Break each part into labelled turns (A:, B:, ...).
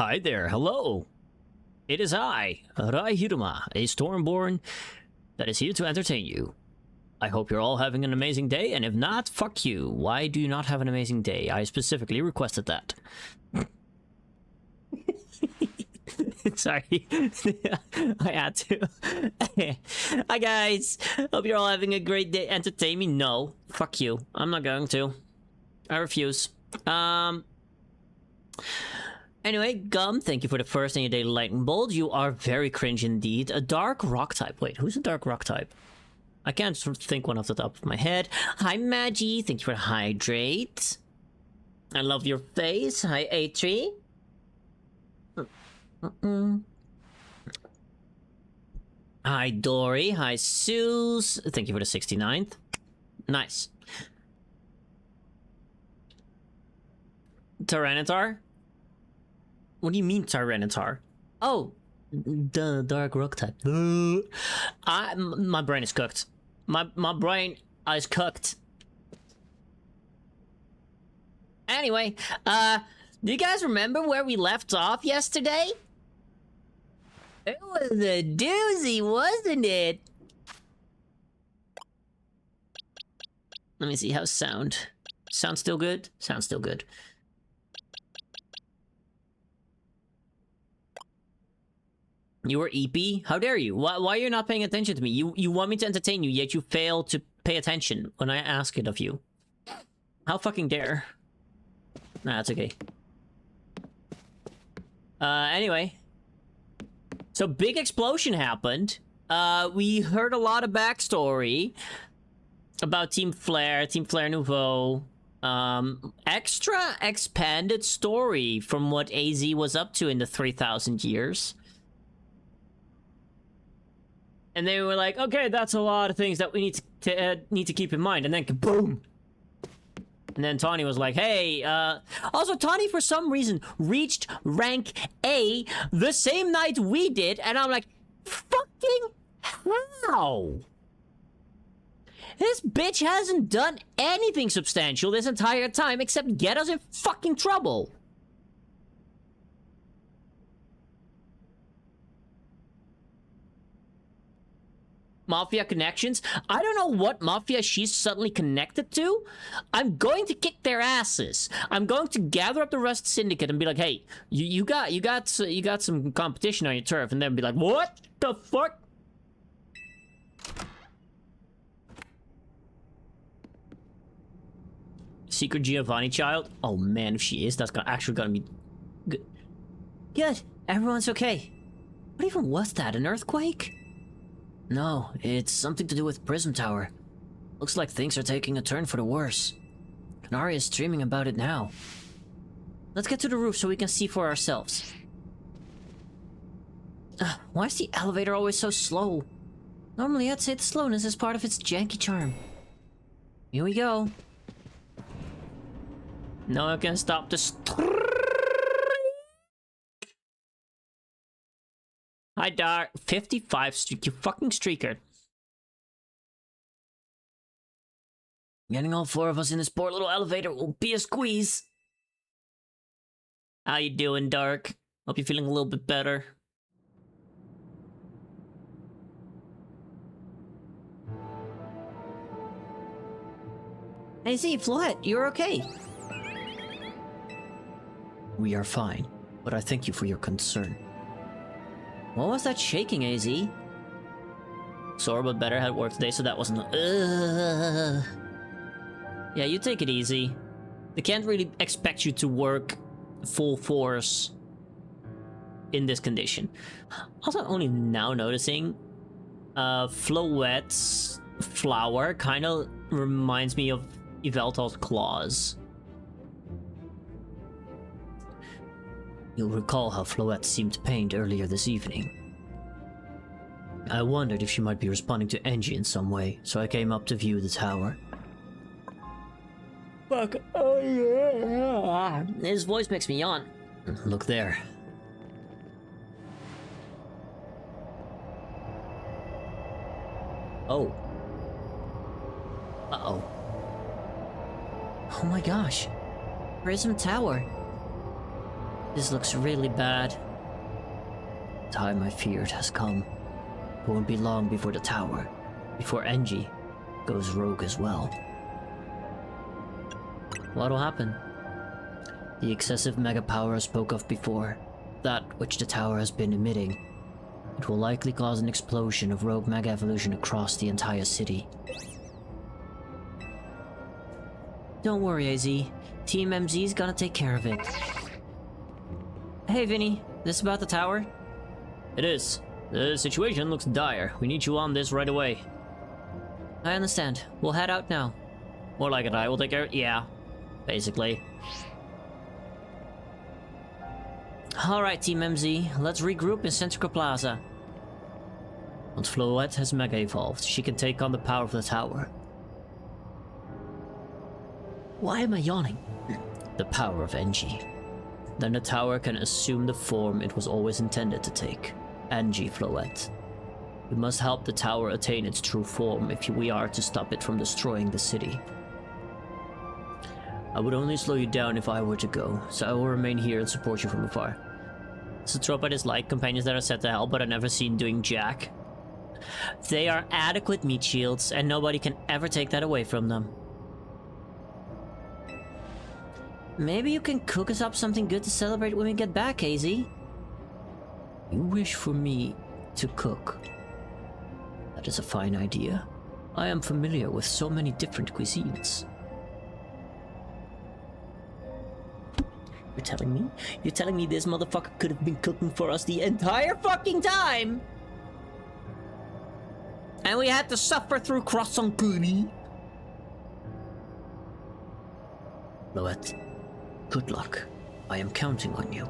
A: Hi there, hello. It is I, Rai Hiruma, a Stormborn that is here to entertain you. I hope you're all having an amazing day, and if not, fuck you. Why do you not have an amazing day? I specifically requested that. Sorry, I had to. Hi guys, hope you're all having a great day. Entertain me? No, fuck you. I'm not going to. I refuse. Anyway, Gum, thank you for the first in your daily lightning bolt. You are very cringe indeed. A dark rock type. Wait, who's a dark rock type? I can't think one off the top of my head. Hi, Maggie. Thank you for the hydrate. I love your face. Hi, A3. Hi, Dory. Hi, Suze. Thank you for the 69th. Nice. Tyranitar? What do you mean Tyranitar? Oh, the dark rock type. My brain is cooked. My brain is cooked. Anyway, do you guys remember where we left off yesterday? It was a doozy, wasn't it? Let me see, how's sound? Sound still good? Sound still good. You were EP? How dare you? Why are you not paying attention to me? You want me to entertain you, yet you fail to pay attention when I ask it of you. How fucking dare? Nah, that's okay. Anyway. So, big explosion happened. We heard a lot of backstory about Team Flare Nouveau. Extra expanded story from what AZ was up to in the 3,000 years. And they were like, okay, that's a lot of things that we need to keep in mind. And then kaboom! And then Tawny was like, hey, also Tawny for some reason reached rank A the same night we did. And I'm like, fucking how? This bitch hasn't done anything substantial this entire time except get us in fucking trouble. Mafia connections. I don't know what mafia she's suddenly connected to. I'm going to kick their asses. I'm going to gather up the rest of the syndicate and be like, hey, you got some competition on your turf, and then be like, what the fuck? Secret Giovanni child? Oh man, if she is, that's actually gonna be good. Good. Everyone's okay. What even was that? An earthquake? No, it's something to do with Prism Tower. Looks like things are taking a turn for the worse. Kanari is streaming about it now. Let's get to the roof so we can see for ourselves. Why is the elevator always so slow? Normally I'd say the slowness is part of its janky charm. Here we go. No one can stop the Hi, Dar. 55 streak, you fucking streaker. Getting all four of us in this poor little elevator will be a squeeze. How you doing, Dark? Hope you're feeling a little bit better. Hey, Z, Floette, you're okay. We are fine, but I thank you for your concern. What was that shaking, AZ? Sore but better, had work today, so that wasn't... Yeah, you take it easy. They can't really expect you to work full force in this condition. Also, only now noticing, Floette's flower kind of reminds me of Yveltal's claws. You'll recall how Floette seemed pained earlier this evening. I wondered if she might be responding to Engie in some way, so I came up to view the tower. Fuck, oh yeah! His voice makes me yawn. Look there. Oh. Uh-oh. Oh my gosh. Prism Tower. This looks really bad. The time I feared has come. It won't be long before the tower, before Engie goes rogue as well. What'll happen? The excessive mega power I spoke of before, that which the tower has been emitting, it will likely cause an explosion of rogue mega evolution across the entire city. Don't worry, AZ. Team MZ's gonna take care of it. Hey, Vinny. This about the tower? It is. The situation looks dire. We need you on this right away. I understand. We'll head out now. More like it, I will take care of it. Yeah. Basically. Alright, Team MZ. Let's regroup in Centrica Plaza. Once Floette has mega evolved, she can take on the power of the tower. Why am I yawning? The power of Engie. Then the tower can assume the form it was always intended to take. Engie Floette. We must help the tower attain its true form if we are to stop it from destroying the city. I would only slow you down if I were to go, so I will remain here and support you from afar. It's a trope I dislike, companions that are set to hell but are never seen doing jack. They are adequate meat shields, and nobody can ever take that away from them. Maybe you can cook us up something good to celebrate when we get back, AZ? You wish for me to cook? That is a fine idea. I am familiar with so many different cuisines. You're telling me? You're telling me this motherfucker could have been cooking for us the entire fucking time? And we had to suffer through croissant curry? Floette, good luck. I am counting on you.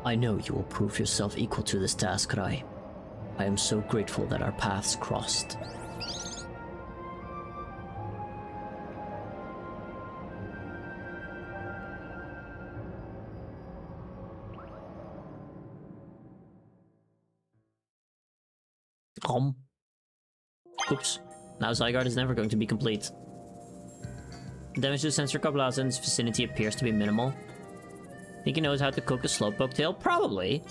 A: I know you will prove yourself equal to this task, Rai. I am so grateful that our paths crossed. Oops. Now Zygarde is never going to be complete. Damage to Centrica Plaza in its vicinity appears to be minimal. Think he knows how to cook a slowpoke tail? Probably.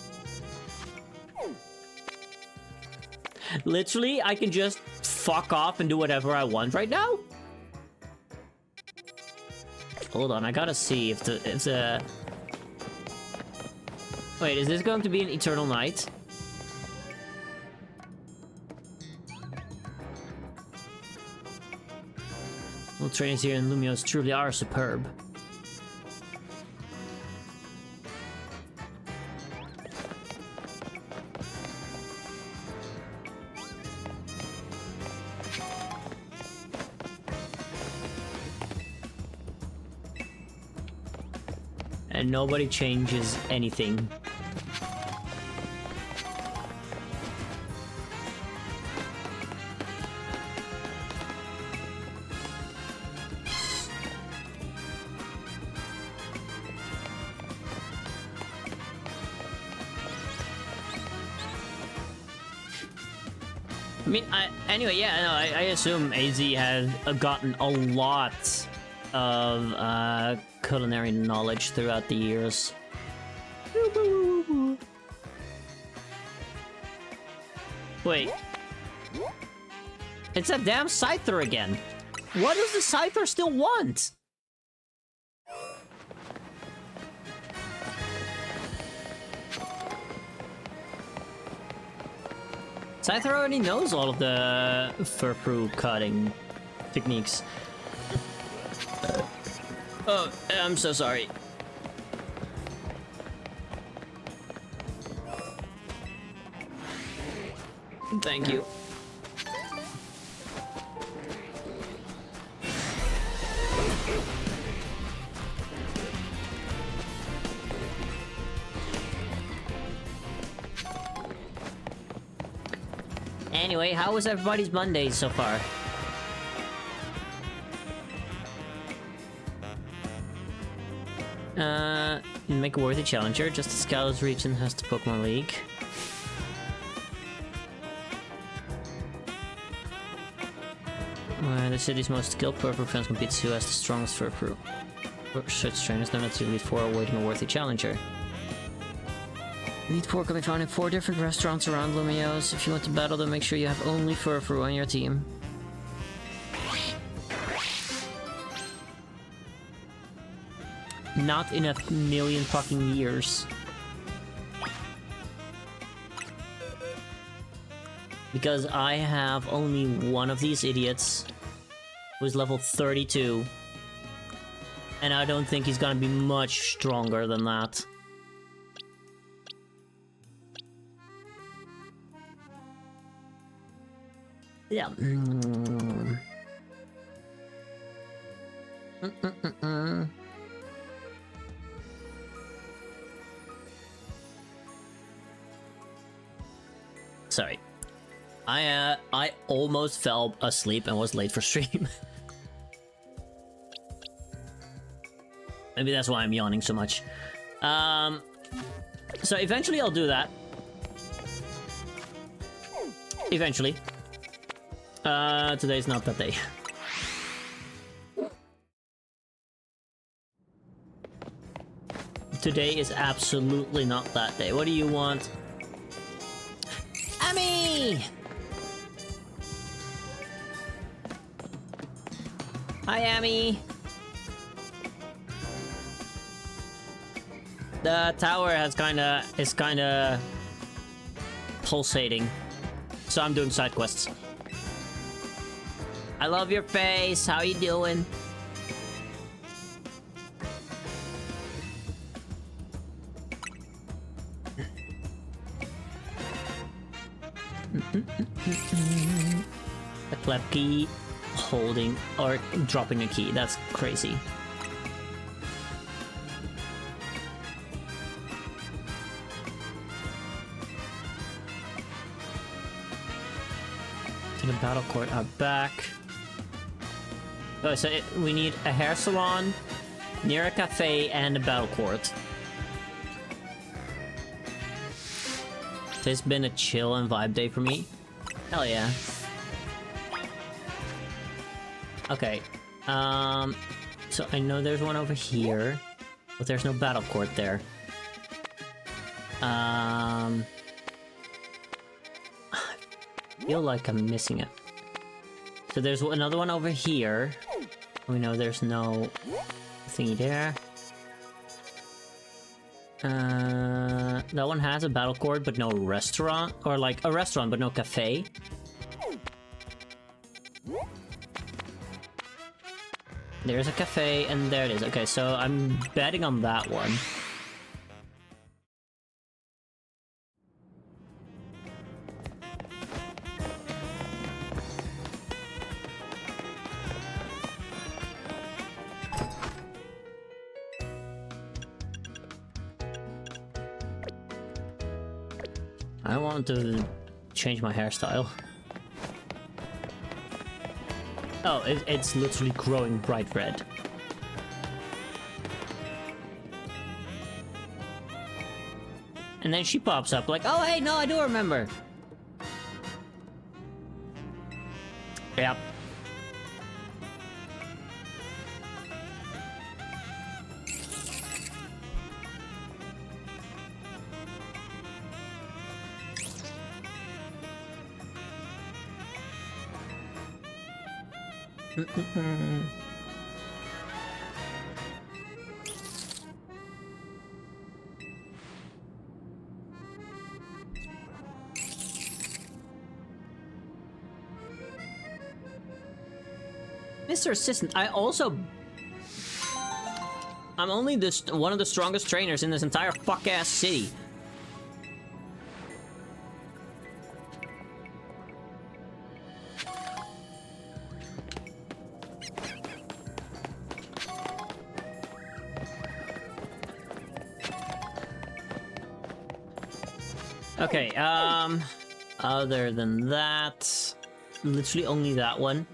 A: Literally, I can just fuck off and do whatever I want right now? Hold on, I gotta see if the... Wait, is this going to be an eternal night? Well, trainers here in Lumiose truly are superb. And nobody changes anything. I mean, anyway, yeah, no, I assume AZ has gotten a lot of culinary knowledge throughout the years. Wait. It's a damn Scyther again. What does the Scyther still want? Scyther already knows all of the furproof cutting techniques. Oh, I'm so sorry. Thank you. Anyway, how was everybody's Mondays so far? Make a worthy challenger, just as Scala's region has the Pokemon League. Where the city's most skilled furfur fans competes who has the strongest furfur. Such trainers known as the Elite Four awaiting a worthy challenger. Elite Four can be found in 4 different restaurants around Lumiose. If you want to battle them, make sure you have only furfur on your team. Not in a million fucking years. Because I have only one of these idiots who's level 32. And I don't think he's gonna be much stronger than that. Yeah. Sorry. I almost fell asleep and was late for stream. Maybe that's why I'm yawning so much. So eventually I'll do that. Eventually. Today's not that day. Today is absolutely not that day. What do you want? Ami! Hi, Ami! The tower is kinda pulsating. So I'm doing side quests. I love your face. How you doing? A clap key holding or dropping a key. That's crazy. To the battle court are back. Oh, so we need a hair salon, near a cafe, and a battle court. It's been a chill and vibe day for me. Hell yeah. Okay. So I know there's one over here, but there's no battle court there. I feel like I'm missing it. So there's another one over here. We know there's no thingy there. That one has a battle court, but no restaurant. Or like a restaurant, but no cafe. There's a cafe, and there it is. Okay, so I'm betting on that one. I want to change my hairstyle. Oh, it's literally growing bright red. And then she pops up like, oh hey, no, I do remember. Yep. Mr. Assistant, I'm only one of the strongest trainers in this entire fuck-ass city. Okay, other than that, literally only that one.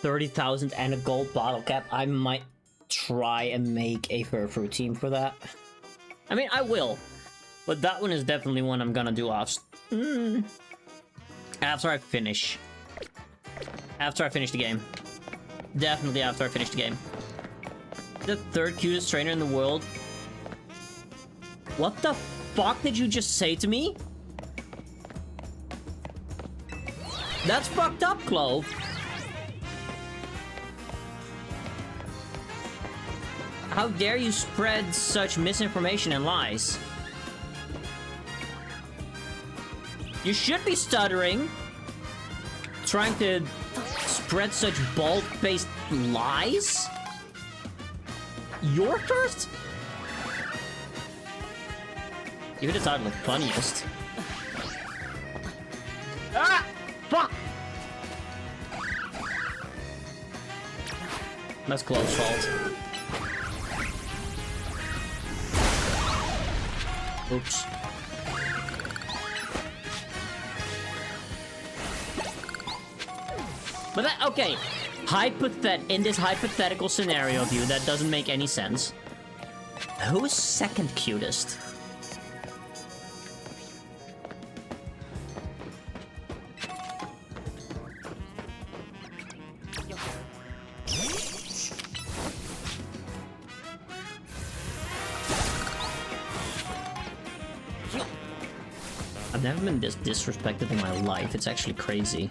A: 30,000 and a gold bottle cap. I might try and make a furfur team for that. I mean, I will. But that one is definitely one I'm gonna do off. After I finish. After I finish the game. Definitely after I finish the game. The third cutest trainer in the world. What the fuck did you just say to me? That's fucked up, Clove. How dare you spread such misinformation and lies? You should be stuttering. Trying to spread such bald-faced lies? You're first? Give it a title of funniest. Ah! Fuck! That's Clove's fault. Oops. But that, okay. In this hypothetical scenario view, that doesn't make any sense. Who's second cutest? I've never been this disrespected in my life. It's actually crazy.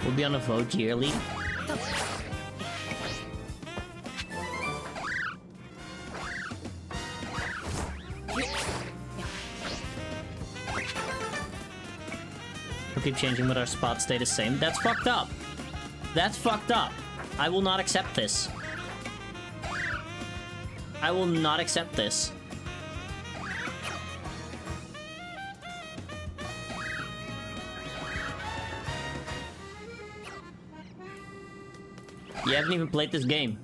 A: We'll be on a vote yearly. We'll keep changing, but our spots stay the same. That's fucked up. That's fucked up. I will not accept this. I will not accept this. You haven't even played this game.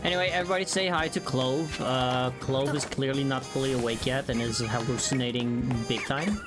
A: Anyway, everybody say hi to Clove. Clove is clearly not fully awake yet and is hallucinating big time.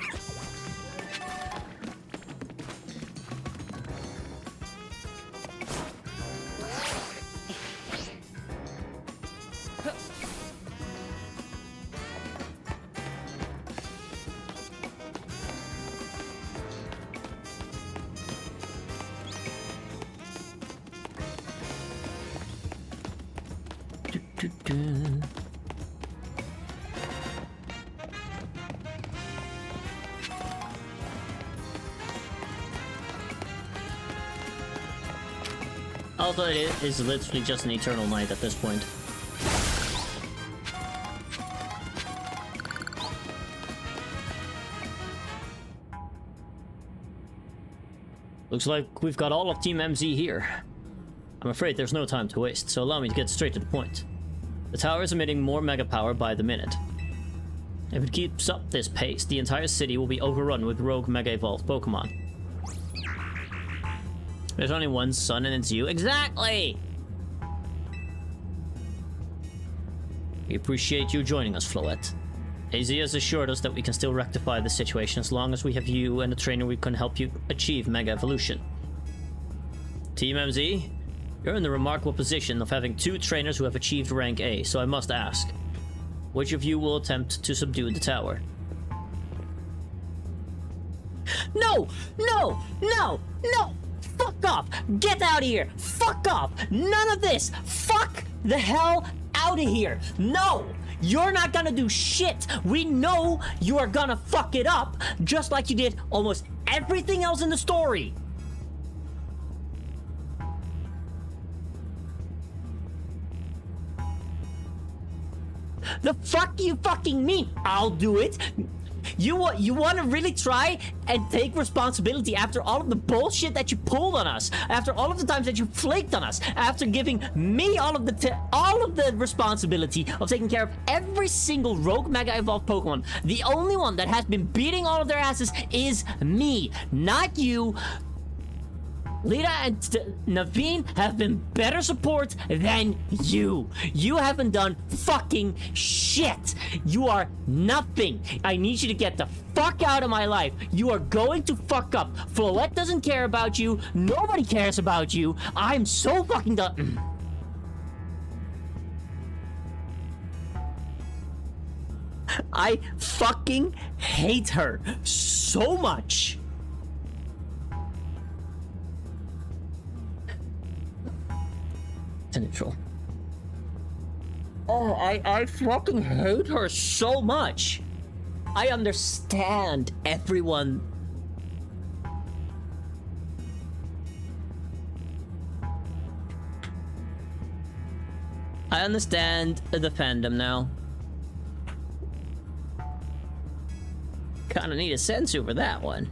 A: Although it is literally just an eternal night at this point. Looks like we've got all of Team MZ here. I'm afraid there's no time to waste, so allow me to get straight to the point. The tower is emitting more mega power by the minute. If it keeps up this pace, the entire city will be overrun with rogue mega evolved Pokemon. There's only one sun and it's you. Exactly! We appreciate you joining us, Floette. AZ has assured us that we can still rectify the situation as long as we have you and a trainer who can help you achieve Mega Evolution. Team MZ, you're in the remarkable position of having two trainers who have achieved rank A, so I must ask, which of you will attempt to subdue the tower? No! No! No! No! Fuck off! Get out of here! Fuck off! None of this! Fuck the hell out of here! No! You're not gonna do shit! We know you are gonna fuck it up, just like you did almost everything else in the story! The fuck you fucking mean? I'll do it. You want to really try and take responsibility after all of the bullshit that you pulled on us, after all of the times that you flaked on us, after giving me all of the responsibility of taking care of every single rogue mega evolved Pokemon. The only one that has been beating all of their asses is me, not you. Lita and Naveen have been better support than you. You haven't done fucking shit. You are nothing. I need you to get the fuck out of my life. You are going to fuck up. Follette doesn't care about you. Nobody cares about you. I'm so fucking done. I fucking hate her so much. To neutral. Oh, I fucking hate her so much. I understand everyone. I understand the fandom now. Kinda need a sensu for that one.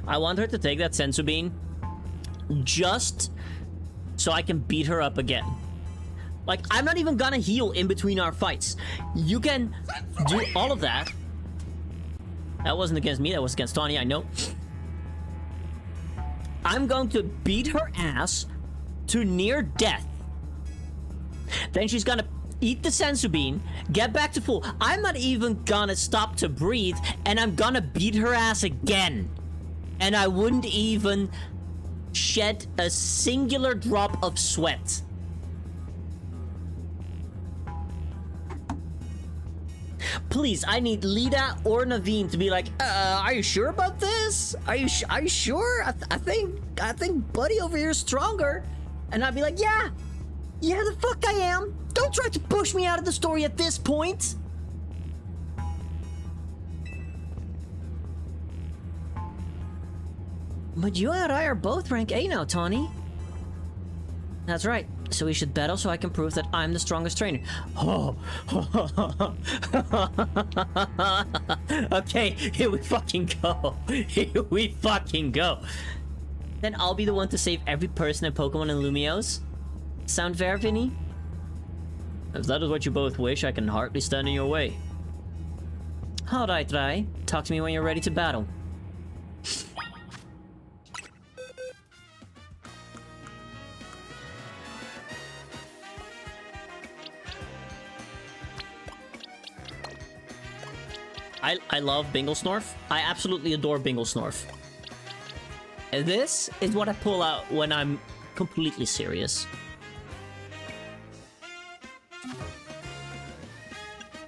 A: I want her to take that sensu bean just so I can beat her up again. Like, I'm not even gonna heal in between our fights. You can do all of that. That wasn't against me, that was against Tawny, I know. I'm going to beat her ass to near death. Then she's gonna eat the sensu bean, get back to full. I'm not even gonna stop to breathe, and I'm gonna beat her ass again. And I wouldn't even shed a singular drop of sweat. Please, I need Lita or Naveen to be like, are you sure about this? Are you sure? I think Buddy over here is stronger. And I'd be like, yeah, the fuck I am. Don't try to push me out of the story at this point. But you and I are both rank A now, Tawny. That's right. So we should battle so I can prove that I'm the strongest trainer. Oh. Okay, here we fucking go. Here we fucking go. Then I'll be the one to save every person in Pokemon and Lumiose. Sound fair, Vinny? If that is what you both wish, I can hardly stand in your way. Alright, Rai. Talk to me when you're ready to battle. I love Bingelsnorf. I absolutely adore Bingelsnorf. This is what I pull out when I'm completely serious.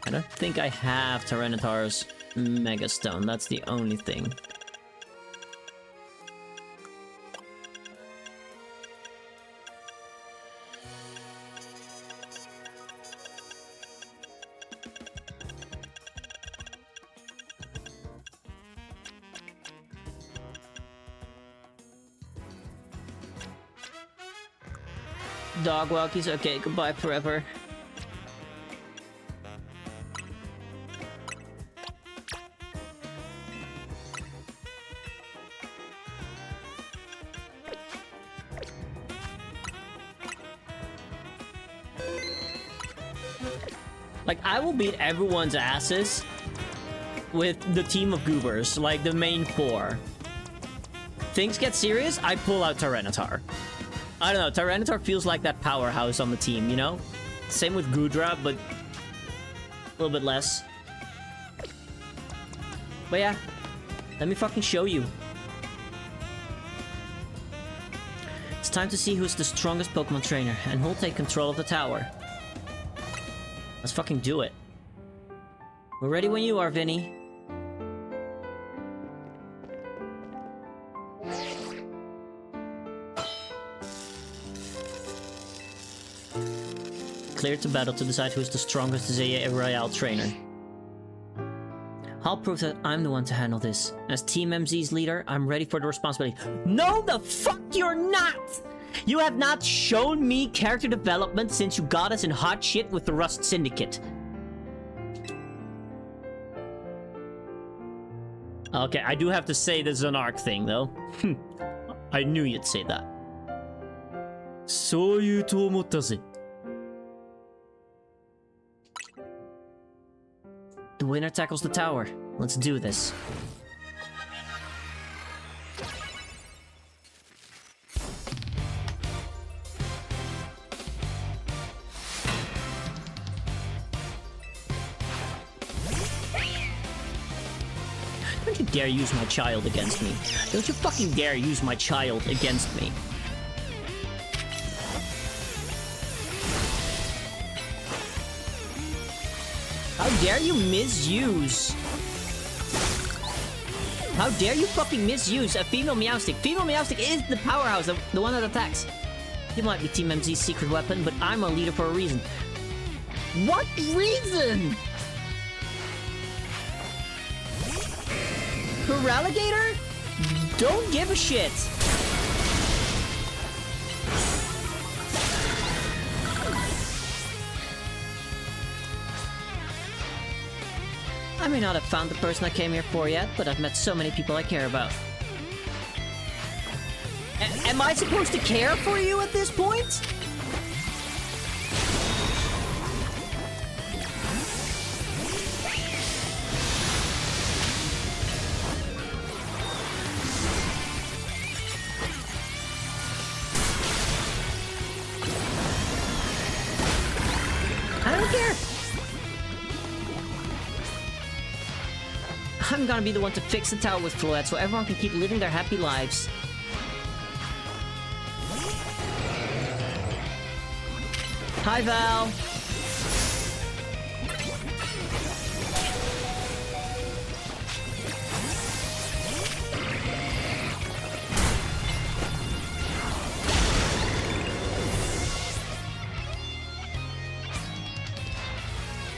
A: I don't think I have Tyranitar's Mega Stone. That's the only thing. Dog walkies, okay, goodbye forever. Like, I will beat everyone's asses with the team of goobers, like the main four. Things get serious, I pull out Tyranitar. I don't know, Tyranitar feels like that powerhouse on the team, you know? Same with Goodra, but a little bit less. But yeah, let me fucking show you. It's time to see who's the strongest Pokemon trainer, and who'll take control of the tower. Let's fucking do it. We're ready when you are, Vinny. Cleared to battle to decide who's the strongest ZA Royale trainer. I'll prove that I'm the one to handle this. As Team MZ's leader, I'm ready for the responsibility. No, the fuck you're not! You have not shown me character development since you got us in hot shit with the Rust Syndicate. Okay, I do have to say the Zonarch thing, though. I knew you'd say that. そういうと思ったぜ. The winner tackles the tower. Let's do this. Don't you dare use my child against me. Don't you fucking dare use my child against me. How dare you misuse? How dare you fucking misuse a female Meowstic? Female Meowstic is the powerhouse, the one that attacks. You might be Team MZ's secret weapon, but I'm a leader for a reason. What reason? Coraligator? Don't give a shit. I may not have found the person I came here for yet, but I've met so many people I care about. Am I supposed to care for you at this point? I don't care. I'm gonna be the one to fix the tower with Floette so everyone can keep living their happy lives. Hi, Val.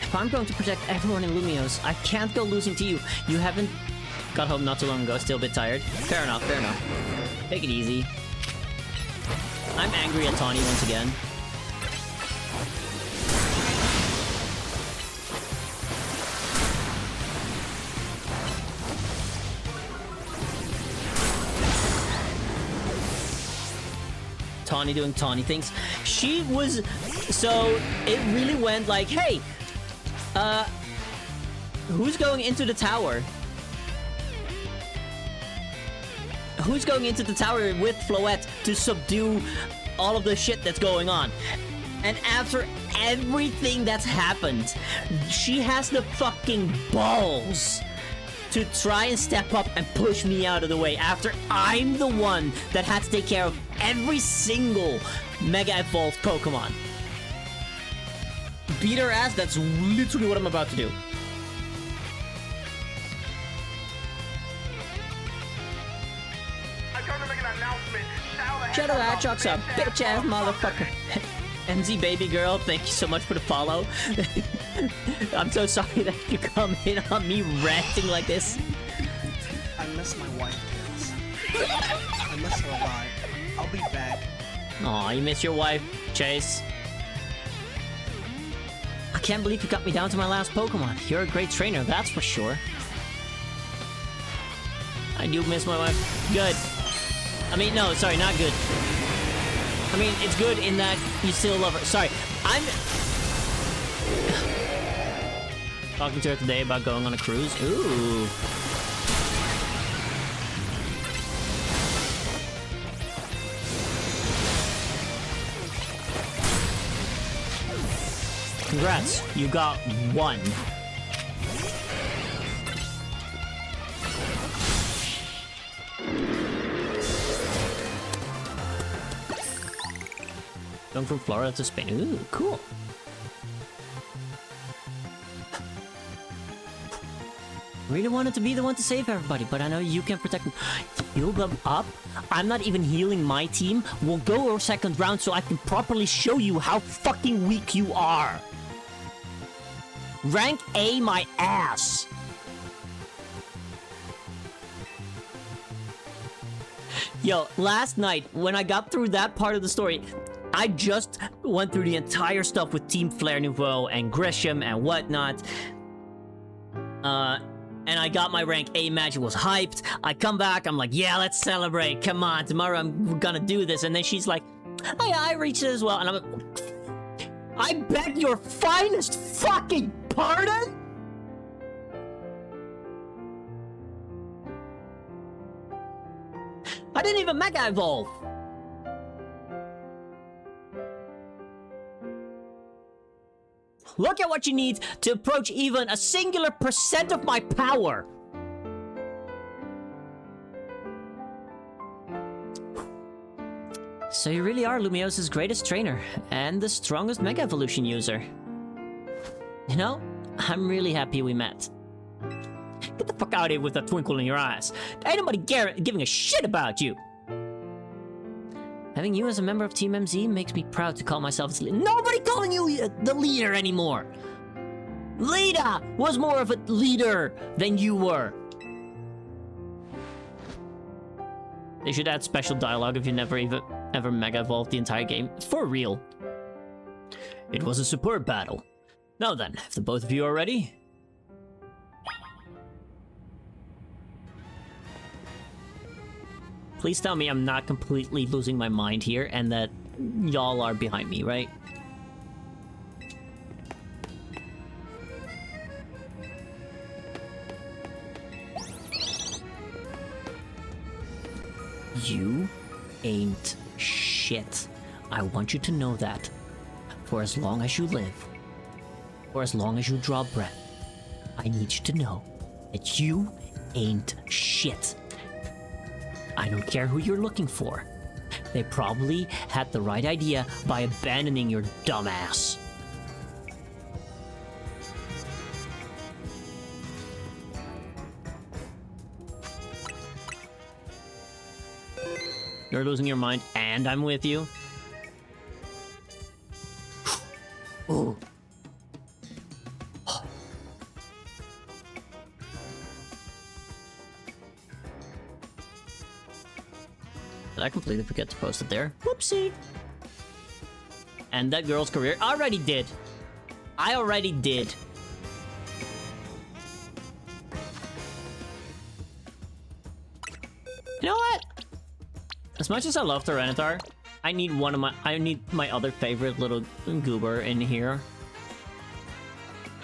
A: If I'm going to protect everyone in Lumiose, I can't go losing to you. You haven't got home not too long ago, still a bit tired. Fair enough, fair enough. Take it easy. I'm angry at Tawny once again. Tawny doing Tawny things. She was... So, it really went like, hey, who's going into the tower? Who's going into the tower with Floette to subdue all of the shit that's going on? And after everything that's happened, she has the fucking balls to try and step up and push me out of the way after I'm the one that had to take care of every single Mega Evolved Pokemon. Beat her ass, that's literally what I'm about to do.
B: I'm going to make an announcement.
A: Shadow Hedgehog's a bitch ass motherfucker. MZ baby girl, thank you so much for the follow. I'm so sorry that you come in on me ranting like this.
B: I miss my wife, kids. I miss her a lot. I'll be back.
A: Aw, you miss your wife, Chase. I can't believe you got me down to my last Pokemon. You're a great trainer, that's for sure. I do miss my wife. Good. I mean, no, sorry, not good. I mean, it's good in that you still love her. Sorry, I'm... talking to her today about going on a cruise. Ooh. Congrats, you got one. Going from Florida to Spain. Ooh, cool. Really wanted to be the one to save everybody, but I know you can protect them. Heal them up? I'm not even healing my team. We'll go our second round so I can properly show you how fucking weak you are. Rank A my ass. Yo, last night, when I got through that part of the story, I just went through the entire stuff with Team Flare Nouveau and Grisham and whatnot. And I got my rank A match, was hyped. I come back, I'm like, yeah, let's celebrate. Come on, tomorrow we're gonna do this. And then she's like, oh yeah, I reached it as well. And I'm like, I beg your finest fucking pardon? I didn't even Mega Evolve. Look at what you need to approach even a singular percent of my power. So you really are Lumiose's greatest trainer and the strongest Mega Evolution user. You know, I'm really happy we met. Get the fuck out of here with that twinkle in your eyes. Ain't nobody giving a shit about you. Having you as a member of Team MZ makes me proud to call myself as leader. Nobody calling you the leader anymore. Lita was more of a leader than you were. They should add special dialogue if you never even ever Mega Evolved the entire game. For real. It was a superb battle. Now then, if the both of you are ready. Please tell me I'm not completely losing my mind here and that y'all are behind me, right? You ain't shit. I want you to know that. For as long as you live, for as long as you draw breath, I need you to know that you ain't shit. I don't care who you're looking for. They probably had the right idea by abandoning your dumbass. You're losing your mind, and I'm with you. Ooh. Did I completely forget to post it there? Whoopsie. And that girl's career already did. I already did. You know what? As much as I love Tyranitar, I need my other favorite little goober in here.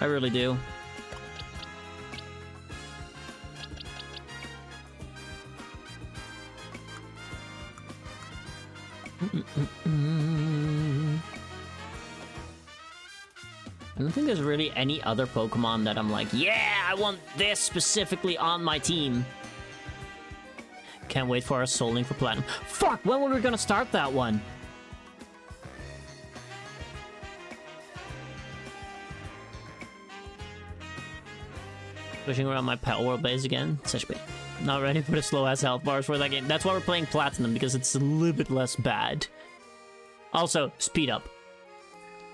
A: I really do. I don't think there's really any other Pokemon that I'm like, yeah, I want this specifically on my team. Can't wait for our Soul Link for Platinum. Fuck, when were we gonna start that one? Pushing around my Pal World base again. Such a bit. Not ready for the slow-ass health bars for that game. That's why we're playing Platinum, because it's a little bit less bad. Also, speed up.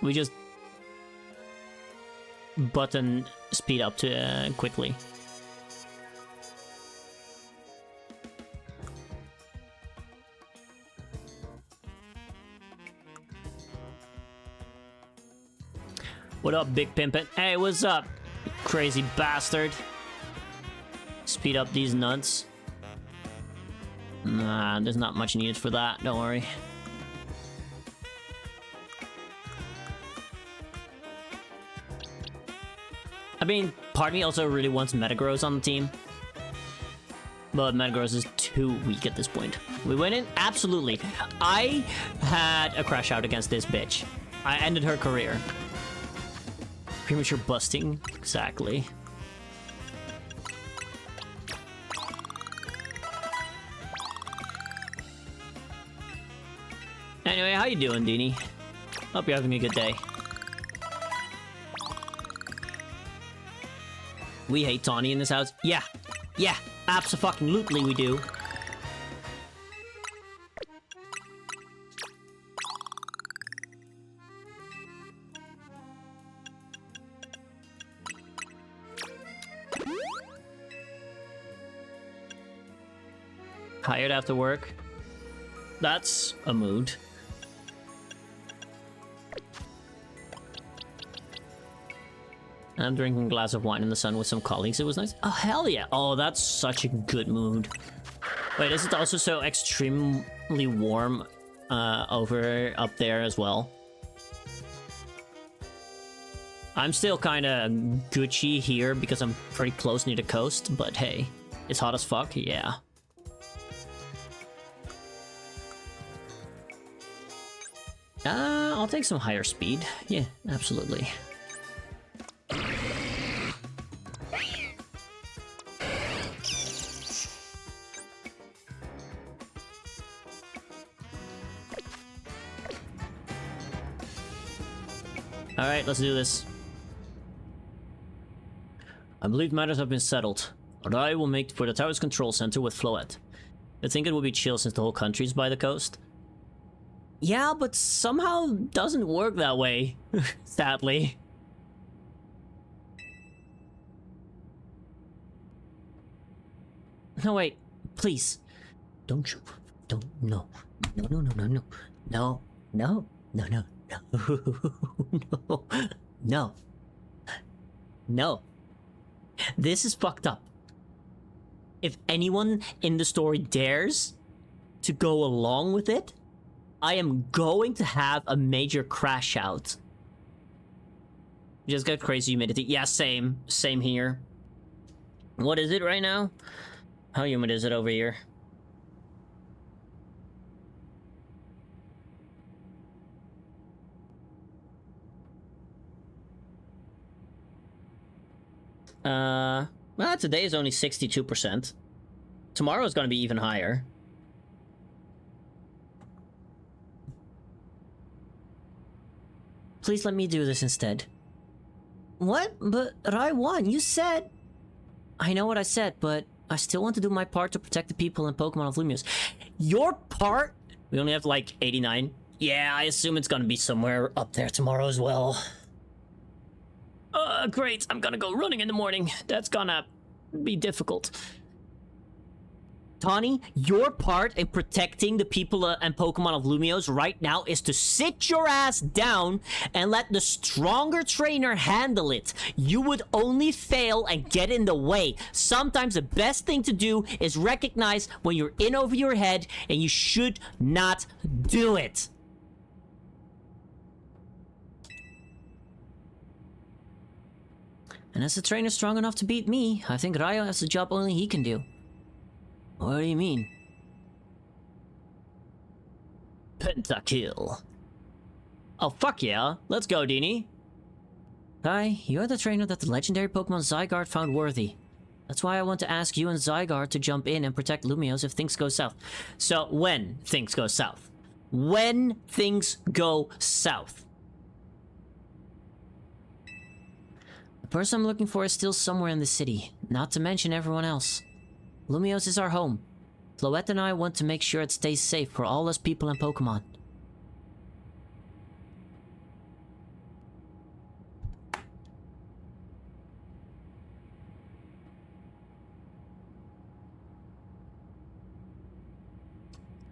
A: We just button speed up to quickly. What up, Big Pimpin'? Hey, what's up, crazy bastard? Speed up these nuts. Nah, there's not much needed for that, don't worry. I mean, part of me also really wants Metagross on the team. But Metagross is too weak at this point. We win it? Absolutely. I had a crash out against this bitch. I ended her career. Premature busting? Exactly. Anyway, how you doing, Deanie? Hope you're having a good day. We hate Tawny in this house. Yeah, abso-fucking-lutely we do. Tired after work? That's a mood. I'm drinking a glass of wine in the sun with some colleagues. It was nice. Oh, hell yeah. Oh, that's such a good mood. Wait, is it also so extremely warm over up there as well? I'm still kind of Gucci here because I'm pretty close near the coast, but hey, it's hot as fuck, yeah. I'll take some higher speed. Yeah, absolutely. Alright, let's do this. I believe matters have been settled. Rai will make for the tower's control center with Floette. I think it will be chill since the whole country's by the coast. Yeah, but somehow doesn't work that way, sadly. No, wait, please. Don't you, no, no, no, no, no, no, no, no, no, no, no, no, no. This is fucked up. If anyone in the story dares to go along with it, I am going to have a major crash out. Just got crazy humidity. Yeah, same here. What is it right now? How humid is it over here? Well, today is only 62%. Tomorrow is gonna be even higher. Please let me do this instead. What? But Rai won. You said... I know what I said, but I still want to do my part to protect the people and Pokemon of Lumiose. Your part? We only have like 89. Yeah, I assume it's gonna be somewhere up there tomorrow as well. Great. I'm gonna go running in the morning. That's gonna be difficult. Tawny, your part in protecting the people and Pokemon of Lumiose right now is to sit your ass down and let the stronger trainer handle it. You would only fail and get in the way. Sometimes the best thing to do is recognize when you're in over your head, and you should not do it. And as a trainer strong enough to beat me, I think Ryo has a job only he can do. What do you mean? Pentakill. Oh, fuck yeah. Let's go, Dini. Hi, you're the trainer that the legendary Pokemon Zygarde found worthy. That's why I want to ask you and Zygarde to jump in and protect Lumiose if things go south. So, when things go south? When things go south? The person I'm looking for is still somewhere in the city, not to mention everyone else. Lumiose is our home. Floette and I want to make sure it stays safe for all us people and Pokemon.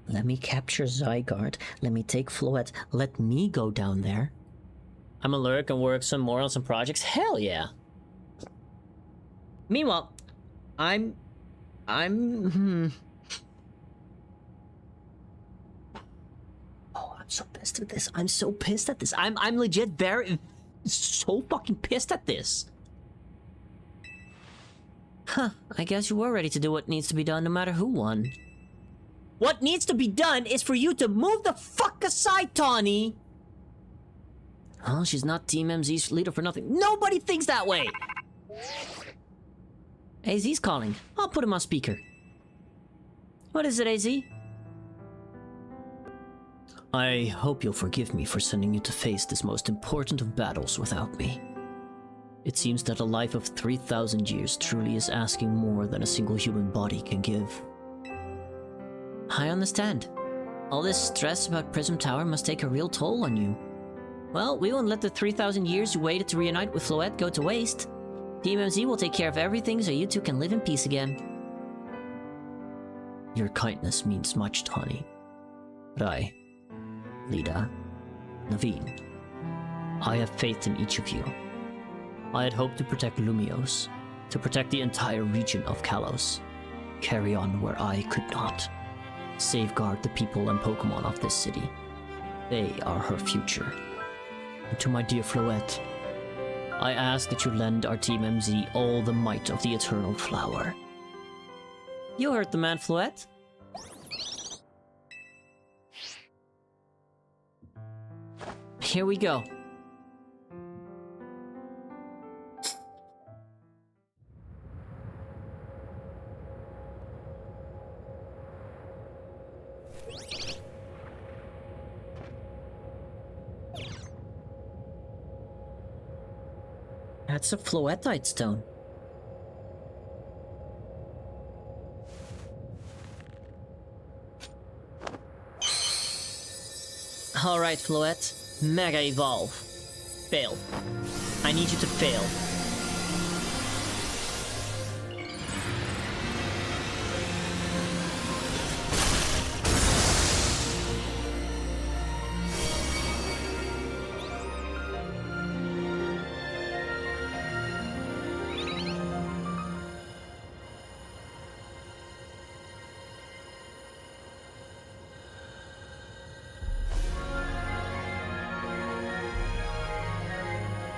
A: Let me capture Zygarde. Let me take Floette. Let me go down there. I'm a lurk and work some more on some projects. Hell yeah. Meanwhile, I'm Oh, I'm so pissed at this. I'm so pissed at this. I'm legit so fucking pissed at this. Huh, I guess you were ready to do what needs to be done no matter who won. What needs to be done is for you to move the fuck aside, Tawny! Oh, she's not Team MZ's leader for nothing. Nobody thinks that way! AZ's calling. I'll put him on speaker. What is it, AZ? I hope you'll forgive me for sending you to face this most important of battles without me. It seems that a life of 3,000 years truly is asking more than a single human body can give. I understand. All this stress about Prism Tower must take a real toll on you. Well, we won't let the 3,000 years you waited to reunite with Floette go to waste. Team MZ will take care of everything so you two can live in peace again. Your kindness means much, Tawny. Rai, Lida, Naveen, I have faith in each of you. I had hoped to protect Lumiose, to protect the entire region of Kalos, carry on where I could not, safeguard the people and Pokémon of this city. They are her future. And to my dear Floette, I ask that you lend our Team MZ all the might of the Eternal Flower. You heard the man, Floette. Here we go. That's a Floetite stone. Alright, Floette. Mega Evolve. Fail. I need you to fail.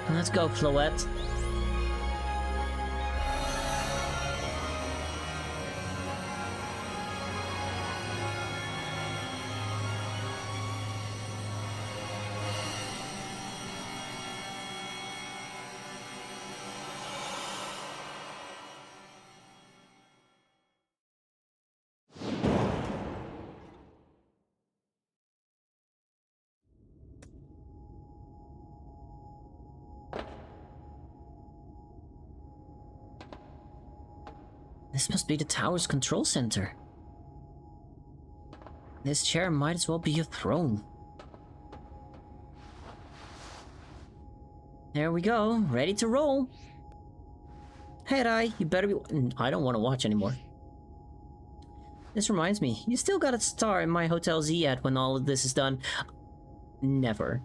A: Let's go, Floette. This must be the tower's control center. This chair might as well be a throne. There we go, ready to roll. Hey, Rai, you better be... I don't want to watch anymore. This reminds me, you still got a star in my Hotel Z ad when all of this is done. Never.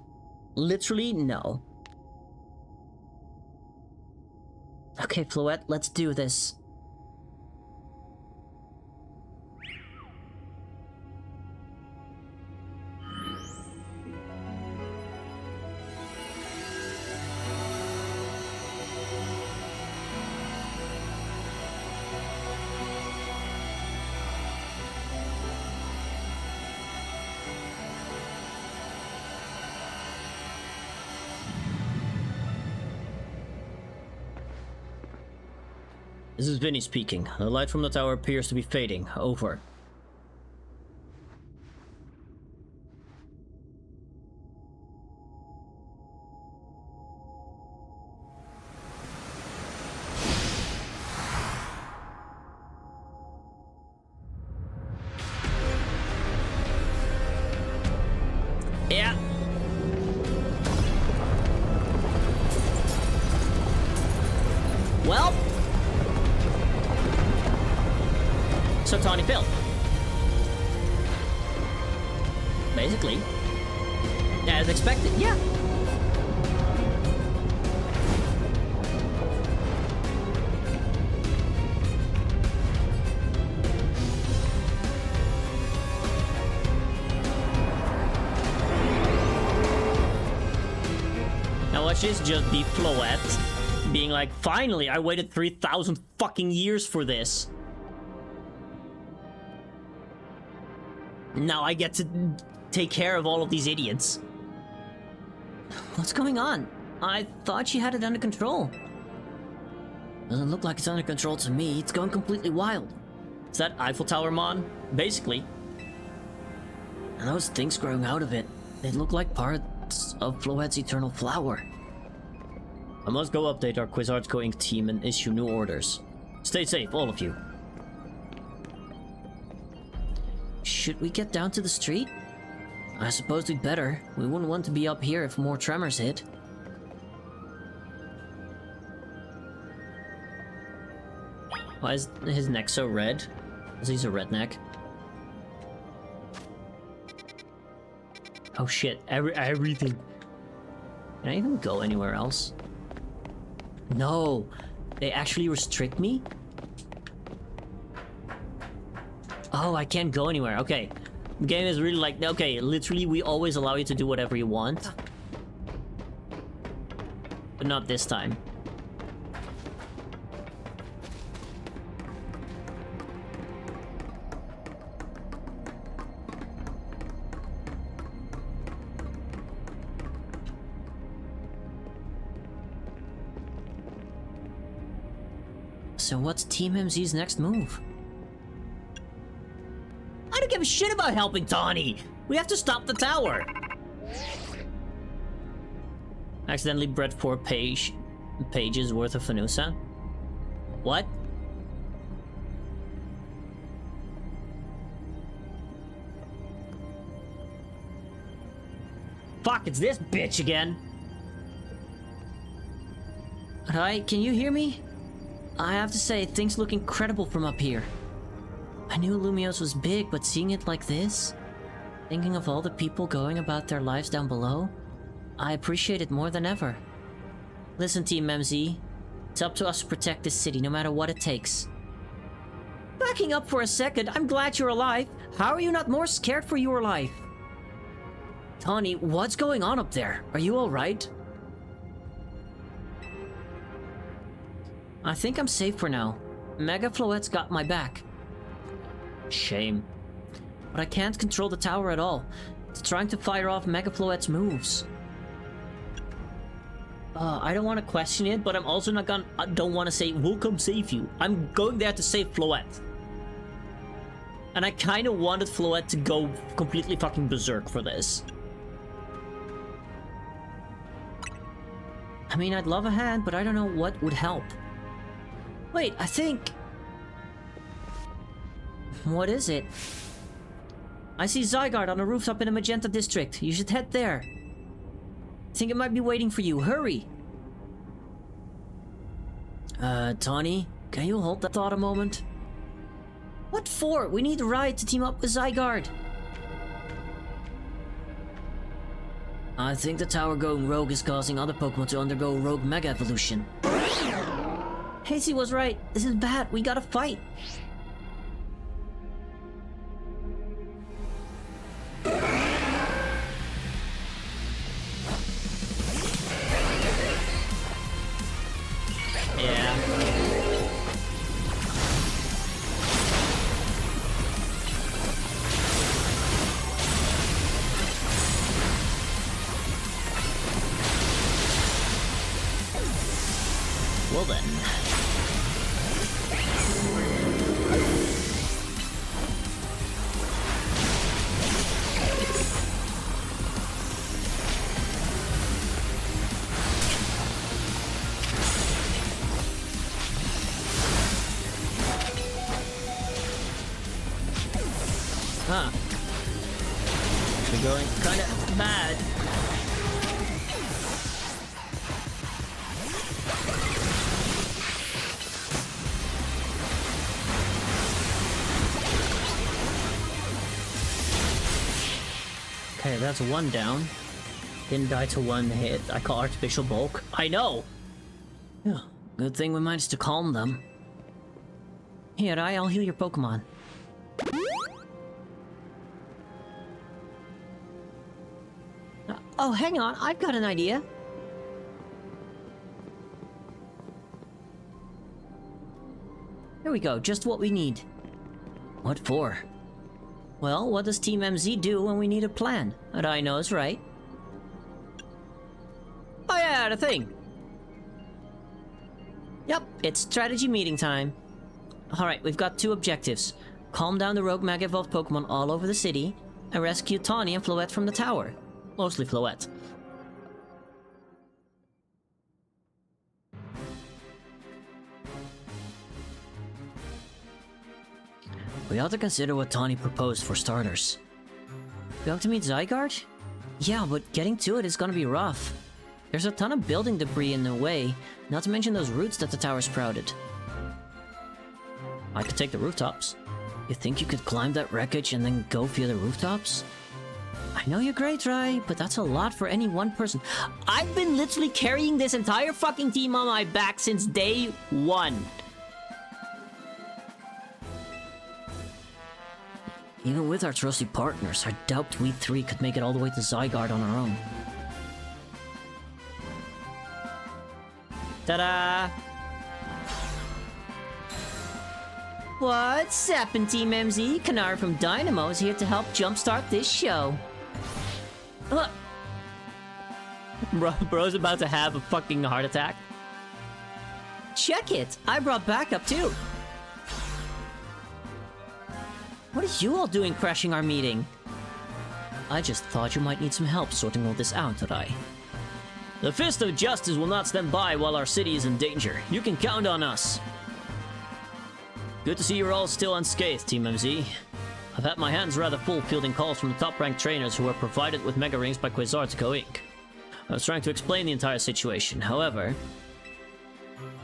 A: Literally, no. Okay, Floette, let's do this. This is Vinny speaking. The light from the tower appears to be fading. Over. Yeah. Well. So Tawny failed. Basically. As expected, yeah. Now watch this just be Floette being like, finally, I waited 3,000 fucking years for this. Now I get to take care of all of these idiots. What's going on? I thought she had it under control. Doesn't look like it's under control to me. It's going completely wild. Is that Eiffel Tower Mon? Basically. And those things growing out of it, they look like parts of Floette's Eternal Flower. I must go update our Quizards Co. Inc. team and issue new orders. Stay safe, all of you. Should we get down to the street? I suppose we'd better. We wouldn't want to be up here if more tremors hit. Why is his neck so red? Is he a redneck? Oh shit, everything. Can I even go anywhere else? No, they actually restrict me? Oh, I can't go anywhere. Okay. The game is really like, okay, literally we always allow you to do whatever you want. But not this time. So what's Team MZ's next move? I don't give a shit about helping Tawny! We have to stop the tower! Accidentally bred 4 pages worth of Fanusa? What? Fuck, it's this bitch again! Hi, can you hear me? I have to say, things look incredible from up here. I knew Lumiose was big, but seeing it like this, thinking of all the people going about their lives down below, I appreciate it more than ever. Listen, Team MZ, it's up to us to protect this city no matter what it takes. Backing up for a second, I'm glad you're alive. How are you not more scared for your life? Tawny, what's going on up there? Are you alright? I think I'm safe for now. Mega Floette's got my back. Shame. But I can't control the tower at all. It's trying to fire off Mega Floette's moves. I don't want to question it, but I'm also not gonna... I don't want to say, we'll come save you. I'm going there to save Floette. And I kind of wanted Floette to go completely fucking berserk for this. I mean, I'd love a hand, but I don't know what would help. Wait, I think... What is it? I see Zygarde on a rooftop in the Magenta district. You should head there. I think it might be waiting for you. Hurry! Tawny, can you hold that thought a moment? What for? We need a ride to team up with Zygarde. I think the tower going rogue is causing other Pokemon to undergo rogue Mega Evolution. Hazy was right. This is bad. We gotta fight. Yeah. Well then. Huh. We're going kinda bad. Okay, that's one down. Didn't die to one hit. I call Artificial Bulk. I know! Yeah, good thing we managed to calm them. Here, I'll heal your Pokemon. Oh, hang on, I've got an idea. Here we go, just what we need. What for? Well, what does Team MZ do when we need a plan? That I know is right. Oh yeah, the thing! Yep, it's strategy meeting time. Alright, we've got 2 objectives. Calm down the rogue Mega Evolved Pokemon all over the city, and rescue Tawny and Floette from the tower. Mostly Floette. We ought to consider what Tawny proposed for starters. We have to meet Zygarde? Yeah, but getting to it is gonna be rough. There's a ton of building debris in the way, not to mention those roots that the tower sprouted. I could take the rooftops. You think you could climb that wreckage and then go via the rooftops? I know you're great, Rai, but that's a lot for any one person. I've been literally carrying this entire fucking team on my back since day one. Even with our trusty partners, I doubt we three could make it all the way to Zygarde on our own. Ta-da! What's happening, Team MZ? Kanar from Dynamo is here to help jumpstart this show. Bro's about to have a fucking heart attack. Check it! I brought backup too. What are you all doing crashing our meeting? I just thought you might need some help sorting all this out, Rai. The Fist of Justice will not stand by while our city is in danger. You can count on us. Good to see you're all still unscathed, Team MZ. I've had my hands rather full fielding calls from the top-ranked trainers who were provided with Mega Rings by Quasartico Inc. I was trying to explain the entire situation, however...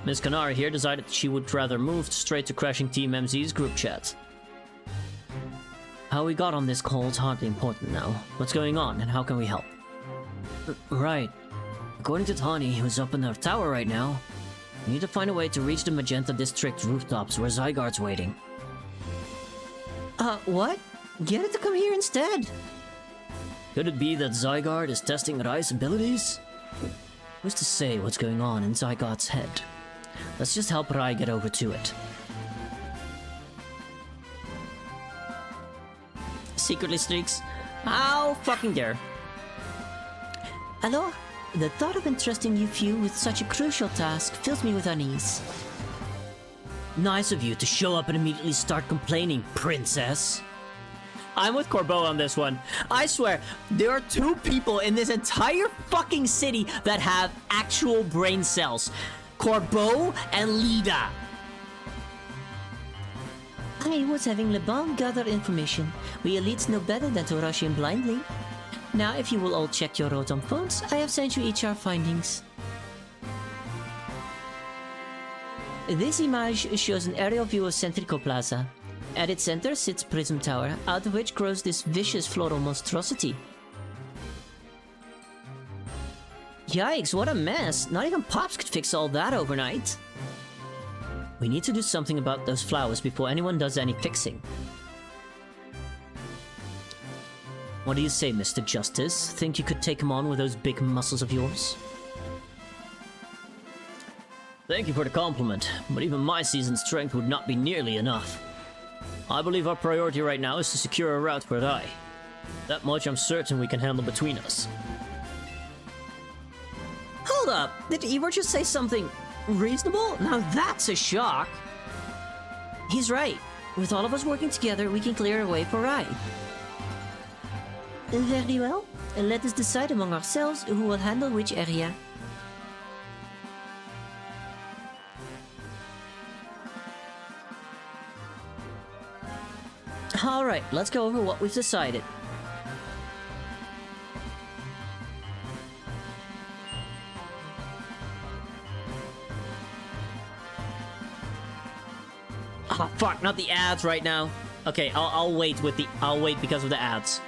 A: Ms. Kanari here decided she would rather move straight to crashing Team MZ's group chat. How we got on this call is hardly important now. What's going on, and how can we help? Right. According to Tani, who's up in the tower right now, we need to find a way to reach the Magenta District rooftops where Zygarde's waiting. What? Get it to come here instead! Could it be that Zygarde is testing Rai's abilities? Who's to say what's going on in Zygarde's head? Let's just help Rai get over to it. Secretly Streaks? How fucking dare. Hello? The thought of entrusting you few with such a crucial task fills me with unease. Nice of you to show up and immediately start complaining, princess. I'm with Corbeau on this one. I swear, there are 2 people in this entire fucking city that have actual brain cells. Corbeau and Lida. I was having Leban gather information. We elites know better than to rush in blindly. Now, if you will all check your Rotom phones, I have sent you each our findings. This image shows an aerial view of Centrico Plaza. At its center sits Prism Tower, out of which grows this vicious floral monstrosity. Yikes, what a mess! Not even Pops could fix all that overnight. We need to do something about those flowers before anyone does any fixing. What do you say, Mr. Justice? Think you could take him on with those big muscles of yours? Thank you for the compliment, but even my seasoned strength would not be nearly enough. I believe our priority right now is to secure a route for Rai. That much I'm certain we can handle between us. Hold up! Did Ivor just say something reasonable? Now that's a shock! He's right. With all of us working together, we can clear a way for Rai. Very well. Let us decide among ourselves who will handle which area. Alright, let's go over what we've decided. Oh fuck, not the ads right now. Okay, I'll wait with the I'll wait because of the ads.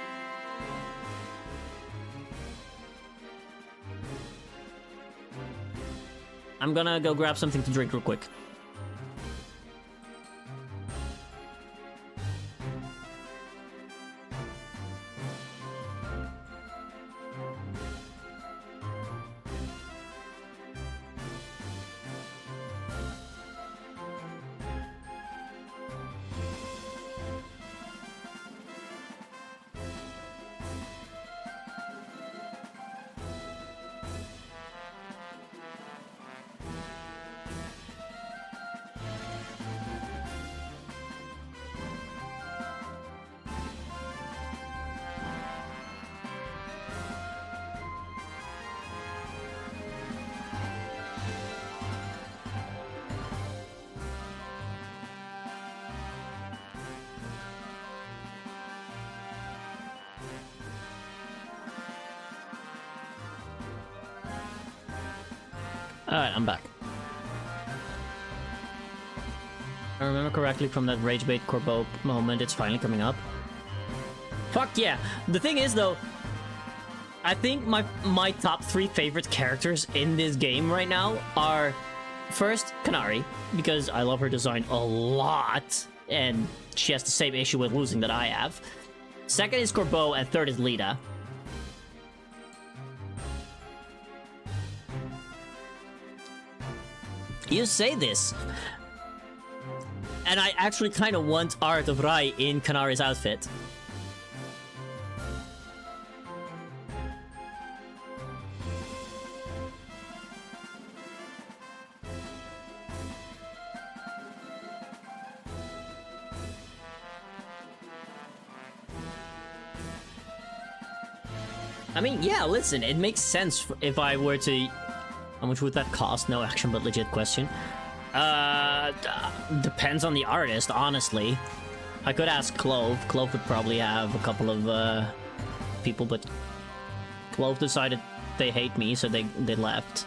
A: I'm gonna go grab something to drink real quick. Alright, I'm back. If I remember correctly from that Rage Bait Corbeau moment, it's finally coming up. Fuck yeah! The thing is though, I think my top 3 favorite characters in this game right now are first Canary, because I love her design a lot, and she has the same issue with losing that I have. Second is Corbeau, and third is Lita. You say this, and I actually kind of want Art of Rai in Canary's outfit. I mean, yeah, listen, it makes sense if I were to... How much would that cost? No action, but legit question. Depends on the artist, honestly. I could ask Clove. Clove would probably have a couple of people, but Clove decided they hate me, so they left.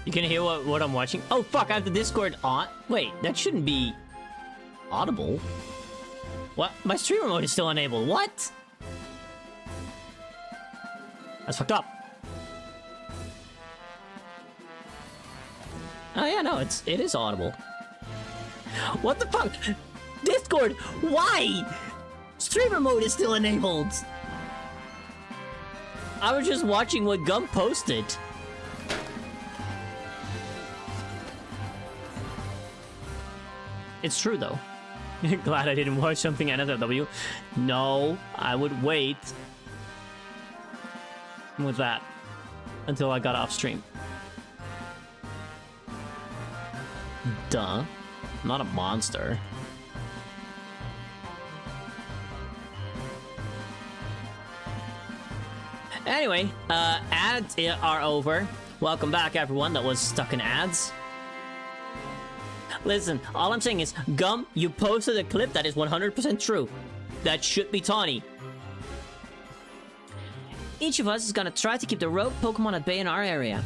A: You can hear what I'm watching? Oh fuck, I have the Discord on. Wait, that shouldn't be audible. What? My streamer mode is still enabled. What? That's fucked up. Oh yeah, no, it is audible. What the fuck? Discord, why? Streamer mode is still enabled. I was just watching what Gum posted. It's true though. Glad I didn't watch something NSFW. No, I would wait with that until I got off stream. Duh. I'm not a monster. Anyway, ads are over. Welcome back, everyone that was stuck in ads. Listen, all I'm saying is, Gum, you posted a clip that is 100% true. That should be Tawny. Each of us is gonna try to keep the rogue Pokemon at bay in our area.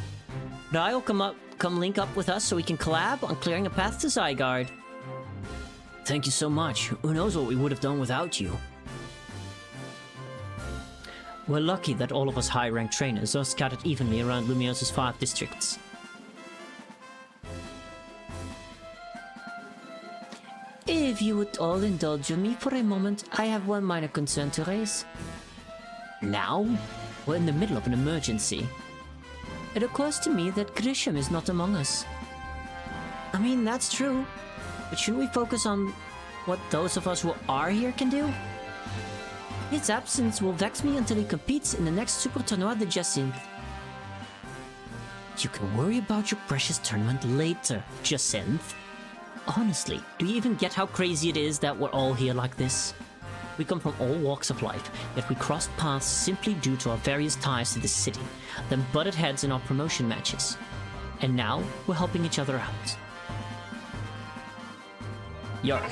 A: Rai will come link up with us so we can collab on clearing a path to Zygarde. Thank you so much. Who knows what we would have done without you. We're lucky that all of us high-ranked trainers are scattered evenly around Lumiose's 5 districts. If you would all indulge me for a moment, I have one minor concern to raise. Now? We're in the middle of an emergency. It occurs to me that Grisham is not among us. I mean, that's true. But shouldn't we focus on what those of us who are here can do? His absence will vex me until he competes in the next Super Tournoi de Jacinthe. You can worry about your precious tournament later, Jacinthe. Honestly, do you even get how crazy it is that we're all here like this? We come from all walks of life, yet we crossed paths simply due to our various ties to the city, then butted heads in our promotion matches. And now, we're helping each other out. Yarp.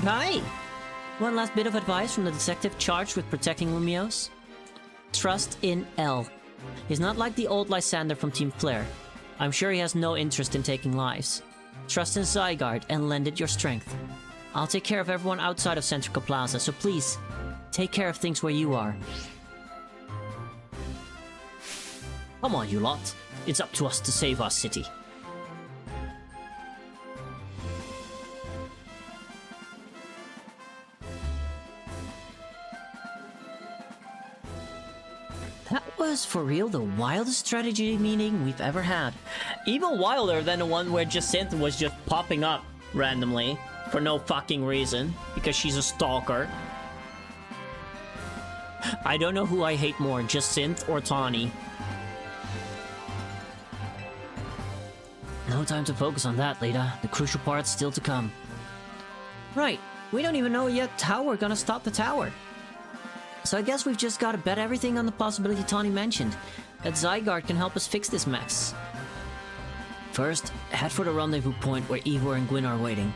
A: Right! One last bit of advice from the detective charged with protecting Lumiose. Trust in L. He's not like the old Lysander from Team Flare. I'm sure he has no interest in taking lives. Trust in Zygarde and lend it your strength. I'll take care of everyone outside of Centrica Plaza, so please, take care of things where you are. Come on, you lot. It's up to us to save our city. That was, for real, the wildest strategy meeting we've ever had. Even wilder than the one where Jacinthe was just popping up randomly for no fucking reason, because she's a stalker. I don't know who I hate more, Jacinth or Tawny. No time to focus on that, Lita. The crucial part's still to come. Right. We don't even know yet how we're gonna stop the tower. So I guess we've just gotta bet everything on the possibility Tawny mentioned, that Zygarde can help us fix this mess. First, head for the rendezvous point where Ivor and Gwyn are waiting.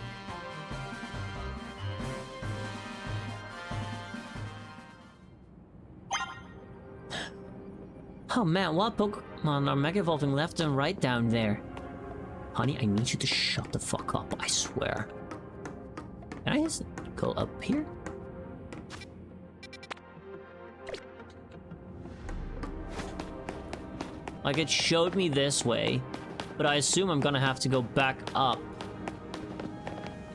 A: Oh man, what Pokemon are Mega Evolving left and right down there? Honey, I need you to shut the fuck up, I swear. Can I just go up here? Like, it showed me this way, but I assume I'm gonna have to go back up.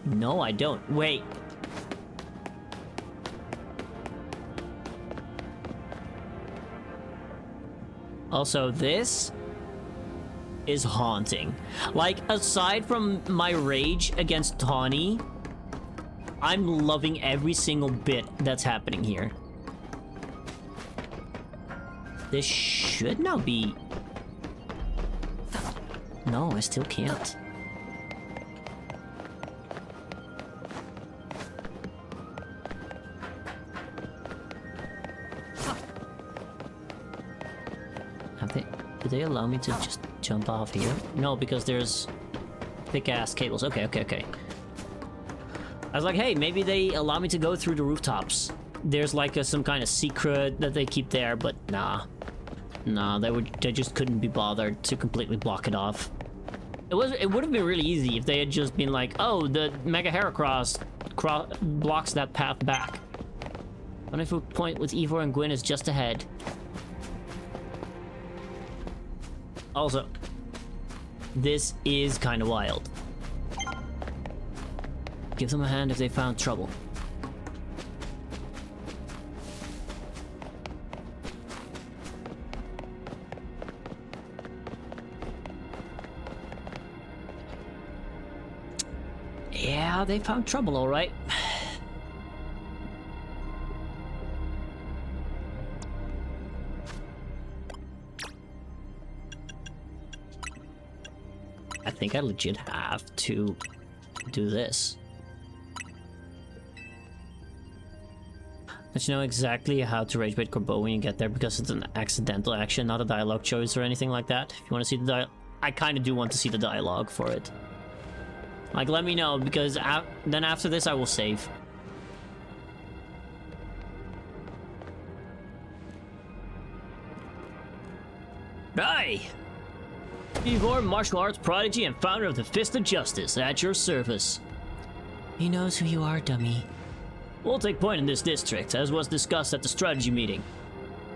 A: No, I don't. Wait. Also, this is haunting. Like, aside from my rage against Tawny, I'm loving every single bit that's happening here. This should now be... No, I still can't. Did they allow me to just jump off here? No, because there's thick-ass cables. Okay. I was like, hey, maybe they allow me to go through the rooftops. There's like some kind of secret that they keep there, but nah. Nah, they just couldn't be bothered to completely block it off. It would have been really easy if they had just been like, oh, the Mega Heracross blocks that path back. Wonderful point with Ivor and Gwyn is just ahead. Also, this is kind of wild. Give them a hand if they found trouble. Yeah, they found trouble, all right. I think I legit have to do this. Let you know exactly how to rage bait Corbeau when you get there, because it's an accidental action, not a dialogue choice or anything like that. If you want to see the dialogue, I kind of do want to see the dialogue for it. Like, let me know, because then after this I will save. Hi! Ivor, martial arts prodigy and founder of the Fist of Justice, at your service. He knows who you are, dummy. We'll take point in this district, as was discussed at the strategy meeting.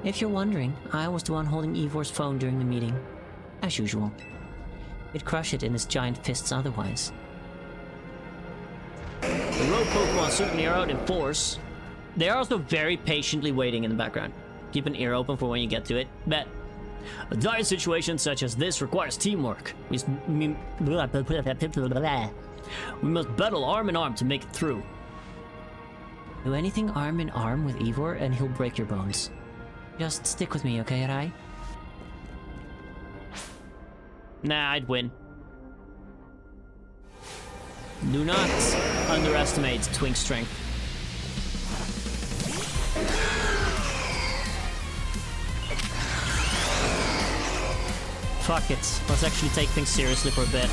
A: If you're wondering, I was the one holding Ivor's phone during the meeting. As usual. He'd crush it in his giant fists otherwise. The rogue Pokemon certainly are out in force. They are also very patiently waiting in the background. Keep an ear open for when you get to it. Bet. A dire situation such as this requires teamwork. We must battle arm in arm to make it through. Do anything arm in arm with Ivor and he'll break your bones. Just stick with me, okay, Rai? Nah, I'd win. Do not underestimate Twink's strength. Fuck it. Let's actually take things seriously for a bit.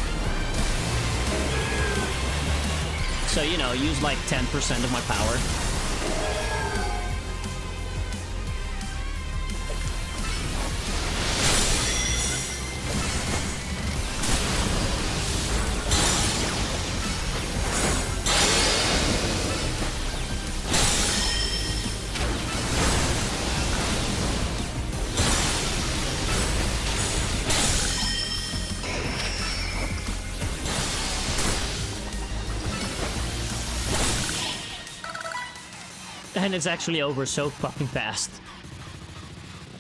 A: So, you know, use like 10% of my power. And it's actually over so fucking fast.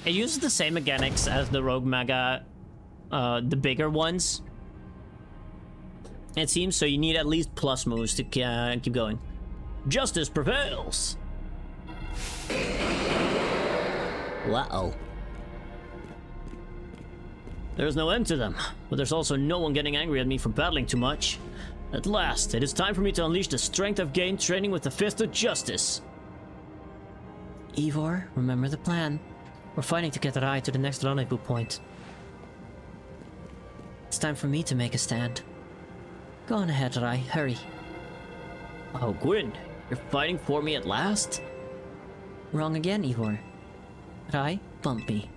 A: It uses the same mechanics as the Rogue Mega, the bigger ones. It seems, so you need at least plus moves to keep going. Justice prevails! Uh-oh. There's no end to them, but there's also no one getting angry at me for battling too much. At last, it is time for me to unleash the strength I've gained training with the Fist of Justice. Ivor, remember the plan. We're fighting to get Rai to the next rendezvous point. It's time for me to make a stand. Go on ahead, Rai. Hurry. Oh, Gwyn, you're fighting for me at last? Wrong again, Ivor. Rai, bump me.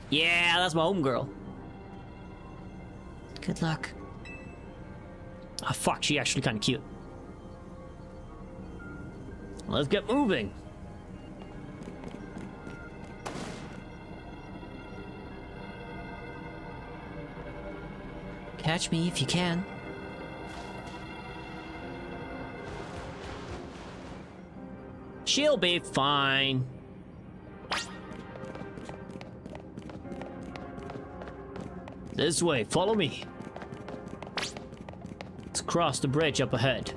A: Yeah, that's my homegirl. Good luck. Ah, fuck, she actually kind of cute. Let's get moving. Catch me if you can. She'll be fine. This way, follow me. Let's cross the bridge up ahead.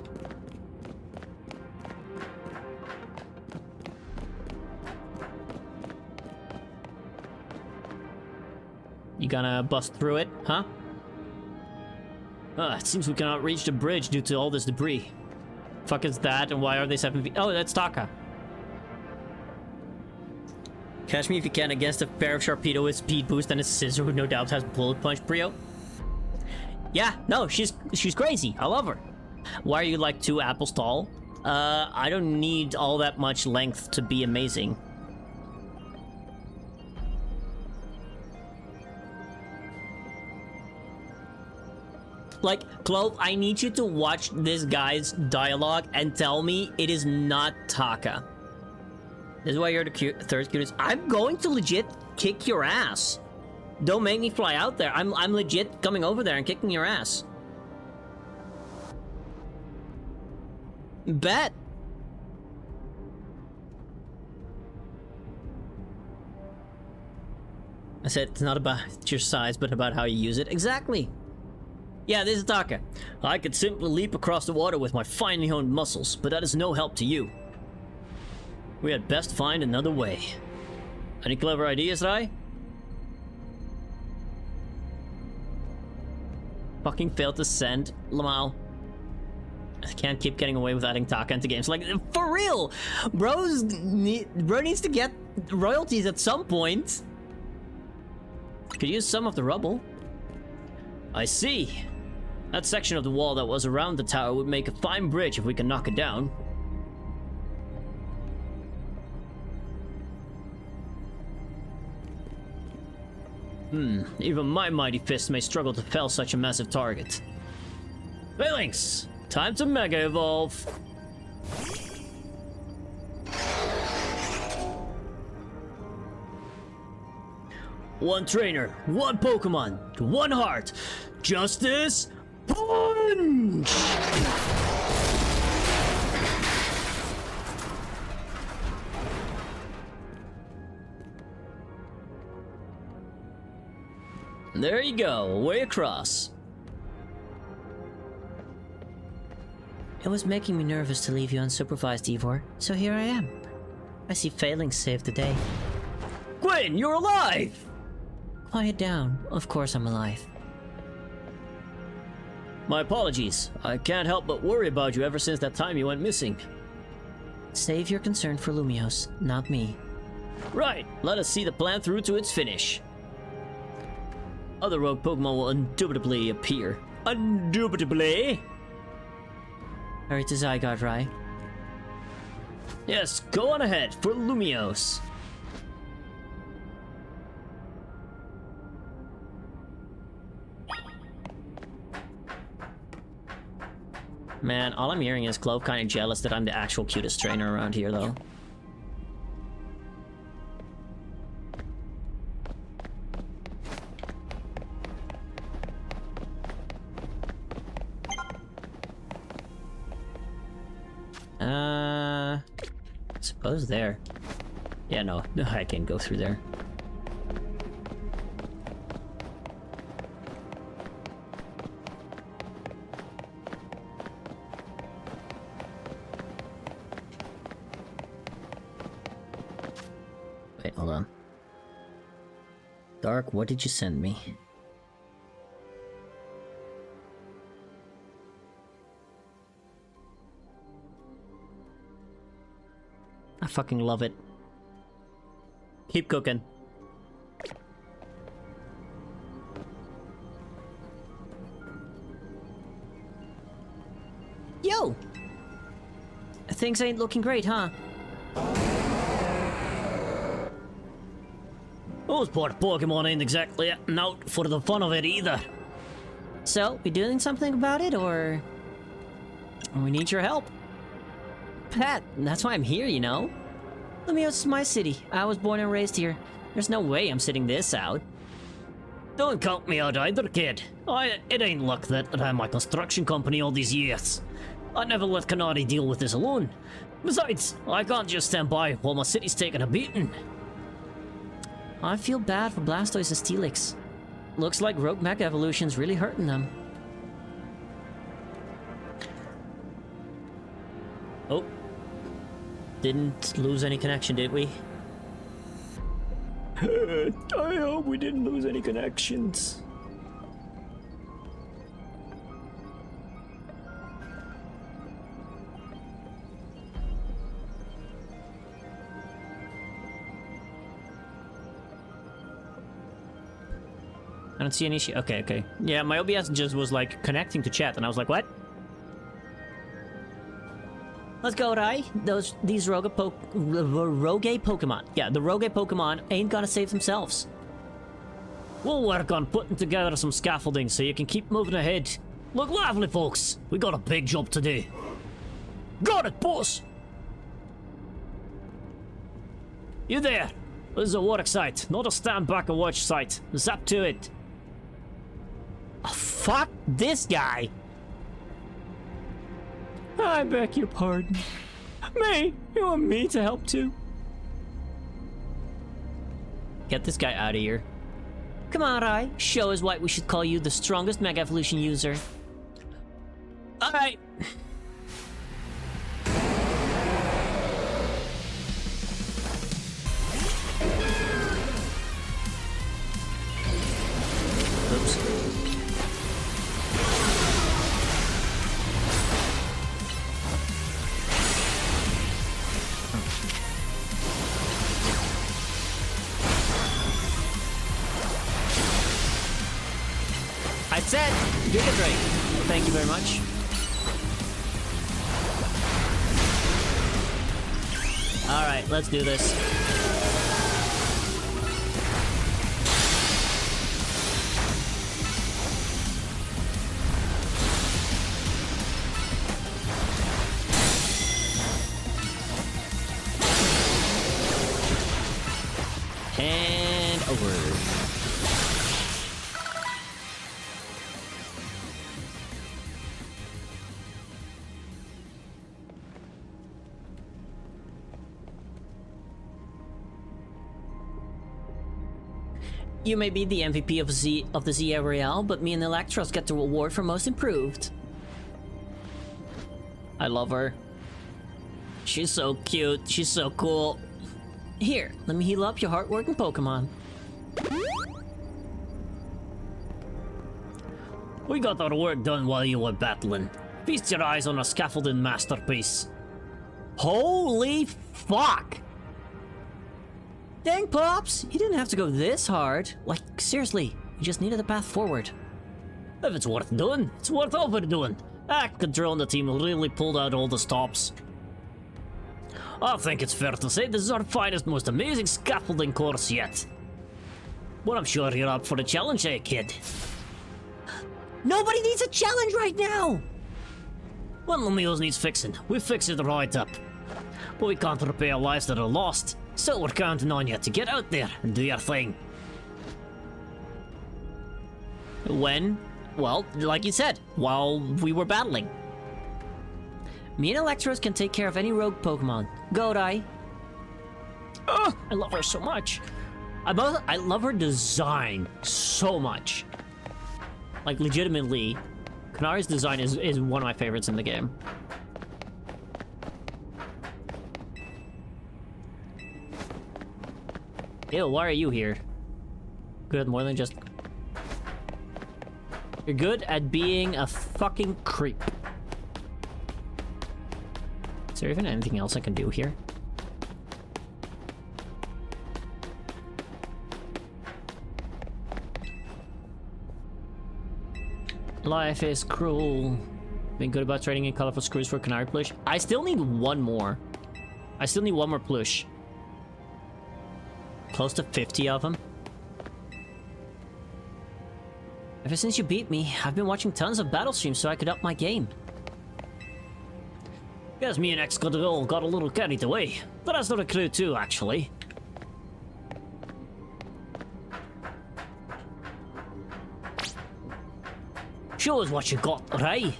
A: You gonna bust through it, huh? It seems we cannot reach the bridge due to all this debris. Fuck is that, and why are they 7 feet? Oh, that's Taka. Catch me if you can against a pair of Sharpedo with speed boost and a scissor who no doubt has bullet punch Brio. Yeah, no, she's crazy. I love her. Why are you like 2 apples tall? I don't need all that much length to be amazing. Like, Clove, I need you to watch this guy's dialogue and tell me it is not Taka. This is why you're the third cutest. I'm going to legit kick your ass. Don't make me fly out there. I'm legit coming over there and kicking your ass. Bet. I said it's not about your size, but about how you use it. Exactly. Yeah, this is Taka. I could simply leap across the water with my finely honed muscles, but that is no help to you. We had best find another way. Any clever ideas, Rai? Fucking failed to send Lamau. I can't keep getting away with adding Taka into games. Like, for real! Bro needs to get royalties at some point. Could use some of the rubble. I see. That section of the wall that was around the tower would make a fine bridge if we can knock it down. Even my mighty fist may struggle to fell such a massive target. Phalanx! Time to Mega Evolve! One trainer, one Pokemon, one heart. Justice, punch! There you go, way across. It was making me nervous to leave you unsupervised, Ivor, so here I am. I see Phalanx saved the day. Gwyn, you're alive! Quiet down. Of course I'm alive. My apologies. I can't help but worry about you ever since that time you went missing. Save your concern for Lumiose, not me. Right. Let us see the plan through to its finish. Other rogue Pokemon will indubitably appear. Indubitably? Hurry to Zygarde, Rai. Yes, go on ahead for Lumiose. Man, all I'm hearing is Clove kind of jealous that I'm the actual cutest trainer around here, though. Suppose there. Yeah, no, I can go through there. Wait, hold on. Dark, what did you send me? I fucking love it. Keep cooking. Yo! Things ain't looking great, huh? Those poor Pokemon ain't exactly acting out for the fun of it either. So, we doing something about it, or... We need your help. Pat, that's why I'm here, you know? Lumiose is my city. I was born and raised here. There's no way I'm sitting this out. Don't count me out either, kid. It ain't luck that I had my construction company all these years. I never let Canary deal with this alone. Besides, I can't just stand by while my city's taking a beating. I feel bad for Blastoise and Steelix. Looks like Rogue Mega Evolution's really hurting them. Oh. Didn't lose any connection, did we? I hope we didn't lose any connections. I don't see any issue. Okay. Yeah, my OBS just was like connecting to chat, and I was like, what? Let's go, Rai. These rogue Pokemon. Yeah, the rogue Pokemon ain't gonna save themselves. We'll work on putting together some scaffolding so you can keep moving ahead. Look lively, folks. We got a big job to do. Got it, boss. You there? This is a work site, not a stand back and watch site. Zap to it. Oh, fuck this guy. I beg your pardon. Me? You want me to help too? Get this guy out of here. Come on, Rai. Show us why we should call you the strongest Mega Evolution user. Alright. Oops. I said, Giga Drake. Thank you very much. Alright, let's do this. And over. You may be the MVP of the ZA Royale, but me and Electros get the reward for most improved. I love her. She's so cute. She's so cool. Here, let me heal up your hard-working Pokemon. We got our work done while you were battling. Feast your eyes on a scaffolding masterpiece. Holy fuck! Dang, Pops! You didn't have to go this hard. Like, seriously, you just needed a path forward. If it's worth doing, it's worth overdoing. Act Control and the team really pulled out all the stops. I think it's fair to say this is our finest, most amazing scaffolding course yet. But I'm sure you're up for the challenge, eh, kid? Nobody needs a challenge right now! When Lumiose needs fixing, we fix it right up. But we can't repair lives that are lost. So we're counting on you to get out there and do your thing. When? Well, like you said, while we were battling. Me and Electros can take care of any rogue Pokemon. Go, Rai. Oh, I love her so much. I love her design so much. Like, legitimately, Kanari's design is one of my favorites in the game. Ew, why are you here? Good, more than just... You're good at being a fucking creep. Is there even anything else I can do here? Life is cruel. Been good about trading in colorful screws for canary plush. I still need one more. I still need one more plush. Close to 50 of them. Ever since you beat me, I've been watching tons of battle streams so I could up my game. Guess me and Excadrill got a little carried away. The rest of the crew too, actually. Show us what you got, right?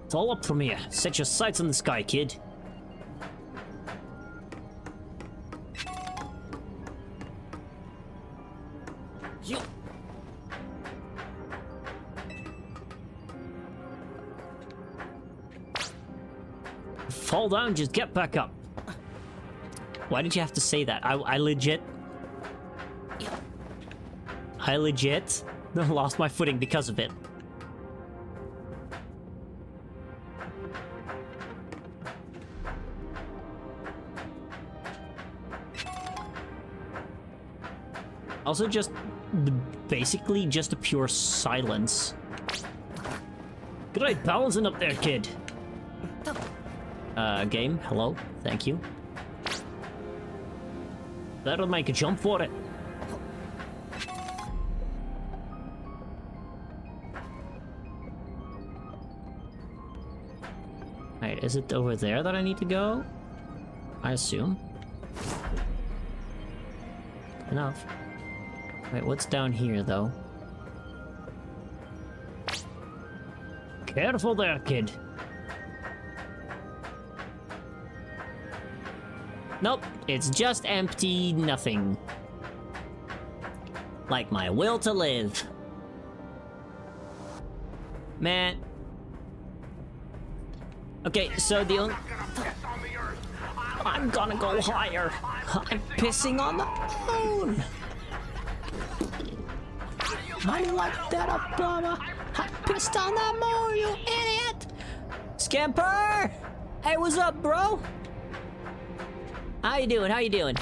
A: It's all up from here. Set your sights on the sky, kid. You... Fall down, just get back up. Why did you have to say that? I legit lost my footing because of it. Also just basically just a pure silence. Great balancing up there, kid. Game, hello, thank you. That'll make a jump for it. Alright, is it over there that I need to go? I assume. Enough. Wait, what's down here, though? Careful there, kid. Nope, it's just empty nothing. Like my will to live. Man. Okay, so the only... I'm gonna go higher. I'm pissing on the moon. How do you like that, Obama? I pissed on that moon, you idiot! Scamper! Hey, what's up, bro? How you doing? How you doing?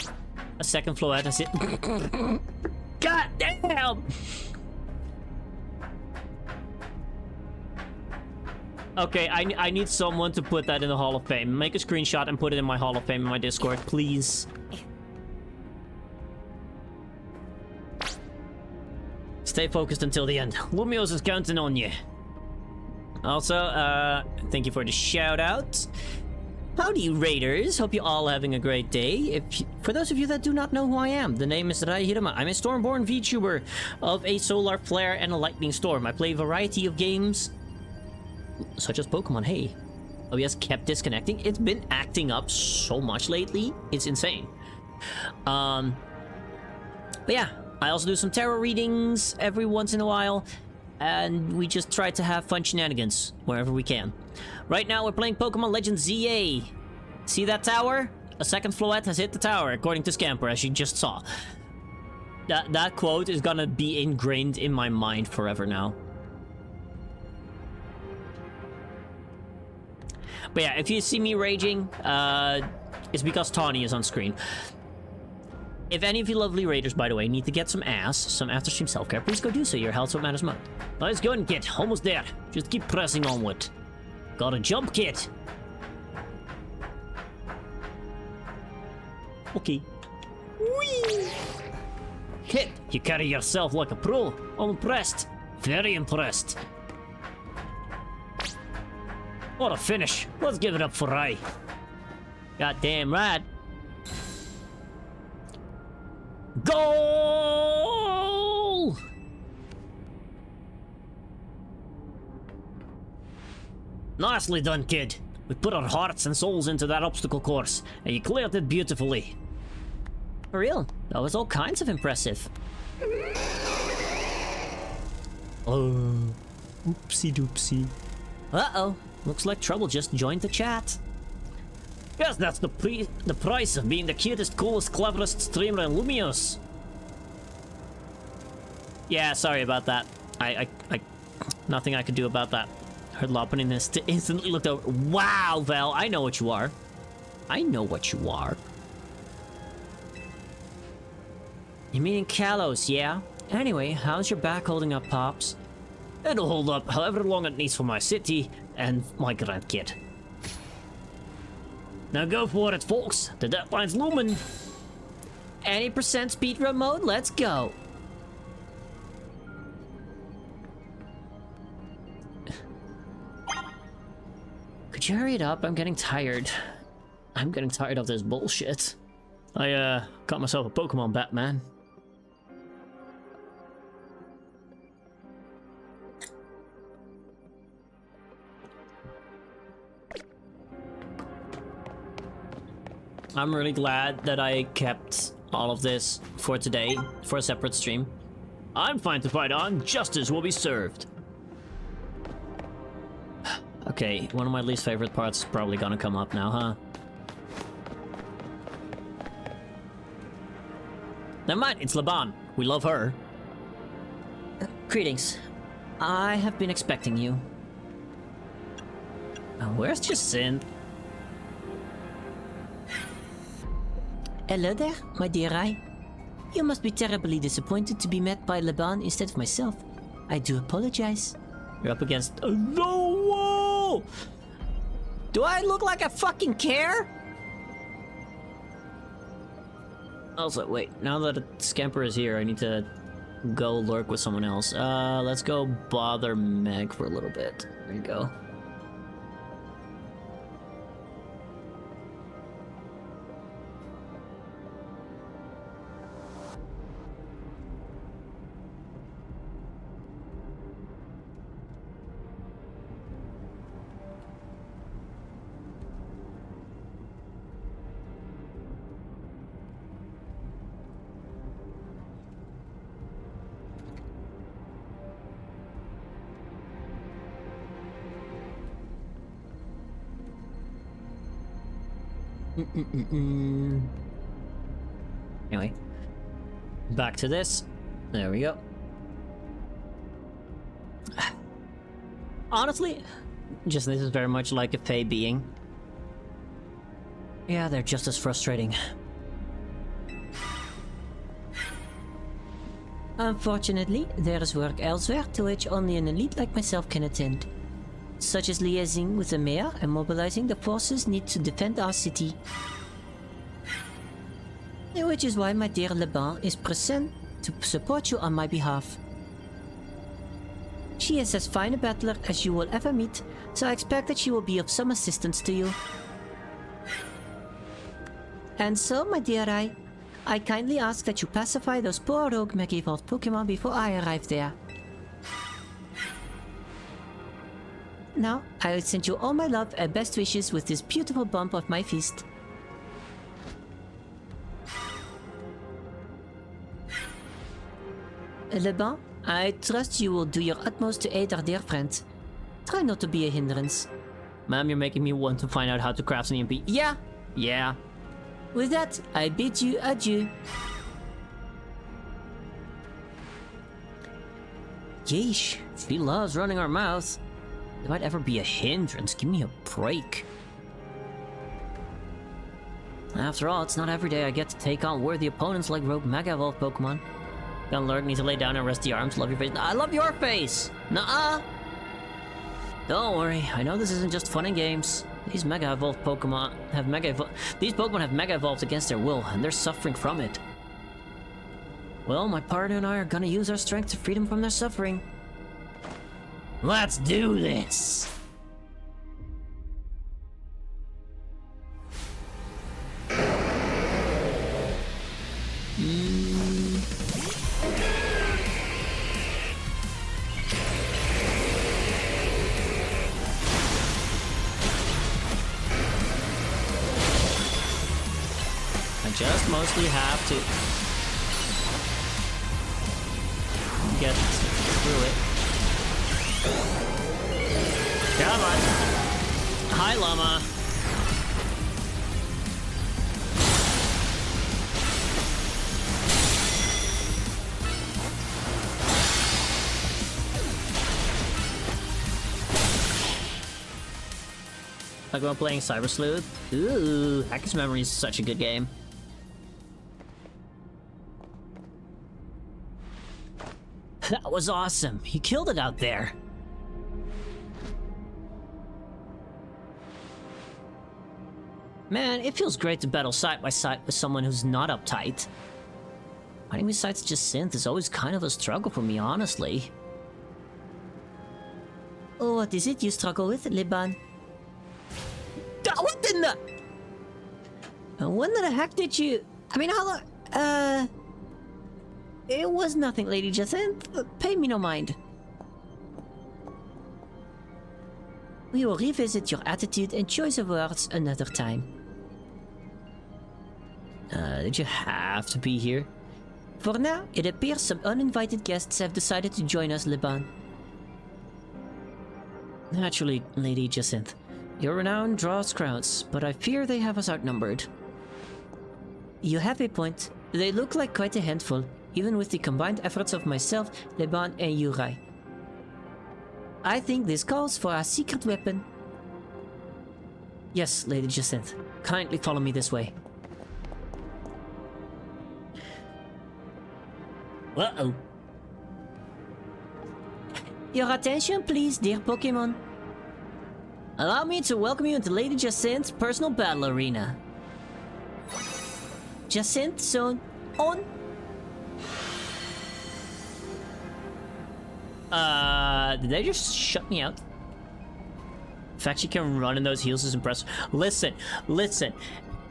A: A second floor, that's it. God damn! Okay, I need someone to put that in the Hall of Fame. Make a screenshot and put it in my Hall of Fame in my Discord, please. Stay focused until the end. Lumiose is counting on you. Also, thank you for the shout out. Howdy, Raiders. Hope you're all having a great day. For those of you that do not know who I am, the name is Rai Hirama. I'm a Stormborn VTuber of a solar flare and a lightning storm. I play a variety of games, such as Pokemon. Hey, OBS kept disconnecting. It's been acting up so much lately. It's insane. But yeah, I also do some tarot readings every once in a while, and we just try to have fun shenanigans wherever we can. Right now, we're playing Pokémon Legends ZA. See that tower? A second floette has hit the tower, according to Scamper, as you just saw. That quote is gonna be ingrained in my mind forever now. But yeah, if you see me raging, it's because Tawny is on screen. If any of you lovely raiders, by the way, need to get some ass, some after-stream self-care, please go do so. Your health's what matters most. Let's go and get almost there. Just keep pressing onward. Got a jump kit. Okay. Whee! Kit, you carry yourself like a pro. I'm impressed. Very impressed. What a finish. Let's give it up for Rai. Goddamn right. Goal! Nicely done, kid. We put our hearts and souls into that obstacle course, and you cleared it beautifully. For real, that was all kinds of impressive. Oh, oopsie doopsie. Uh-oh, looks like Trouble just joined the chat. Guess that's the price of being the cutest, coolest, cleverest streamer in Lumiose. Yeah, sorry about that. I nothing I could do about that. Her Loponinist instantly looked over. Wow, Val, I know what you are. I know what you are. You mean Kalos, yeah? Anyway, how's your back holding up, Pops? It'll hold up however long it needs for my city and my grandkid. Now go for it, folks. The deadline's looming. Any percent speedrun mode? Let's go. Could you hurry it up? I'm getting tired. I'm getting tired of this bullshit. I, got myself a Pokemon Batman. I'm really glad that I kept all of this for today, for a separate stream. I'm fine to fight on. Justice will be served. Okay, one of my least favorite parts is probably gonna come up now, huh? Never mind, it's Laban. We love her. Greetings. I have been expecting you. Where's Jacinthe? Hello there, my dear Rai. You must be terribly disappointed to be met by Laban instead of myself. I do apologize. You're up against the wall! Do I look like I fucking care? Also, wait, now that Scamper is here, I need to go lurk with someone else. Let's go bother Meg for a little bit. There you go. Anyway, back to this. There we go. Honestly, just this is very much like a Fae being. Yeah, they're just as frustrating. Unfortunately, there is work elsewhere to which only an elite like myself can attend. Such as liaising with the mayor and mobilizing the forces needed to defend our city. Which is why my dear Laban is present to support you on my behalf. She is as fine a battler as you will ever meet, so I expect that she will be of some assistance to you. And so, my dear Rai, I kindly ask that you pacify those poor rogue Mega Evolved Pokemon before I arrive there. Now, I will send you all my love and best wishes with this beautiful bump of my fist. Laban, I trust you will do your utmost to aid our dear friend. Try not to be a hindrance. Ma'am, you're making me want to find out how to craft an EMP. Yeah. With that, I bid you adieu. Yeesh, she loves running her mouth. It might ever be a hindrance. Give me a break. After all, it's not every day I get to take on worthy opponents like rogue Mega Evolved Pokemon. Gonna lurk, need to lay down and rest the arms. Love your face. I love your face! Nuh-uh! Don't worry, I know this isn't just fun and games. These Mega Evolved Pokemon have These Pokemon have Mega Evolved against their will, and they're suffering from it. Well, my partner and I are gonna use our strength to free them from their suffering. Let's do this! I just mostly have to get through it. Come on. Hi, Llama. Like while playing Cyber Sleuth. Ooh, Hacker's Memory is such a good game. That was awesome. He killed it out there. Man, it feels great to battle side by side with someone who's not uptight. Fighting besides Jacinth is always kind of a struggle for me, honestly. Oh, what is it you struggle with, Liban? What in the... When the heck did you... I mean, how long... It was nothing, Lady Jacinth. Pay me no mind. We will revisit your attitude and choice of words another time. Did you have to be here? For now, it appears some uninvited guests have decided to join us, Liban. Naturally, Lady Jacinth. Your renown draws crowds, but I fear they have us outnumbered. You have a point. They look like quite a handful, even with the combined efforts of myself, Liban, and Yurai. I think this calls for a secret weapon. Yes, Lady Jacinth. Kindly follow me this way. Uh-oh. Your attention, please, dear Pokémon. Allow me to welcome you into Lady Jacinth's personal battle arena. Jacinth Zone on. Did they just shut me out? The fact she can run in those heels is impressive. Listen.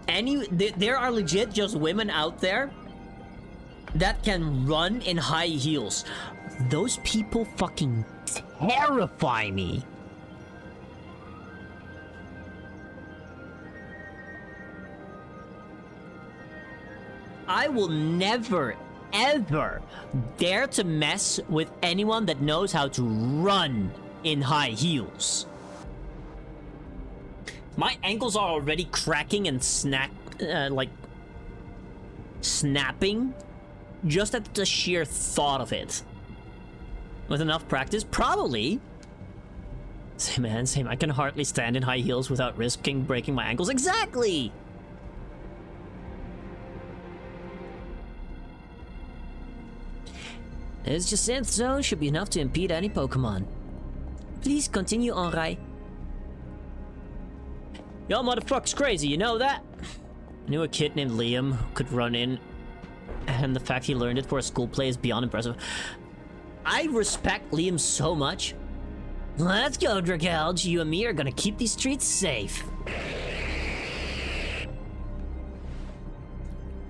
A: There are legit just women out there that can run in high heels. Those people fucking terrify me. I will never, ever dare to mess with anyone that knows how to run in high heels. My ankles are already cracking and snapping just at the sheer thought of it. With enough practice, probably. Same man, same. I can hardly stand in high heels without risking breaking my ankles. Exactly! This Jacinth Zone should be enough to impede any Pokemon. Please continue on, Rai. Y'all motherfuckers crazy, you know that? I knew a kid named Liam who could run in, and the fact he learned it for a school play is beyond impressive. I respect Liam so much. Let's go, Dragalge. You and me are gonna keep these streets safe.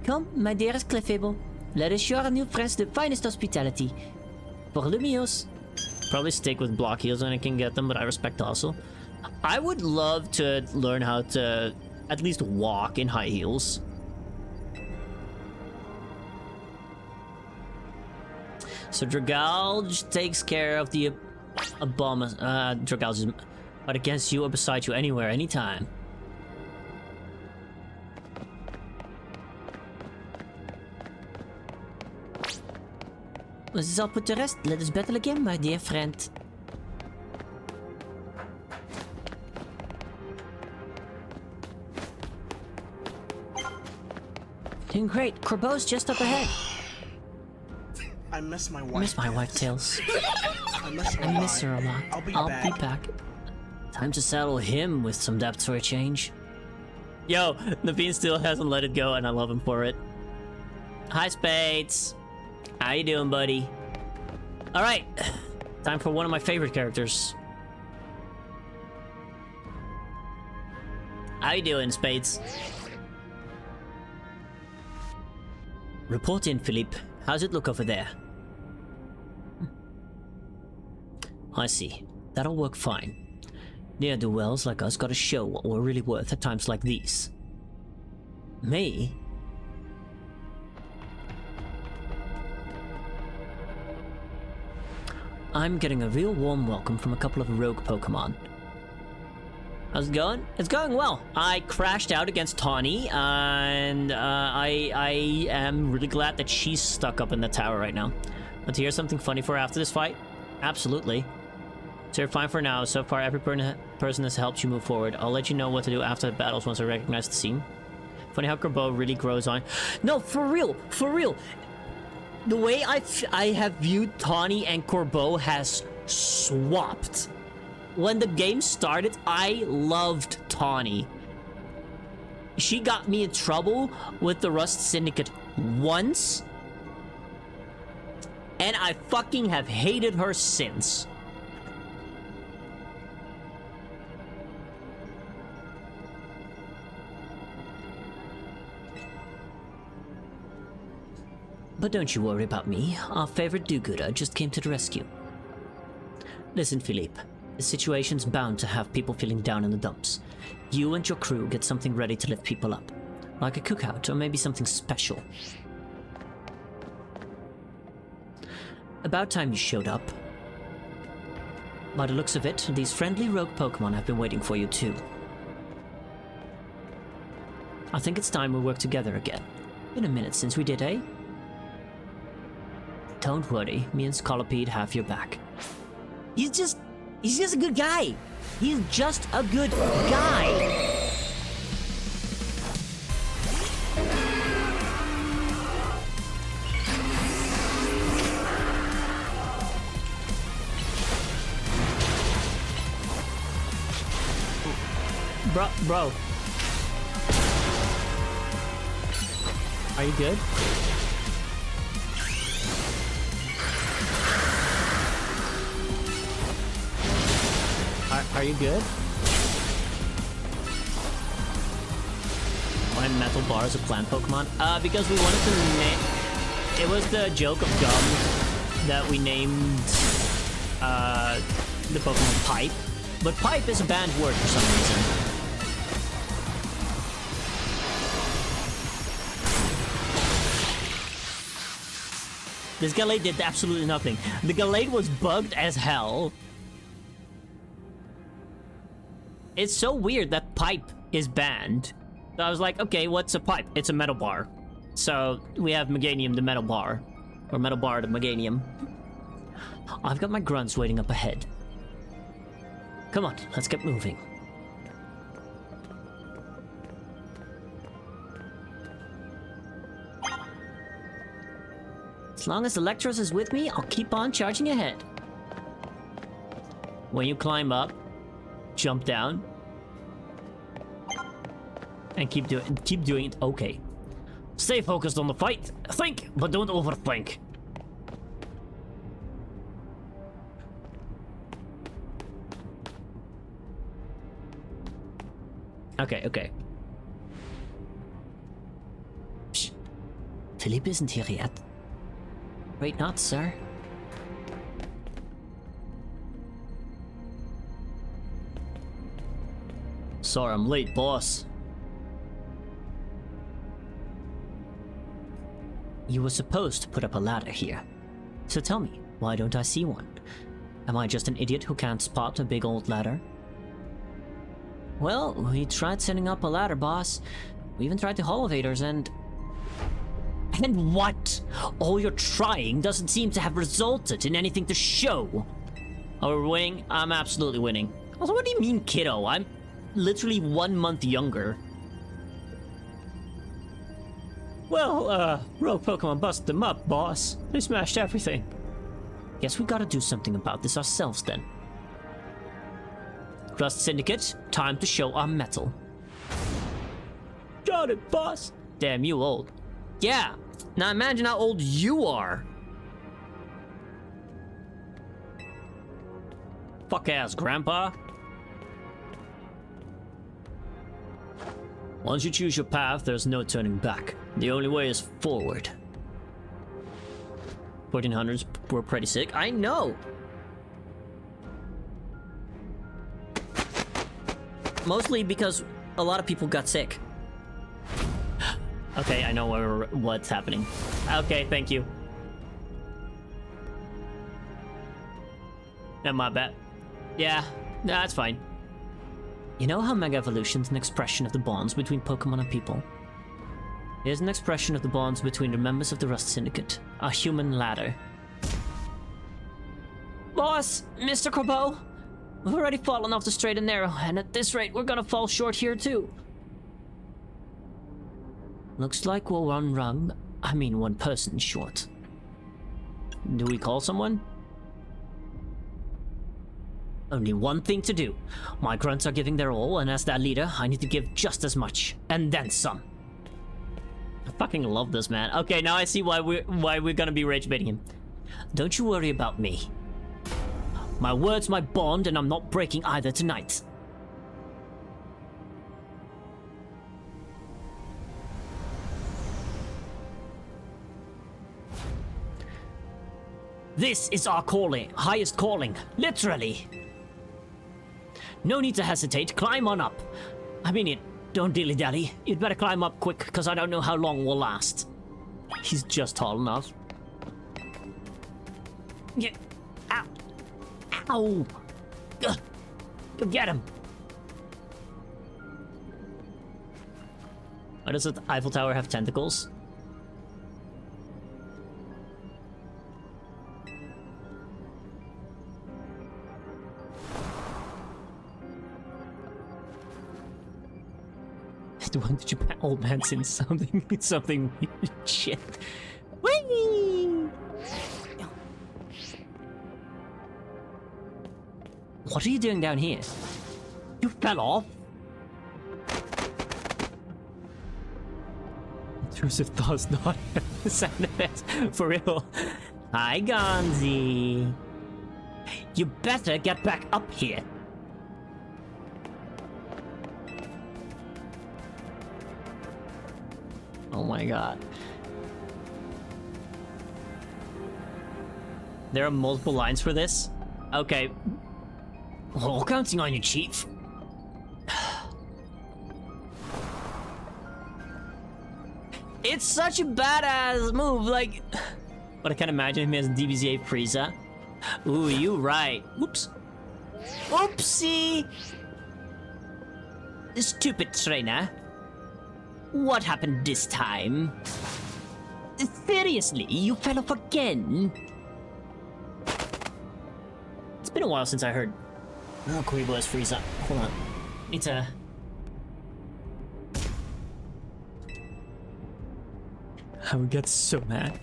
A: Come, my dearest Clefable. Let us show our new friends the finest hospitality. For Lumiose. Probably stick with block heels when I can get them, but I respect the hustle. I would love to learn how to at least walk in high heels. So Dragalge takes care of the Dragalge is but against you or beside you anywhere, anytime. Was this all put to rest? Let us battle again, my dear friend. Doing great. Corbeau's just up ahead.
B: I miss my wife.
A: I miss my wife, Tails.
B: I miss her
A: a lot. I'll be back. Time to saddle him with some depth for a change. Yo, Naveen still hasn't let it go, and I love him for it. Hi, Spades. How you doing, buddy? All right, time for one of my favorite characters. How you doing, Spades? Report in, Philippe. How's it look over there? I see. That'll work fine. Ne'er-do-wells like us gotta show what we're really worth at times like these. Me? I'm getting a real warm welcome from a couple of rogue Pokemon. How's it going? It's going well. I crashed out against Tawny, and I am really glad that she's stuck up in the tower right now. Want to hear something funny for after this fight? Absolutely. So you're fine for now. So far, every person has helped you move forward. I'll let you know what to do after the battles once I recognize the scene. Funny how Corbeau really grows on. No, for real, for real. The way I have viewed Tawny and Corbeau has swapped. When the game started, I loved Tawny. She got me in trouble with the Rust Syndicate once, and I fucking have hated her since. But don't you worry about me. Our favorite do-gooder just came to the rescue. Listen, Philippe. The situation's bound to have people feeling down in the dumps. You and your crew get something ready to lift people up. Like a cookout, or maybe something special. About time you showed up. By the looks of it, these friendly rogue Pokémon have been waiting for you too. I think it's time we work together again. Been a minute since we did, eh? Don't worry, me and Scolipede have your back. He's just a good guy. He's just a good guy. Bro. Are you good? Are you good? Why Metal Bar is a plant Pokemon? Because we wanted to name... It was the joke of Gum that we named the Pokemon Pipe. But Pipe is a banned word for some reason. This Gallade did absolutely nothing. The Gallade was bugged as hell. It's so weird that Pipe is banned. So I was like, okay, what's a Pipe? It's a Metal Bar. So we have Meganium the Metal Bar. Or Metal Bar the Meganium. I've got my grunts waiting up ahead. Come on, let's get moving. As long as Electros is with me, I'll keep on charging ahead. When you climb up, jump down. And keep doing it. Okay. Stay focused on the fight. Think, but don't overthink. Okay. Psh. Philippe isn't here yet. Wait, not, sir. Sorry, I'm late, boss. You were supposed to put up a ladder here. So tell me, why don't I see one? Am I just an idiot who can't spot a big old ladder? Well, we tried setting up a ladder, boss. We even tried the elevators and... And what? All your trying doesn't seem to have resulted in anything to show. Are we winning? I'm absolutely winning. Also, what do you mean, kiddo? I'm literally 1 month younger. Well, rogue Pokemon busted them up, boss. They smashed everything. Guess we gotta do something about this ourselves, then. Rust Syndicate, time to show our mettle. Got it, boss. Damn, you old. Yeah, now imagine how old you are. Fuck ass, Grandpa. Once you choose your path, there's no turning back. The only way is forward. 1400s were pretty sick. I know. Mostly because a lot of people got sick. Okay, I know what's happening. Okay, thank you. No, my bad. Yeah, that's fine. You know how Mega Evolution's an expression of the bonds between Pokemon and people? Here's an expression of the bonds between the members of the Rust Syndicate. A human ladder. Boss! Mr. Corbeau! We've already fallen off the straight and narrow, and at this rate, we're gonna fall short here too. Looks like we're one person short. Do we call someone? Only one thing to do. My grunts are giving their all, and as their leader, I need to give just as much, and then some. I fucking love this man. Okay, now I see why we're gonna be rage baiting him. Don't you worry about me. My word's my bond, and I'm not breaking either tonight. This is our calling, highest calling, literally. No need to hesitate, climb on up. I mean it, don't dilly-dally. You'd better climb up quick, because I don't know how long we'll last. He's just tall enough. Yeah. Ow. Ow. Ugh. Go get him. Why does the Eiffel Tower have tentacles? When did you old man sin something? Something weird shit. Whee! What are you doing down here? You fell off? Intrusive thoughts not sound effects. For real. Hi, Gonzi. You better get back up here. Oh my god. There are multiple lines for this? Okay. Well, counting on you, Chief. It's such a badass move, like... But I can't imagine him as DBZA Frieza. Ooh, you right. Whoops. Oopsie! Stupid trainer. What happened this time? Seriously, you fell off again? It's been a while since I heard... Oh, Kuribo is Frieza. Hold on. Need to... I would get so mad.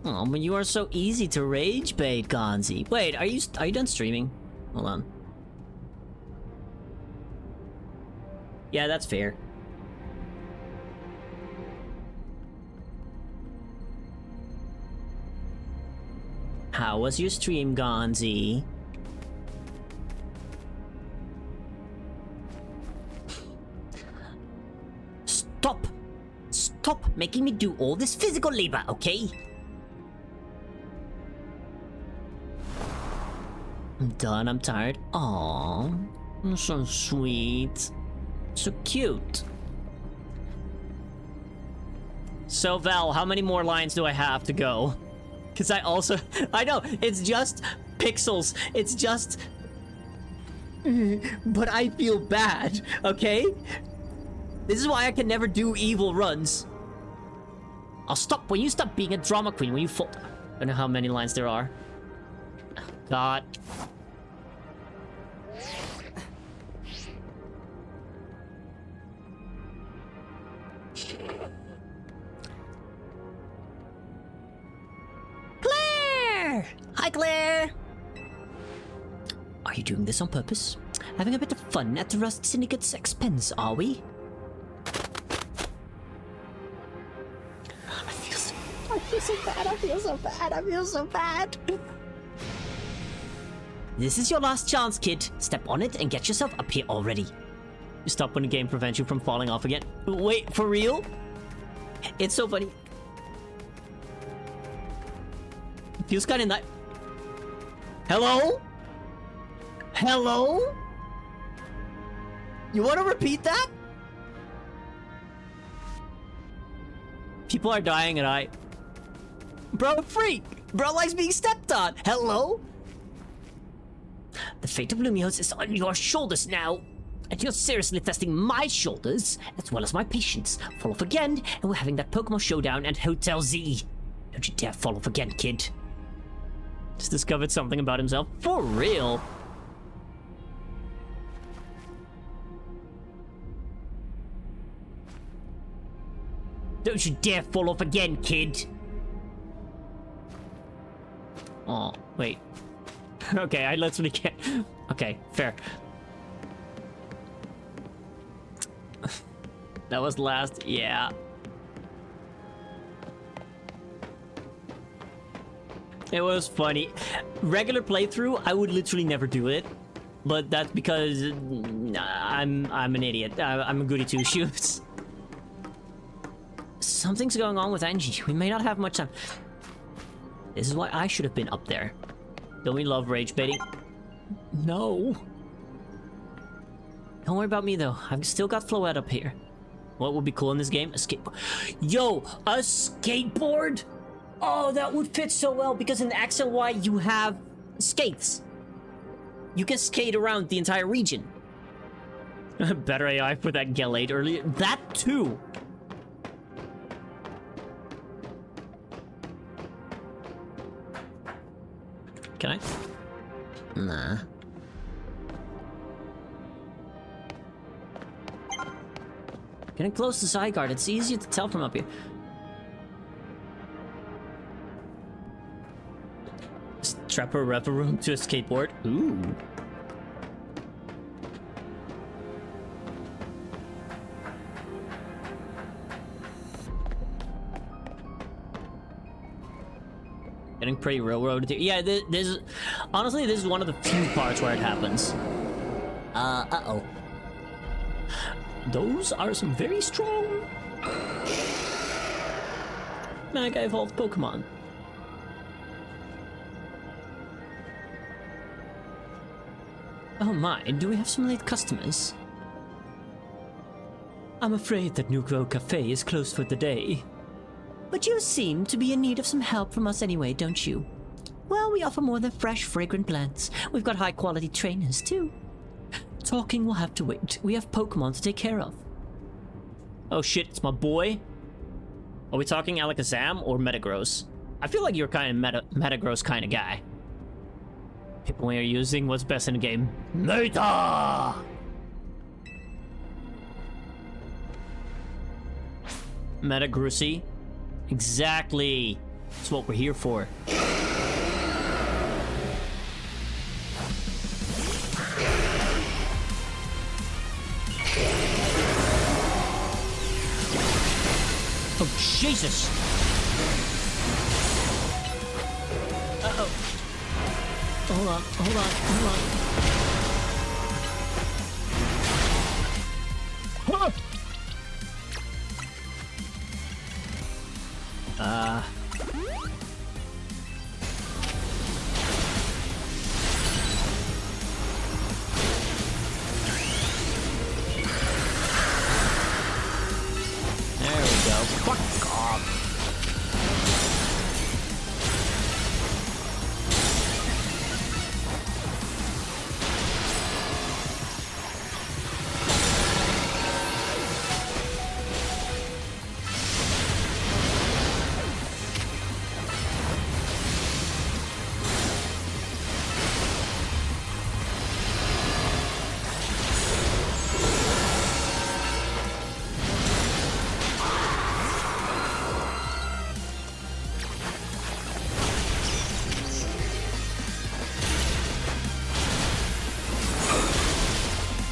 A: Oh, but you are so easy to rage bait, Gonzi. Wait, are you done streaming? Hold on. Yeah, that's fair. How was your stream, Gonzi? Stop! Stop making me do all this physical labor, okay? I'm done, I'm tired. Aww, so sweet. So cute. So Val, how many more lines do I have to go? Because I know, it's just pixels. It's just... But I feel bad, okay? This is why I can never do evil runs. I'll stop when you stop being a drama queen, when you fall... I don't know how many lines there are. God. Claire! Hi, Claire! Are you doing this on purpose? Having a bit of fun at the Rust Syndicate's expense, are we? I feel so bad, I feel so bad, I feel so bad. This is your last chance, kid. Step on it and get yourself up here already. You stop when the game prevents you from falling off again. Wait, for real? It's so funny. It feels kind of nice. Hello? Hello? You want to repeat that? People are dying and I... Bro, freak! Bro likes being stepped on! Hello? The fate of Lumiose is on your shoulders now. And you're seriously testing my shoulders, as well as my patience. Fall off again, and we're having that Pokémon showdown at Hotel Z. Don't you dare fall off again, kid. Just discovered something about himself. For real. Don't you dare fall off again, kid. Oh, wait. Okay, I literally can't. Okay, fair. That was last, yeah. It was funny. Regular playthrough, I would literally never do it. But that's because I'm an idiot. I'm a goody two-shoes. Something's going on with Angie. We may not have much time. This is why I should have been up there. Don't we love rage baiting? No. Don't worry about me though. I've still got Floette up here. What would be cool in this game? A skateboard. Yo, a skateboard? Oh, that would fit so well because in X and Y you have skates. You can skate around the entire region. Better AI for that Gallade earlier. That too. Can I? Nah. Getting close to side guard. It's easier to tell from up here. Strap a rever room to a skateboard. Ooh. Getting pretty railroaded here. Yeah, this honestly, this is one of the few parts where it happens. Uh-oh. Those are some very strong Mega Evolved Pokemon. Oh my, do we have some late customers? I'm afraid that Nuvo Cafe is closed for the day. But you seem to be in need of some help from us anyway, don't you? Well, we offer more than fresh, fragrant plants. We've got high-quality trainers, too. Talking will have to wait. We have Pokemon to take care of. Oh shit, it's my boy. Are we talking Alakazam or Metagross? I feel like you're kind of Metagross kind of guy. People are using what's best in the game. Meta! Metagrossy. Exactly. That's what we're here for. Oh, Jesus! Uh-oh. Hold on, hold on, hold on. There we go. Fuck off.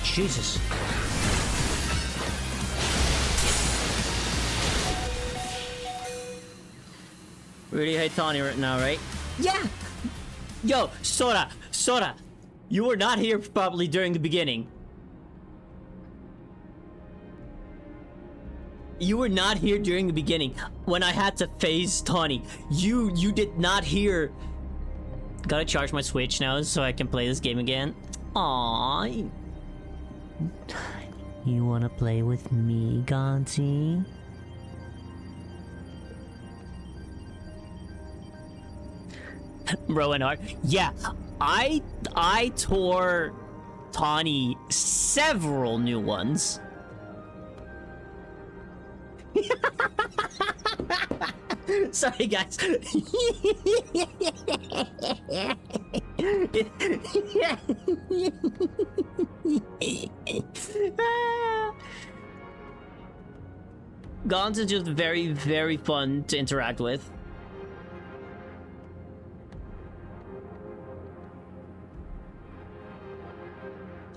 A: Jesus. Really hate Tawny right now, right? Yeah! Yo, Sora! You were not here probably during the beginning. You were not here during the beginning when I had to phase Tawny. You did not hear. Gotta charge my Switch now so I can play this game again. Aww. You wanna play with me, Gonzi? Bro and Art. Yeah, I tore Tawny several new ones. Sorry, guys. Gons is just very, very fun to interact with.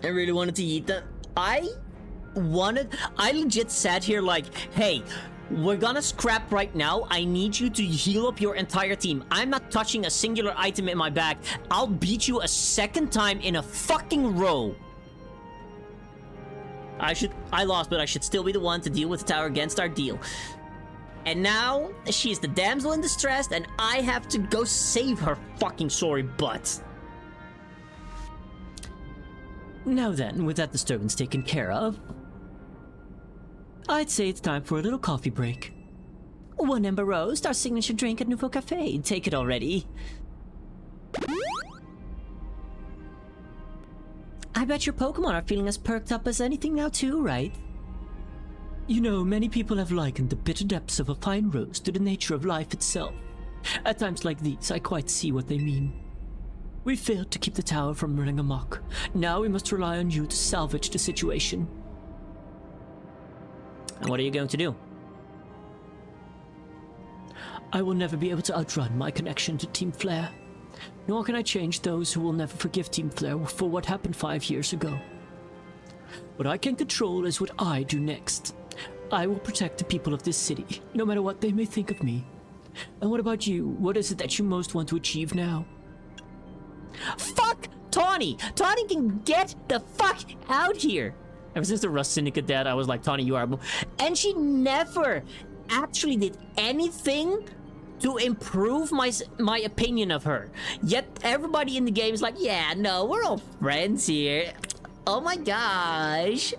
A: I really wanted to eat that. I legit sat here like, hey, we're gonna scrap right now. I need you to heal up your entire team. I'm not touching a singular item in my bag. I'll beat you a second time in a fucking row. I lost, but I should still be the one to deal with the tower against our deal. And now, she's the damsel in distress, and I have to go save her fucking sorry butt. Now then, with that disturbance taken care of, I'd say it's time for a little coffee break. One Ember Roast, our signature drink at Nouveau Cafe. Take it already. I bet your Pokemon are feeling as perked up as anything now too, right? You know, many people have likened the bitter depths of a fine roast to the nature of life itself. At times like these, I quite see what they mean. We failed to keep the tower from running amok. Now we must rely on you to salvage the situation. And what are you going to do? I will never be able to outrun my connection to Team Flare. Nor can I change those who will never forgive Team Flare for what happened 5 years ago. What I can control is what I do next. I will protect the people of this city, no matter what they may think of me. And what about you? What is it that you most want to achieve now? Fuck Tawny! Tawny can get the fuck out here! Ever since the Rust Syndicate dead, I was like, Tawny, you are... And she never actually did anything to improve my opinion of her. Yet everybody in the game is like, yeah, no, we're all friends here. Oh my gosh.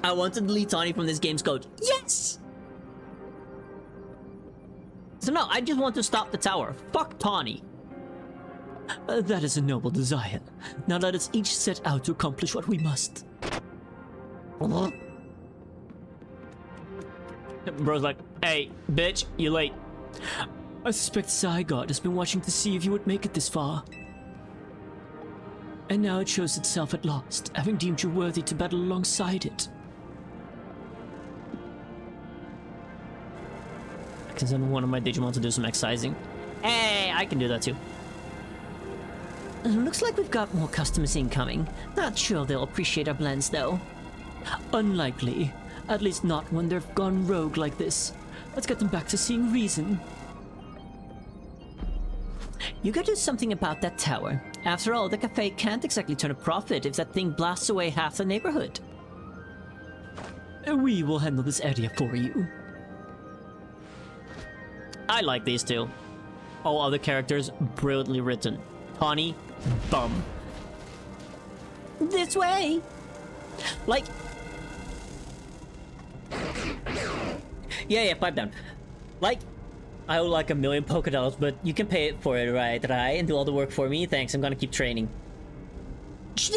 A: I want to delete Tawny from this game's code. Yes! So no, I just want to stop the tower. Fuck Tawny. That is a noble desire. Now let us each set out to accomplish what we must. Bro's like, hey, bitch, you late. I suspect Zygarde has been watching to see if you would make it this far. And now it shows itself at last, having deemed you worthy to battle alongside it. I can send one of my Digimon to do some excising. Hey, I can do that too. Looks like we've got more customers incoming. Not sure they'll appreciate our blends, though. Unlikely. At least not when they've gone rogue like this. Let's get them back to seeing reason. You gotta do something about that tower. After all, the cafe can't exactly turn a profit if that thing blasts away half the neighborhood. We will handle this area for you. I like these two. All other characters, brilliantly written. Tawny, bum. This way! Like... Yeah, pipe down. Like, I would like a million Pokédolls, but you can pay for it, right? And do all the work for me? Thanks, I'm gonna keep training. She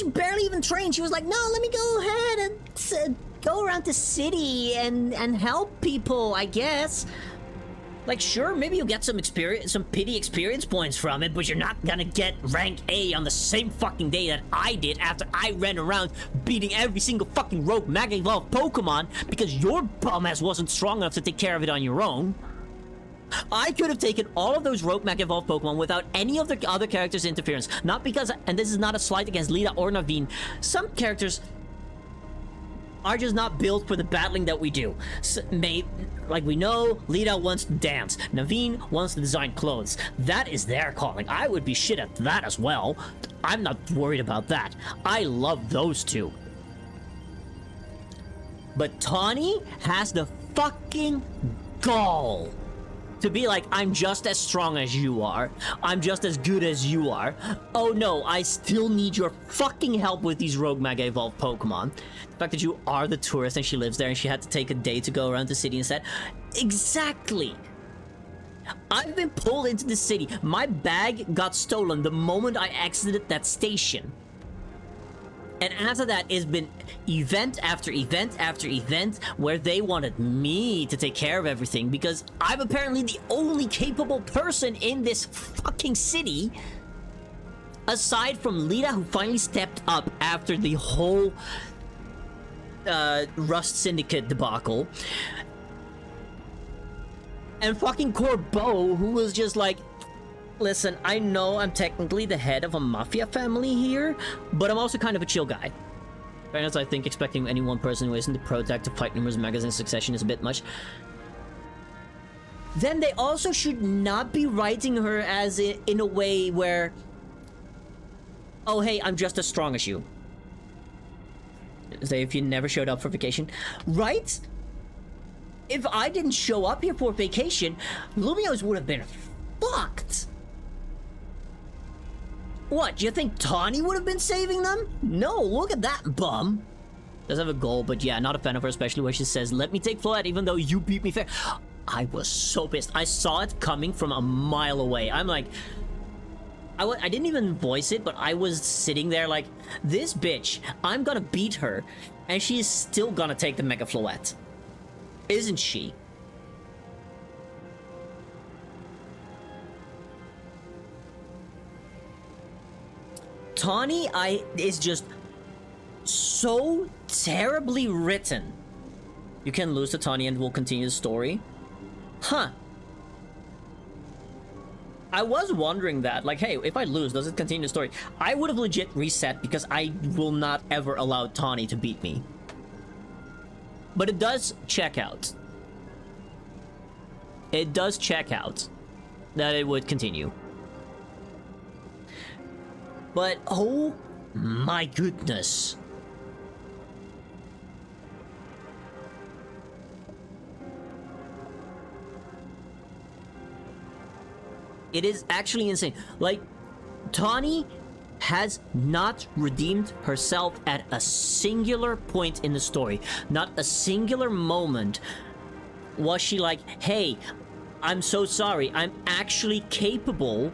A: barely even trained. She was like, no, let me go ahead and go around the city and help people, I guess. Like, sure, maybe you'll get some experience, some pity experience points from it, but you're not gonna get rank A on the same fucking day that I did after I ran around beating every single fucking rogue Mega Evolved Pokemon because your bum ass wasn't strong enough to take care of it on your own. I could have taken all of those rogue Mega Evolved Pokemon without any of the other characters' interference. Not because, and this is not a slight against Lita or Naveen, some characters are just not built for the battling that we do. Like we know, Lita wants to dance. Naveen wants to design clothes. That is their calling. I would be shit at that as well. I'm not worried about that. I love those two. But Tawny has the fucking gall to be like, I'm just as strong as you are. I'm just as good as you are. Oh no, I still need your fucking help with these rogue Mega Evolved Pokemon. The fact that you are the tourist and she lives there and she had to take a day to go around the city instead. Exactly. I've been pulled into the city. My bag got stolen the moment I exited that station. And after that, it's been event after event after event where they wanted me to take care of everything because I'm apparently the only capable person in this fucking city. Aside from Lita, who finally stepped up after the whole Rust Syndicate debacle. And fucking Corbeau, who was just like, listen, I know I'm technically the head of a mafia family here, but I'm also kind of a chill guy. Fairness, I think expecting any one person who isn't the protag to fight numerous megas in succession is a bit much. Then they also should not be writing her as in a way where, oh hey, I'm just as strong as you. Say if you never showed up for vacation, right? If I didn't show up here for vacation, Lumiose would have been fucked. What, do you think Tawny would have been saving them? No, look at that bum. Does have a goal, but yeah, not a fan of her, especially where she says, let me take Floette even though you beat me fair. I was so pissed. I saw it coming from a mile away. I'm like, I didn't even voice it, but I was sitting there like, this bitch, I'm gonna beat her, and she is still gonna take the Mega Floette. Isn't she? Tawny is just so terribly written. You can lose to Tawny and we'll continue the story. Huh. I was wondering that, like, hey, if I lose, does it continue the story? I would have legit reset because I will not ever allow Tawny to beat me. But it does check out. It does check out that it would continue. But, oh my goodness. It is actually insane. Like, Tawny has not redeemed herself at a singular point in the story. Not a singular moment was she like, hey, I'm so sorry. I'm actually capable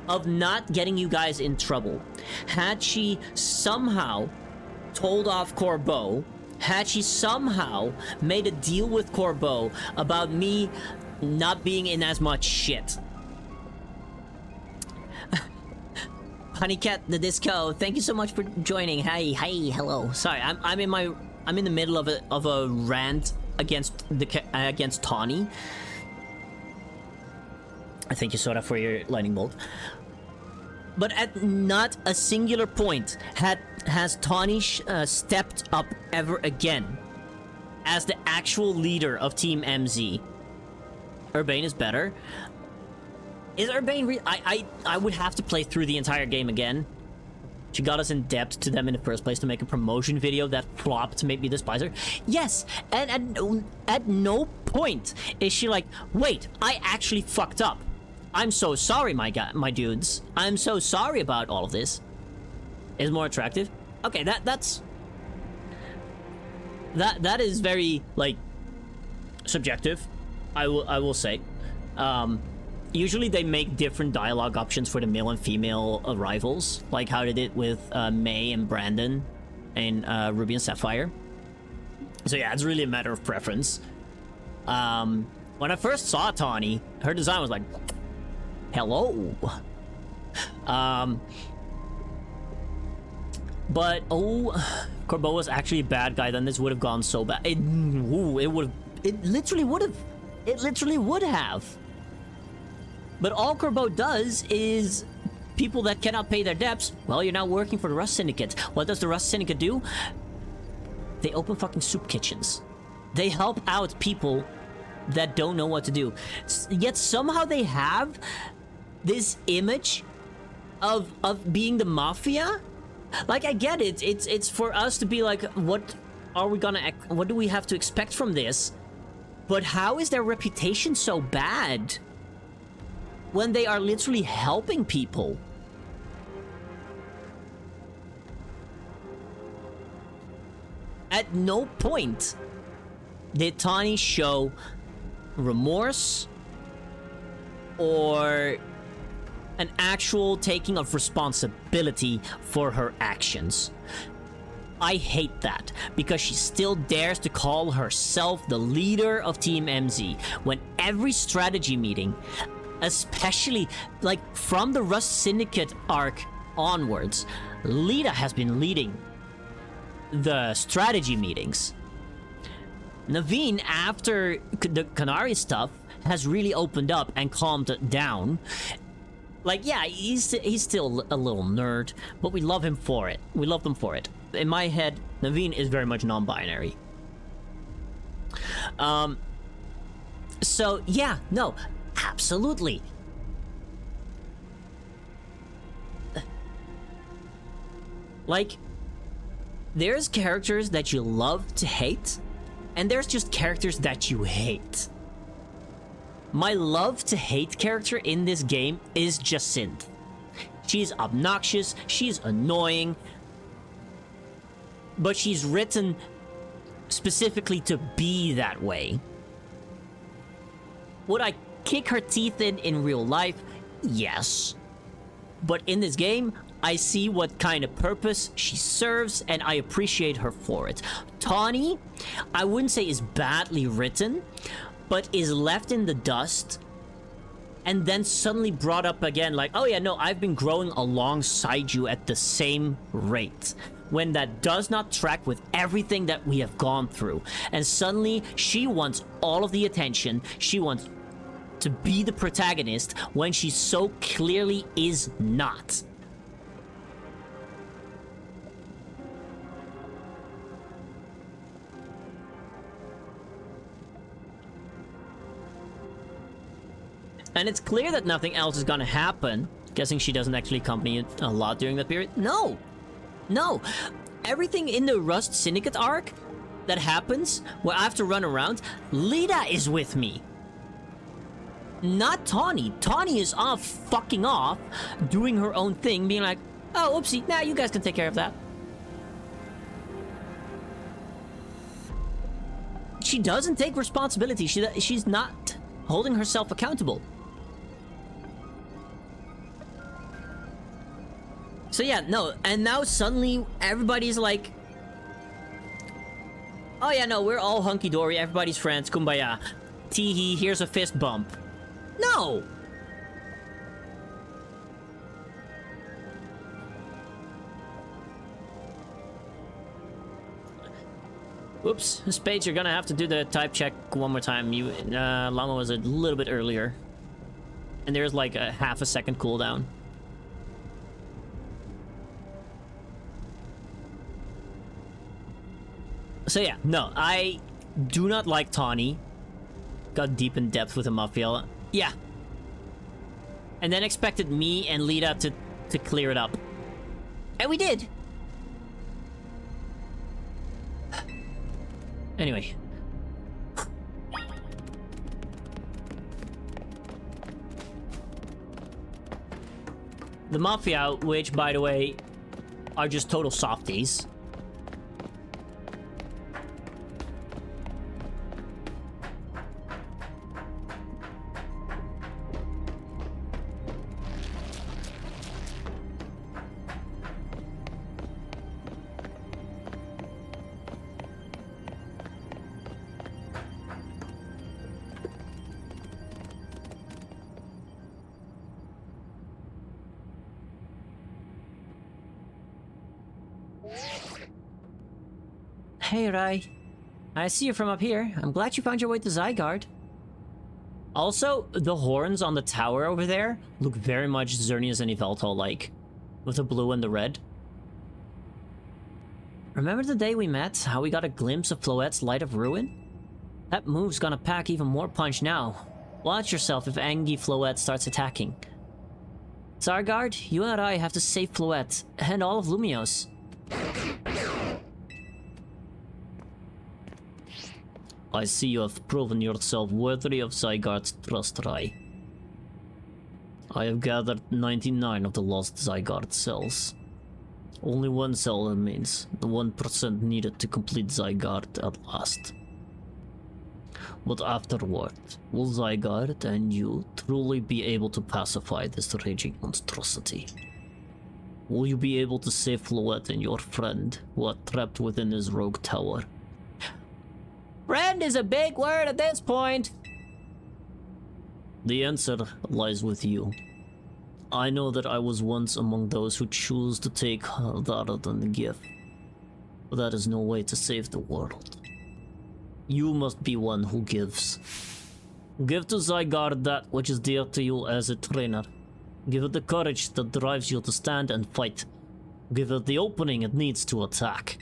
A: of not getting you guys in trouble. Had she somehow told off Corbeau, had she somehow made a deal with Corbeau about me not being in as much shit. Honeycat the Disco, thank you so much for joining. Hi, hello. Sorry, I'm in the middle of a rant against Tawny. Thank you, Soda, for your lightning bolt. But at not a singular point has Tawny stepped up ever again as the actual leader of Team MZ. Urbane is better. Is Urbane I would have to play through the entire game again. She got us in debt to them in the first place to make a promotion video that flopped to make me despise her. Yes, and at no point is she like, wait, I actually fucked up. I'm so sorry, my dudes. I'm so sorry about all of this. Is more attractive? Okay, that is very, like, subjective. I will say. Usually they make different dialogue options for the male and female rivals, like how they did with May and Brandon in Ruby and Sapphire. So yeah, it's really a matter of preference. When I first saw Tawny, her design was like, hello. But Corbeau was actually a bad guy, then this would have gone so bad. It literally would have. But all Corbeau does is people that cannot pay their debts, well, you're now working for the Rust Syndicate. What does the Rust Syndicate do? They open fucking soup kitchens. They help out people that don't know what to do. Yet somehow they have this image of being the mafia. Like, I get it. It's for us to be like, what do we have to expect from this? But how is their reputation so bad when they are literally helping people? At no point did Tawny show remorse or an actual taking of responsibility for her actions. I hate that, because she still dares to call herself the leader of Team MZ when every strategy meeting, especially like from the Rust Syndicate arc onwards, Lita has been leading the strategy meetings. Naveen, after the Kanari stuff, has really opened up and calmed down. Like, yeah, he's still a little nerd, but we love him for it. We love him for it. In my head, Naveen is very much non-binary. So, yeah, no, absolutely. Like, there's characters that you love to hate, and there's just characters that you hate. My love to hate character in this game is Jacinthe. She's obnoxious, she's annoying, but she's written specifically to be that way. Would I kick her teeth in real life? Yes. But in this game, I see what kind of purpose she serves, and I appreciate her for it. Tawny, I wouldn't say is badly written, but is left in the dust, and then suddenly brought up again, like, oh yeah, no, I've been growing alongside you at the same rate. When that does not track with everything that we have gone through. And suddenly, she wants all of the attention, she wants to be the protagonist, when she so clearly is not. And it's clear that nothing else is gonna happen. Guessing she doesn't actually accompany it a lot during that period. No! No! Everything in the Rust Syndicate arc that happens, where I have to run around, Lita is with me. Not Tawny. Tawny is fucking off, doing her own thing, being like, oh, oopsie, nah, you guys can take care of that. She doesn't take responsibility. She's not holding herself accountable. So yeah, no, and now suddenly everybody's like, oh yeah, no, we're all hunky-dory, everybody's friends, kumbaya. Teehee, here's a fist bump. No! Oops, Spades, you're gonna have to do the type check one more time. Llama was a little bit earlier. And there's like a half a second cooldown. So yeah, no, I do not like Tawny. Got deep in depth with the Mafia. Yeah. And then expected me and Lita to clear it up. And we did. Anyway. The Mafia, which, by the way, are just total softies. Hey, Rai. I see you from up here. I'm glad you found your way to Zygarde. Also, the horns on the tower over there look very much Xerneas and Yveltal-like, with the blue and the red. Remember the day we met, how we got a glimpse of Floette's Light of Ruin? That move's gonna pack even more punch now. Watch yourself if Angie Floette starts attacking. Zygarde, you and I have to save Floette, and all of Lumiose. I see you have proven yourself worthy of Zygarde's trust, Rai. I have gathered 99 of the lost Zygarde cells. Only one cell remains, the 1% needed to complete Zygarde at last. But afterward, will Zygarde and you truly be able to pacify this raging monstrosity? Will you be able to save Floette and your friend, who are trapped within his rogue tower? Friend is a big word at this point. The answer lies with you. I know that I was once among those who choose to take rather than give. But that is no way to save the world. You must be one who gives. Give to Zygarde that which is dear to you as a trainer. Give it the courage that drives you to stand and fight. Give it the opening it needs to attack.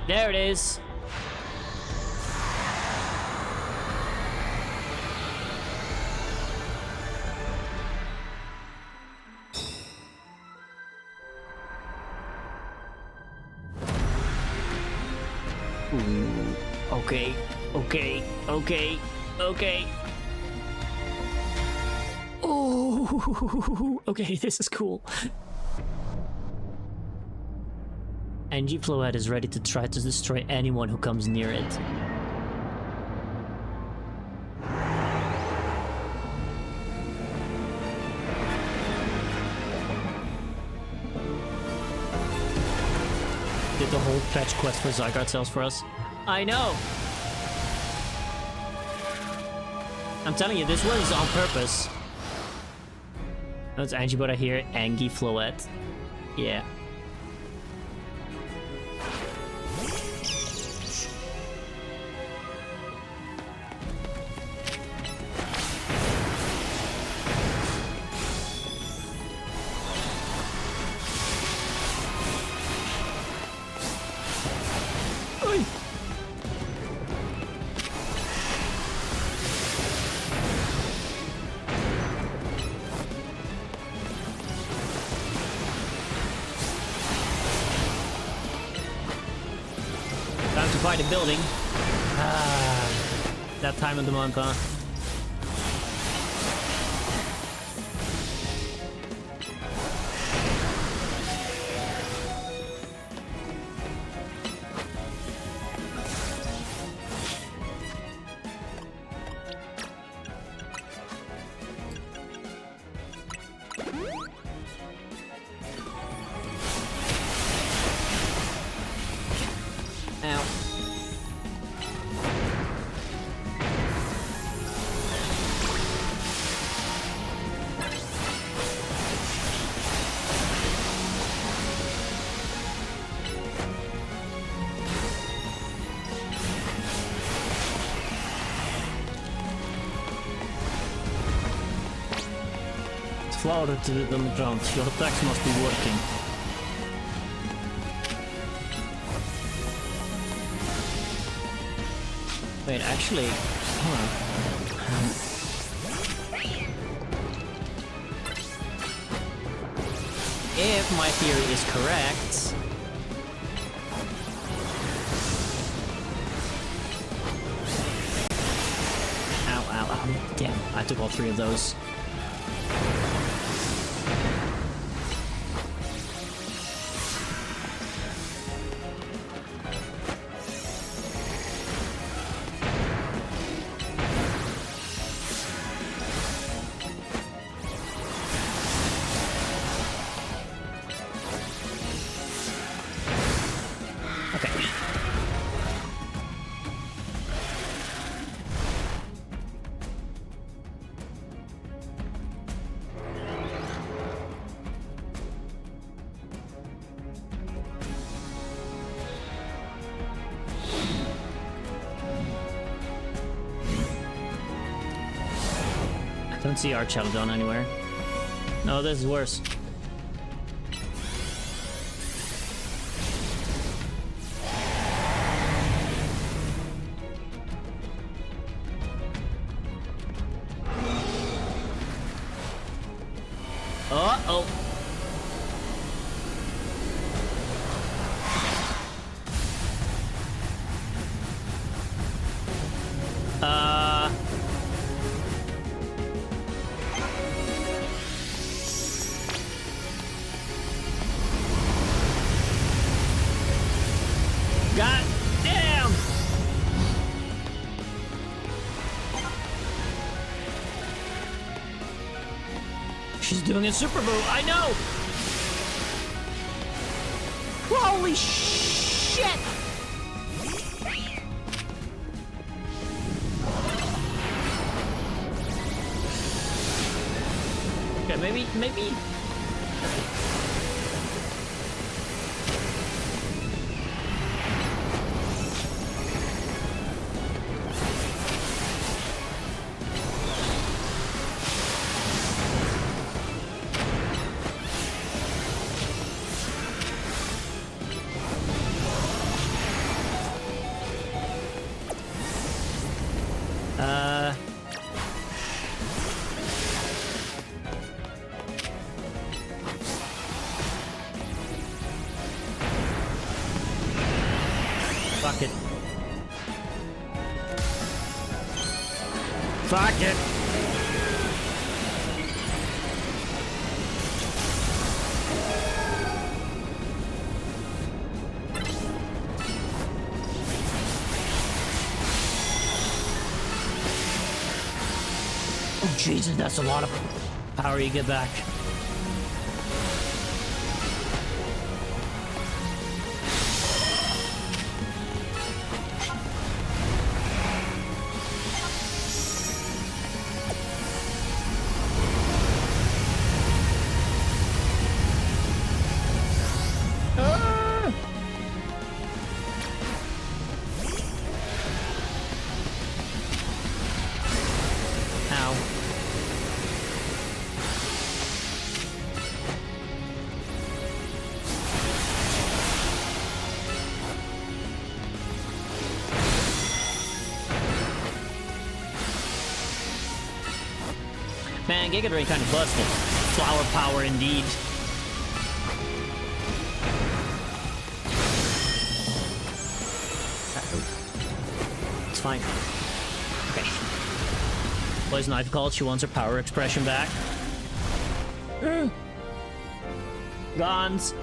A: There it is. Ooh, okay, okay. Oh, okay, this is cool. NG Floette is ready to try to destroy anyone who comes near it. Did the whole fetch quest for Zygarde cells for us? I know! I'm telling you, this one's on purpose. That's Angie, but I hear Angie Floette. Yeah. Find a building. Ah, that time of the month, huh? Ow. Flower to the ground. Your attacks must be working. Wait, actually, hold on. If my theory is correct, ow, damn, I took all three of those. Don't see Archelodon anywhere. No, this is worse. Uh-oh. God damn! She's doing a super move. I know. Holy shit! Okay, maybe. Fuck it. Fuck it. Oh, Jesus, that's a lot of power you get back. Man, Giga Drain kind of busted. Flower power indeed. It's fine. Okay. Poison Knife called. She wants her power expression back. Gons.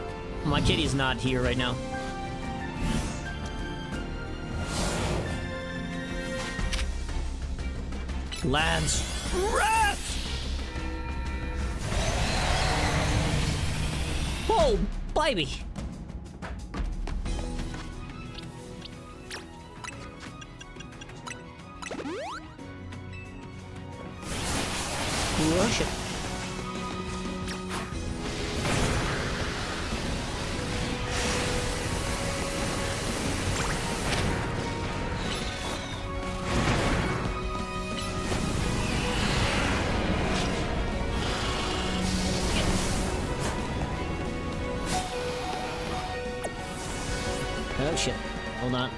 A: My kitty's not here right now. Lands. Wrath! Oh, baby! Rush it. Oh shit. Hold on.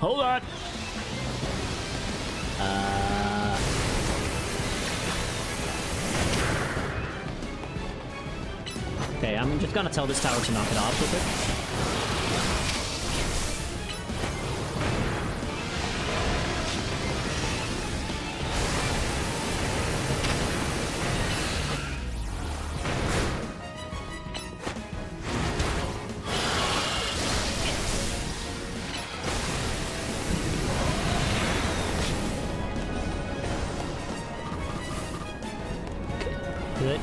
A: Hold on! Okay, I'm just gonna tell this tower to knock it off real quick. Good.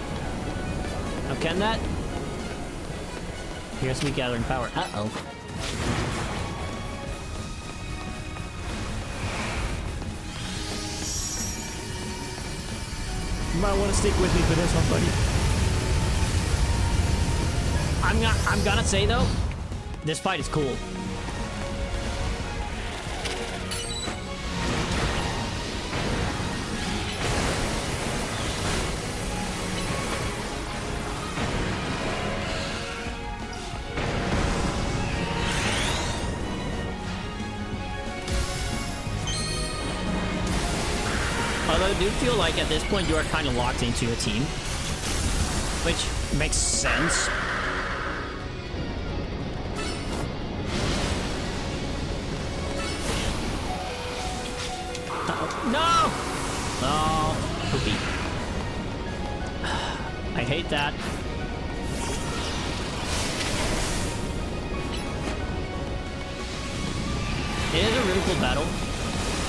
A: Now can that? Here's me gathering power. Uh-oh. You might want to stick with me for this one, buddy. I'm gonna say though, this fight is cool. Although I do feel like at this point you are kind of locked into a team, which makes sense. No! Oh, poopy. I hate that. It is a really cool battle.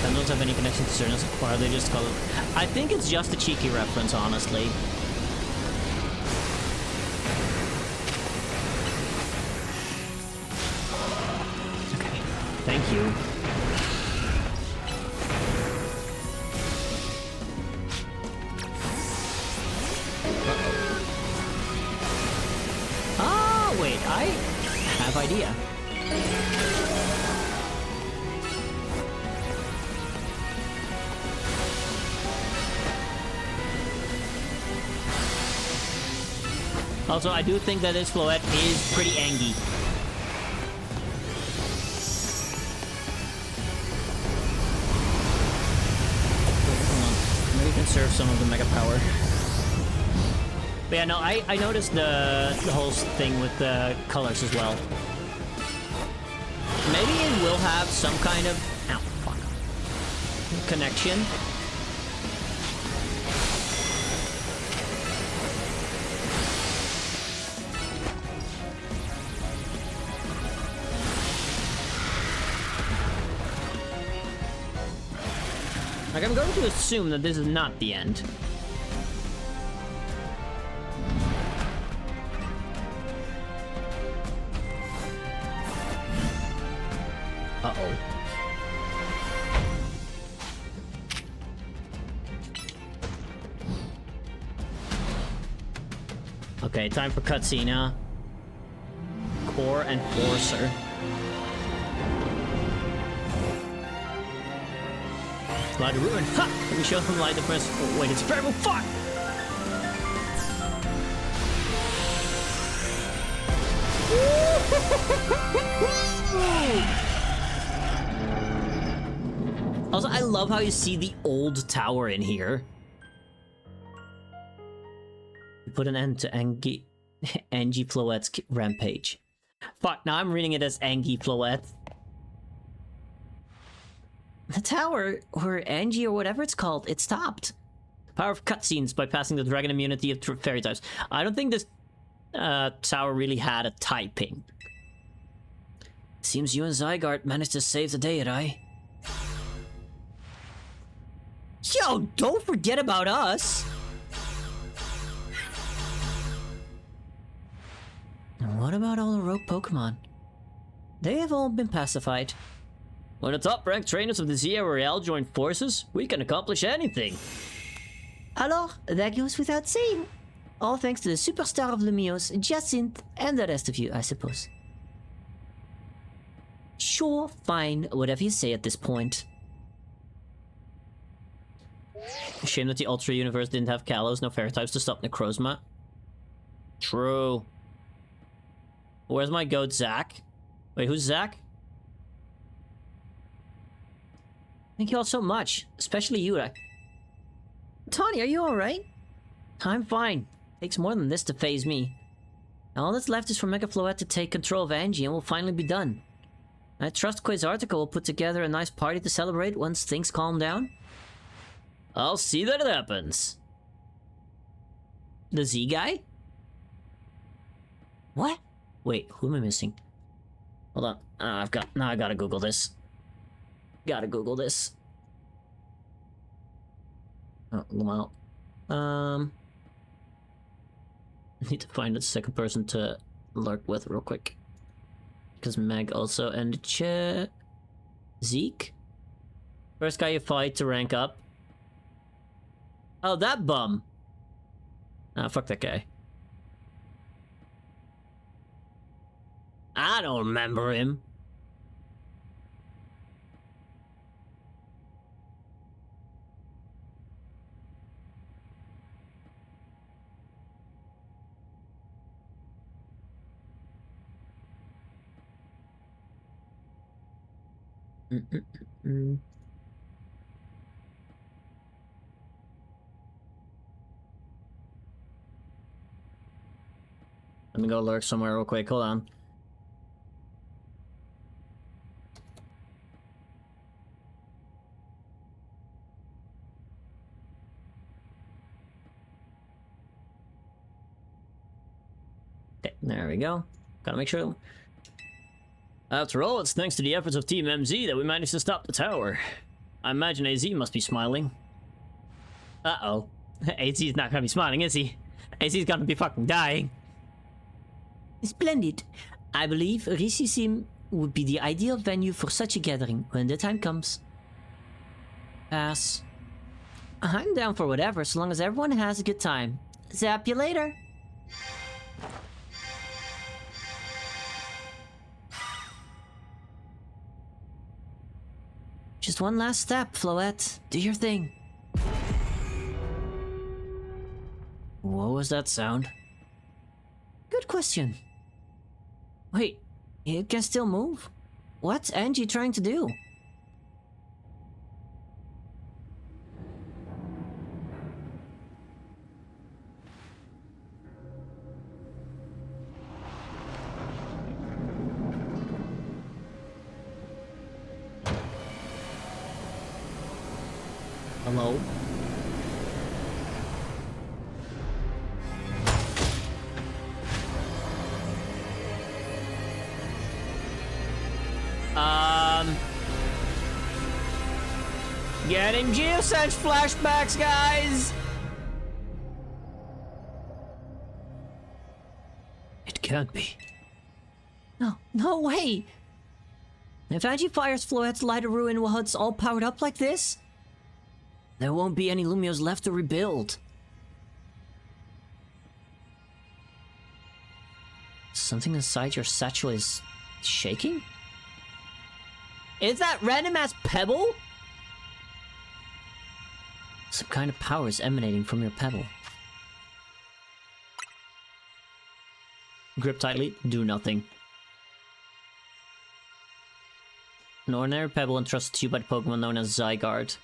A: I don't have any connection to Cernas, or are they just called... I think it's just a cheeky reference, honestly. Okay, thank you. Ah, wait, I have idea. Also, I do think that this Floette is pretty angy. Hold on. Maybe conserve some of the mega power. But yeah, no, I noticed the whole thing with the colors as well. Maybe it will have some kind of... Ow, fuck. Connection. Like, I'm going to assume that this is not the end. Uh-oh. Okay, time for cutscene, huh? Core Enforcer. Light the ruin. Ha! Let me show them light the press. Oh, wait, it's terrible. Fuck! Also, I love how you see the old tower in here. Put an end to Angie Floette's rampage. Fuck, now I'm reading it as Angie Floette. The tower, or Angie, or whatever it's called, it stopped. Power of cutscenes by passing the dragon immunity of fairy types. I don't think this tower really had a typing. Seems you and Zygarde managed to save the day, right? Yo, don't forget about us! And what about all the rogue Pokemon? They have all been pacified. When the top-ranked trainers of the ZA Royale join forces, we can accomplish anything. Alors, that goes without saying. All thanks to the superstar of Lumiose, Jacinthe, and the rest of you, I suppose. Sure, fine, whatever you say at this point. Shame that the Ultra Universe didn't have Kalos, no fairy types to stop Necrozma. True. Where's my goat, Zach? Wait, who's Zach? Thank you all so much, especially you. Tawny, are you alright? I'm fine. Takes more than this to phase me. All that's left is for Mega Floette to take control of Angie and we'll finally be done. I trust Quasartica will put together a nice party to celebrate once things calm down. I'll see that it happens. The Z guy? What? Wait, who am I missing? Hold on. I gotta Google this. Gotta Google this. Oh, well. I need to find a second person to lurk with real quick. Because Meg also and Zeke? First guy you fight to rank up. Oh, that bum. Ah, fuck that guy. I don't remember him. Let me go lurk somewhere real quick. Hold on. Okay, there we go. Gotta make sure. After all, it's thanks to the efforts of Team MZ that we managed to stop the tower. I imagine AZ must be smiling. Uh-oh. AZ's not gonna be smiling, is he? AZ's gonna be fucking dying. Splendid. I believe Risisim would be the ideal venue for such a gathering when the time comes. Pass. I'm down for whatever, so long as everyone has a good time. Zap you later. Just one last step, Floette. Do your thing. What was that sound? Good question. Wait, it can still move? What's Angie trying to do? Hello? Getting Geosense flashbacks, guys! It can't be. No way! If Angie fires Floette's Light of Ruin while it's all powered up like this, there won't be any Lumios left to rebuild. Something inside your satchel is shaking? Is that random ass pebble? Some kind of power is emanating from your pebble. Grip tightly, do nothing. An ordinary pebble entrusted to you by the Pokemon known as Zygarde.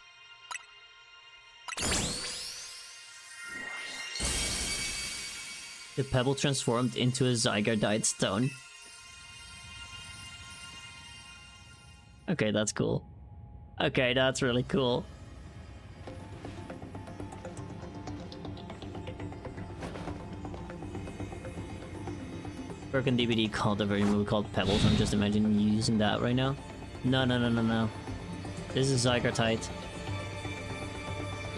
A: The pebble transformed into a Zygarde stone. Okay, that's cool. Okay, that's really cool. Broken DVD called a very movie called Pebbles. I'm just imagining you using that right now. No. This is Zygarde.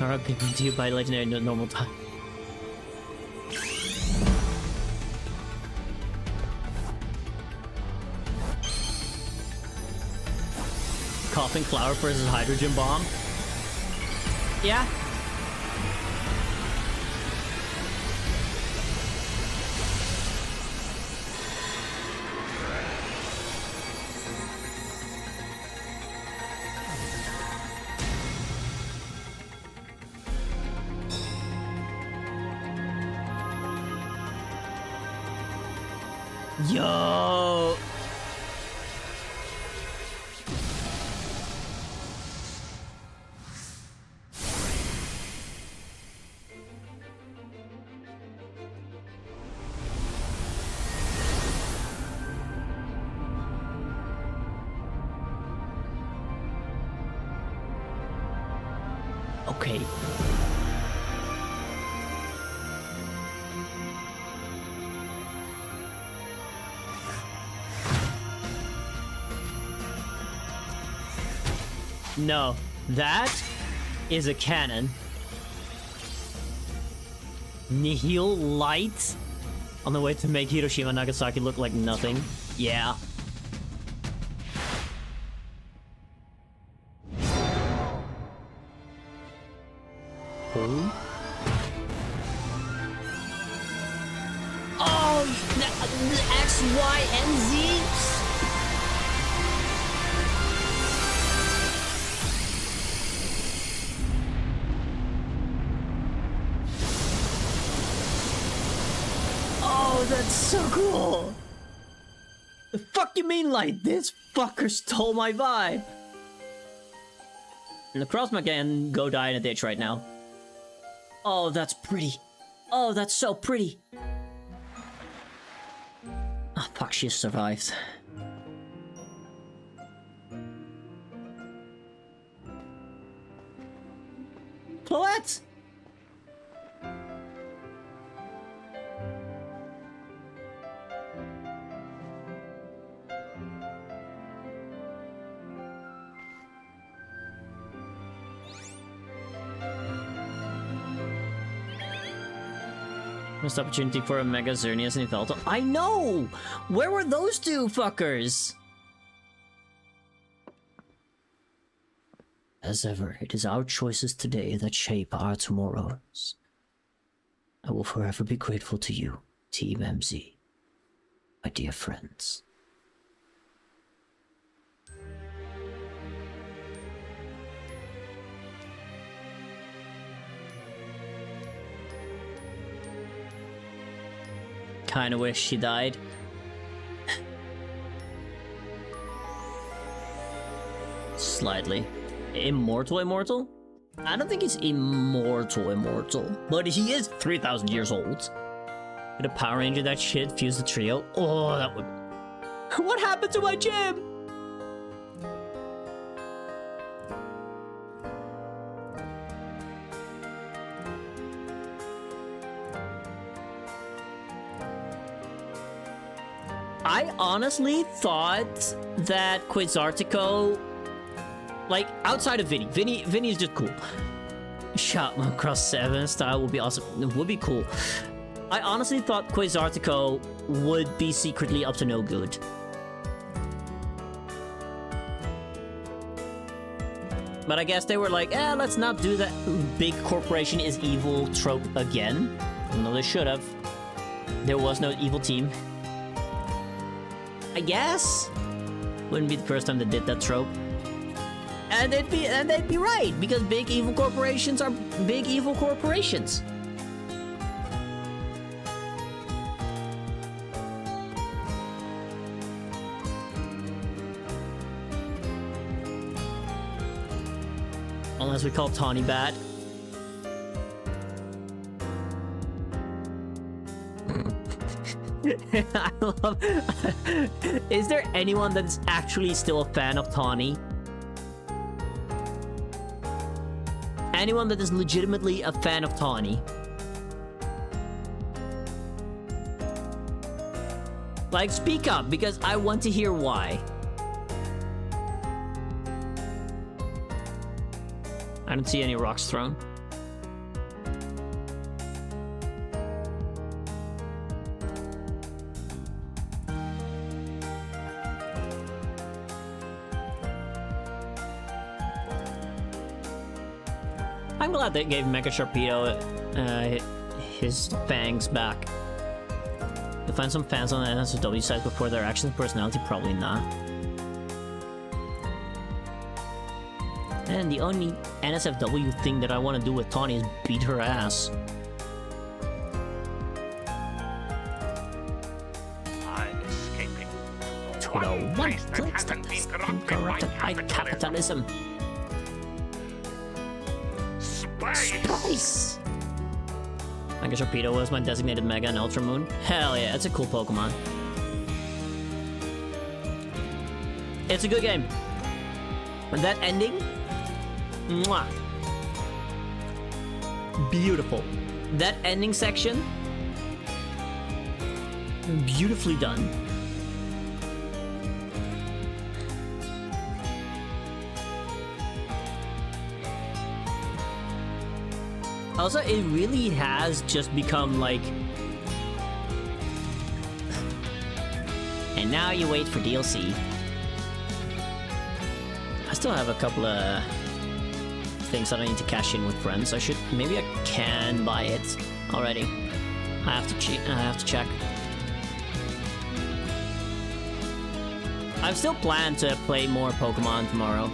A: Nara given to you by legendary normal time. Coughing Flower versus Hydrogen Bomb. Yeah. Yo. Okay. No, that is a cannon. Nihil Light on the way to make Hiroshima and Nagasaki look like nothing. Yeah. Oh, the X, Y, and Z. Oh, that's so cool. The fuck you mean, like, this fucker stole my vibe? And the Crossma can go die in a ditch right now. Oh, that's pretty. Oh, that's so pretty. Oh, fuck, she survived. Floette! Missed opportunity for a Mega Xerneas and Yveltal. I know! Where were those two fuckers? As ever, it is our choices today that shape our tomorrows. I will forever be grateful to you, Team MZ, my dear friends. Kinda wish she died. Slightly. Immortal? I don't think he's immortal, but he is 3,000 years old. With a Power Ranger that shit, fuse the trio. Oh, that would... What happened to my gym? I honestly thought that Quasartico, like, outside of Vinny is just cool. Shot across 7 style would be awesome. It would be cool. I honestly thought Quasartico would be secretly up to no good. But I guess they were like, let's not do that big corporation is evil trope again. No, they should have. There was no evil team. I guess wouldn't be the first time they did that trope, and they'd be right, because big evil corporations are big evil corporations. Unless we call Tawny bad. I love... Is there anyone that's actually still a fan of Tawny? Anyone that is legitimately a fan of Tawny? Like, speak up, because I want to hear why. I don't see any rocks thrown. I'm glad they gave Mega Sharpedo his fangs back. You'll find some fans on the NSFW side before their actions and personality, probably not. And the only NSFW thing that I want to do with Tawny is beat her ass.
C: I'm escaping.
A: To the one place that has been corrupted by capitalism. Spice! Mega Sharpedo was my designated Mega and Ultra Moon. Hell yeah, it's a cool Pokemon. It's a good game. And that ending? Mwah. Beautiful. That ending section? Beautifully done. Also, it really has just become like... And now you wait for DLC. I still have a couple of things that I need to cash in with friends. Maybe I can buy it already. I have to check. I've still planned to play more Pokemon tomorrow.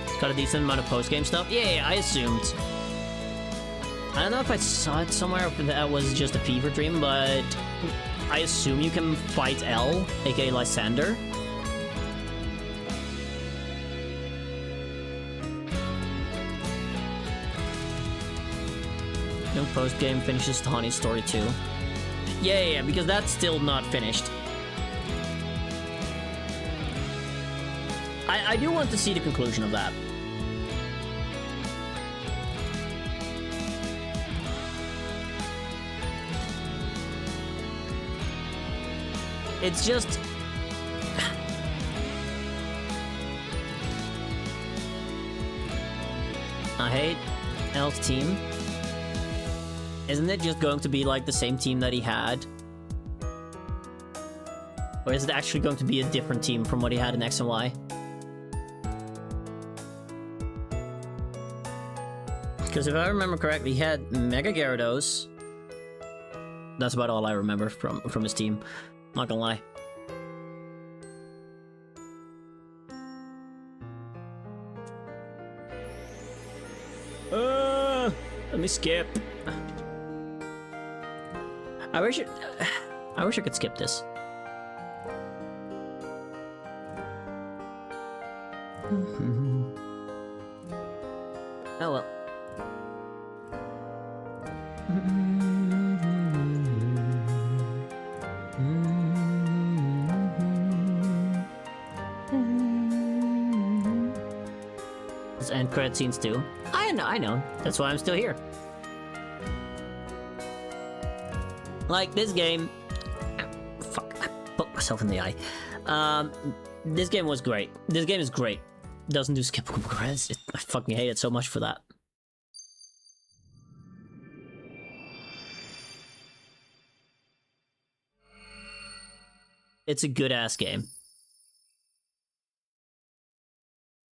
A: It's got a decent amount of post-game stuff. Yeah, I assumed. I don't know if I saw it somewhere, if that was just a fever dream, but I assume you can fight L, aka Lysander. No post-game finishes Tawny's story too. Yeah, because that's still not finished. I do want to see the conclusion of that. It's just... I hate L's team. Isn't it just going to be like the same team that he had? Or is it actually going to be a different team from what he had in X and Y? Because if I remember correctly, he had Mega Gyarados. That's about all I remember from his team. Not gonna lie. Let me skip. I wish I could skip this. Oh well. Let's end credit scenes too. I know. That's why I'm still here. Like, this game... Fuck, I poked myself in the eye. This game was great. This game is great. Doesn't do skippable credits. I fucking hate it so much for that. It's a good-ass game.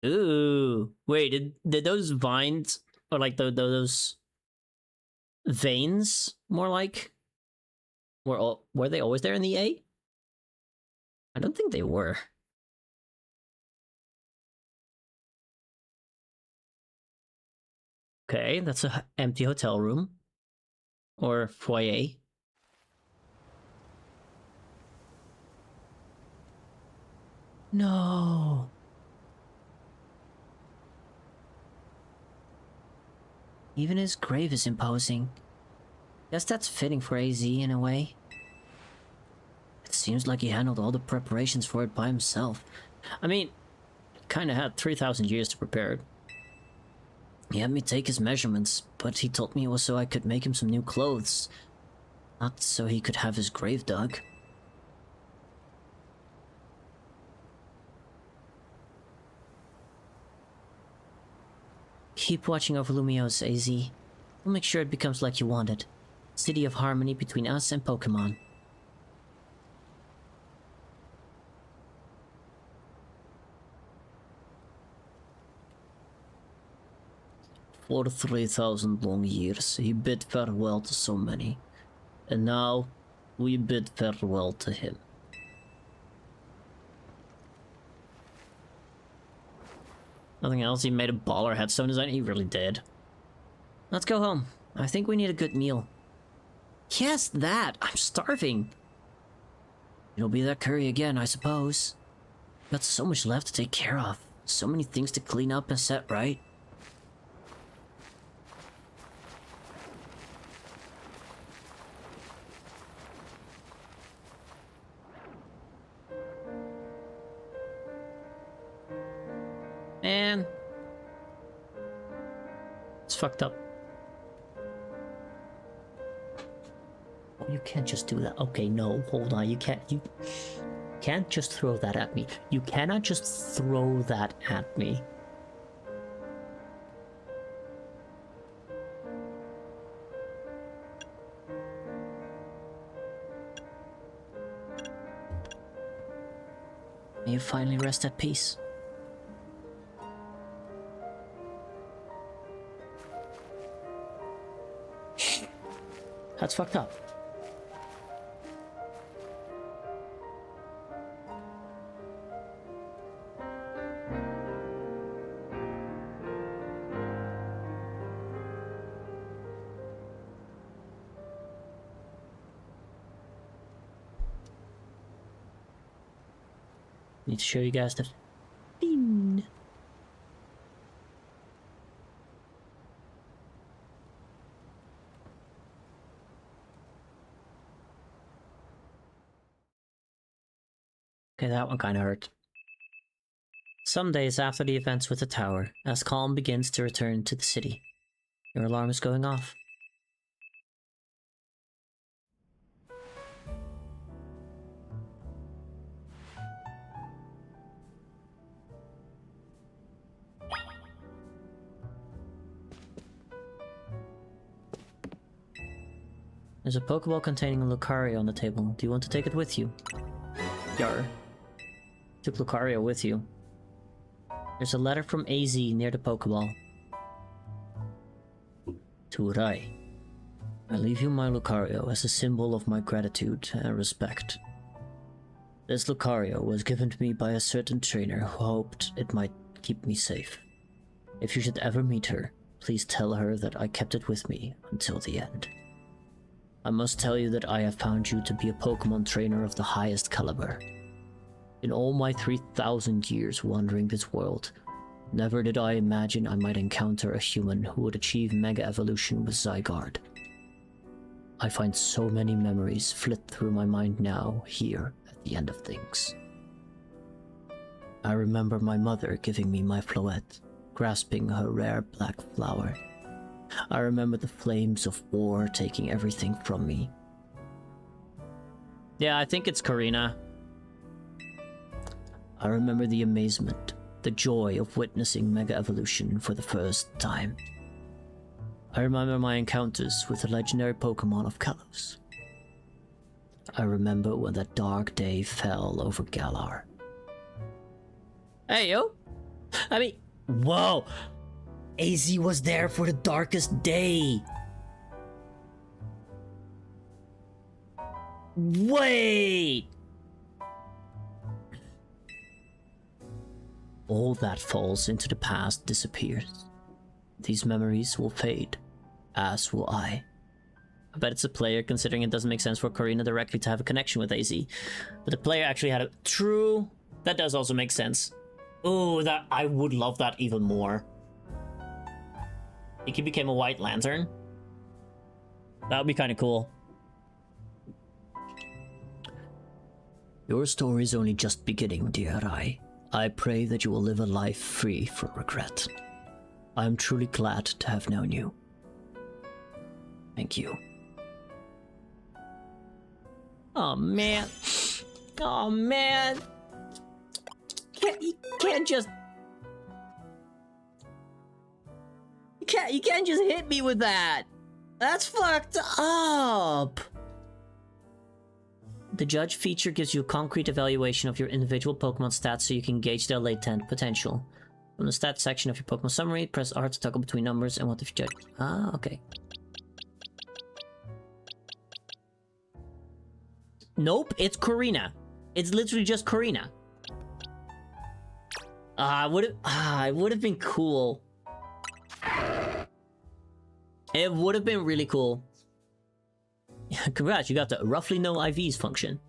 A: Ooh. Wait, did those vines... Or like those... veins, more like... Were they always there in the A? I don't think they were. Okay, that's an empty hotel room. Or foyer. No. Even his grave is imposing. Guess that's fitting for AZ in a way. It seems like he handled all the preparations for it by himself. I mean, kinda had 3,000 years to prepare it. He had me take his measurements, but he told me it was so I could make him some new clothes. Not so he could have his grave dug. Keep watching over Lumiose, AZ. We'll make sure it becomes like you wanted. City of harmony between us and Pokémon. For 3,000 long years, he bid farewell to so many. And now, we bid farewell to him. Nothing else, he made a baller headstone design? He really did. Let's go home. I think we need a good meal. Yes, that! I'm starving! It'll be that curry again, I suppose. Got so much left to take care of. So many things to clean up and set right. Man. It's fucked up. Oh, you can't just do that. Okay, no, hold on. You can't just throw that at me. You cannot just throw that at me. May you finally rest at peace. That's fucked up. Need to show you guys the fin. Okay, that one kind of hurt. Some days after the events with the tower, as calm begins to return to the city, your alarm is going off. There's a Pokeball containing a Lucario on the table. Do you want to take it with you? Yar. Took Lucario with you. There's a letter from AZ near the Pokeball. To Rai. I leave you my Lucario as a symbol of my gratitude and respect. This Lucario was given to me by a certain trainer who hoped it might keep me safe. If you should ever meet her, please tell her that I kept it with me until the end. I must tell you that I have found you to be a Pokemon trainer of the highest caliber. In all my 3,000 years wandering this world, never did I imagine I might encounter a human who would achieve Mega Evolution with Zygarde. I find so many memories flit through my mind now, here, at the end of things. I remember my mother giving me my Floette, grasping her rare black flower. I remember the flames of war taking everything from me. Yeah, I think it's Karina. I remember the amazement, the joy of witnessing Mega Evolution for the first time. I remember my encounters with the legendary Pokemon of Kalos. I remember when that dark day fell over Galar. Hey, yo! I mean, whoa! AZ was there for the darkest day! Wait! All that falls into the past disappears. These memories will fade, as will I. I bet it's a player, considering it doesn't make sense for Karina directly to have a connection with AZ. But the player actually had a true... That does also make sense. Oh, that I would love that even more. He became a White Lantern. That would be kind of cool. Your story's only just beginning, dear Rai. I pray that you will live a life free from regret. I am truly glad to have known you. Thank you. Oh man. Oh man. You can't just... You can't just hit me with that. That's fucked up. The judge feature gives you a concrete evaluation of your individual Pokemon stats so you can gauge their latent potential. From the stats section of your Pokemon summary, press R to toggle between numbers and what if you judge. Ah, okay. Nope, it's Karina. It's literally just Karina. It would have been cool. It would have been really cool. Congrats, you got the roughly no IVs function.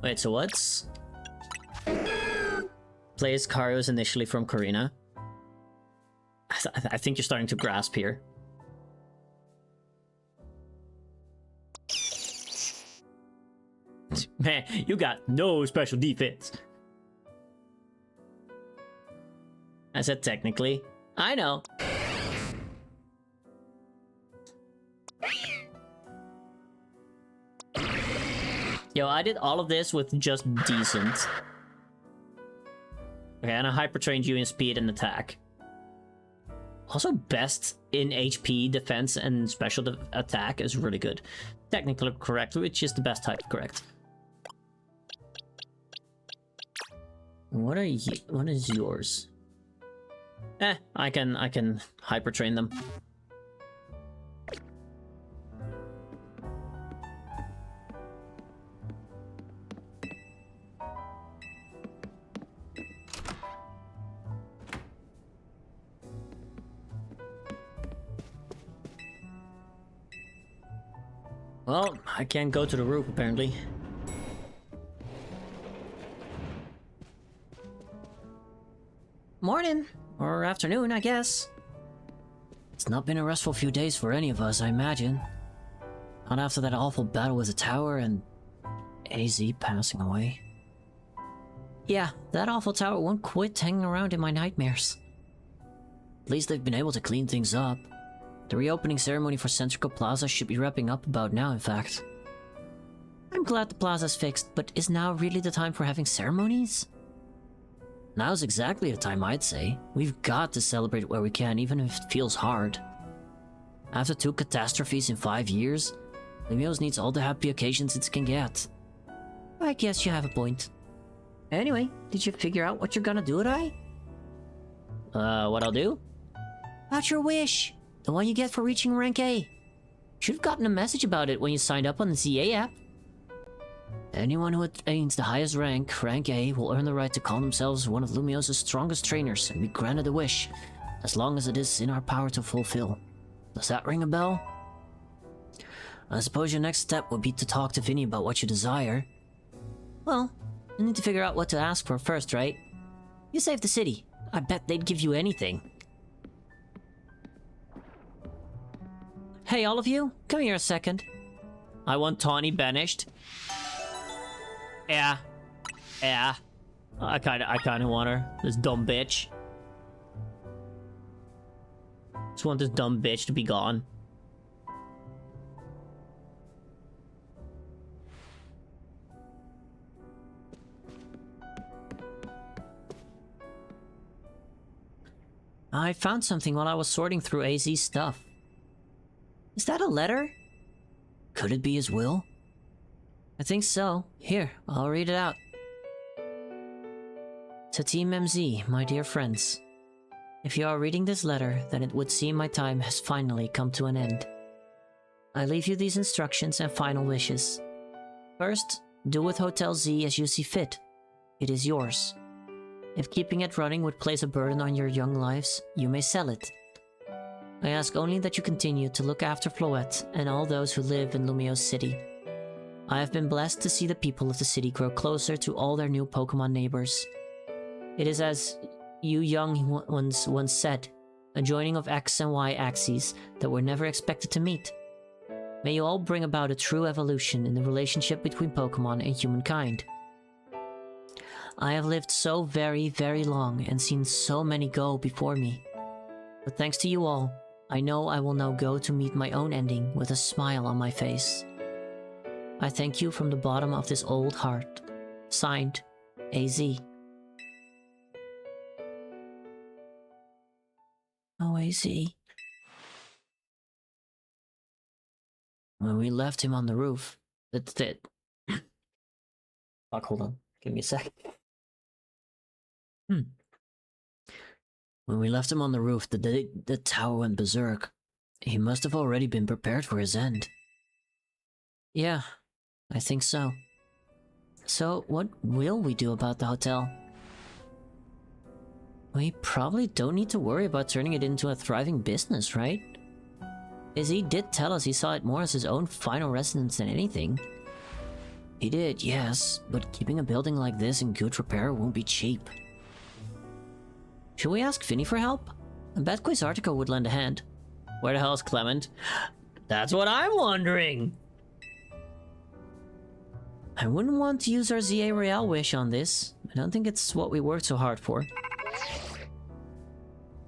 A: Wait, so what's... Plays Karios initially from Karina. I think you're starting to grasp here. Man, you got no special defense. I said technically. I know. Yo, I did all of this with just decent. Okay, and I hyper-trained you in speed and attack. Also, best in HP, defense, and special attack is really good. Technically correct, which is the best type correct. What are you? What is yours? I can hyper-train them. Well, I can't go to the roof, apparently. Morning. Or afternoon, I guess. It's not been a restful few days for any of us, I imagine. Not after that awful battle with the tower and... AZ passing away. Yeah, that awful tower won't quit hanging around in my nightmares. At least they've been able to clean things up. The reopening ceremony for Centrical Plaza should be wrapping up about now, in fact. I'm glad the plaza's fixed, but is now really the time for having ceremonies? Now's exactly the time, I'd say. We've got to celebrate where we can, even if it feels hard. After 2 catastrophes in 5 years, Lumiose needs all the happy occasions it can get. I guess you have a point. Anyway, did you figure out what you're gonna do today? What I'll do? About your wish. The one you get for reaching rank A. Should've gotten a message about it when you signed up on the ZA app. Anyone who attains the highest rank, rank A, will earn the right to call themselves one of Lumiose's strongest trainers and be granted a wish, as long as it is in our power to fulfill. Does that ring a bell? I suppose your next step would be to talk to Vinny about what you desire. Well, you need to figure out what to ask for first, right? You saved the city. I bet they'd give you anything. Hey, all of you, come here a second. I want Tawny banished. Yeah. I kinda want her. This dumb bitch. Just want this dumb bitch to be gone. I found something while I was sorting through AZ's stuff. Is that a letter? Could it be his will? I think so. Here, I'll read it out. To Team MZ, my dear friends. If you are reading this letter, then it would seem my time has finally come to an end. I leave you these instructions and final wishes. First, do with Hotel Z as you see fit. It is yours. If keeping it running would place a burden on your young lives, you may sell it. I ask only that you continue to look after Floette and all those who live in Lumiose City. I have been blessed to see the people of the city grow closer to all their new Pokémon neighbors. It is as you young ones once said, a joining of X and Y axes that were never expected to meet. May you all bring about a true evolution in the relationship between Pokémon and humankind. I have lived so very, very long and seen so many go before me. But thanks to you all, I know I will now go to meet my own ending with a smile on my face. I thank you from the bottom of this old heart. Signed, AZ. Oh, AZ. When we left him on the roof, that's it. Fuck, hold on. Give me a sec. When we left him on the roof, the tower went berserk. He must have already been prepared for his end. Yeah, I think so. So, what will we do about the hotel? We probably don't need to worry about turning it into a thriving business, right? Izzy did tell us he saw it more as his own final residence than anything. He did, yes, but keeping a building like this in good repair won't be cheap. Should we ask Vinny for help? I bet Quasartico would lend a hand. Where the hell's Clement? That's what I'm wondering! I wouldn't want to use our ZA Royale wish on this. I don't think it's what we worked so hard for.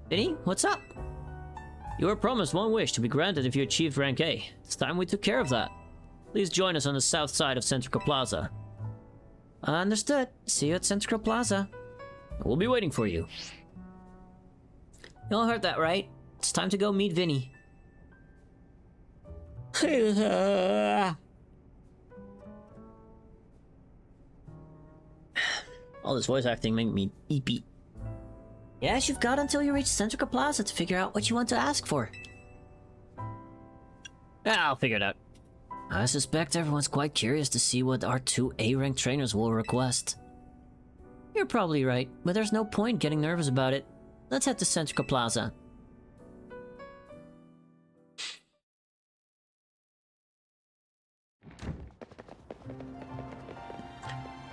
A: Vinny, what's up? You were promised one wish to be granted if you achieved rank A. It's time we took care of that. Please join us on the south side of Centrical Plaza. Understood. See you at Centrical Plaza. We'll be waiting for you. You all heard that, right? It's time to go meet Vinny. All this voice acting made me eepy. Yes, you've got until you reach Centrical Plaza to figure out what you want to ask for. I'll figure it out. I suspect everyone's quite curious to see what our 2 A-rank trainers will request. You're probably right, but there's no point getting nervous about it. Let's head to Centrical Plaza.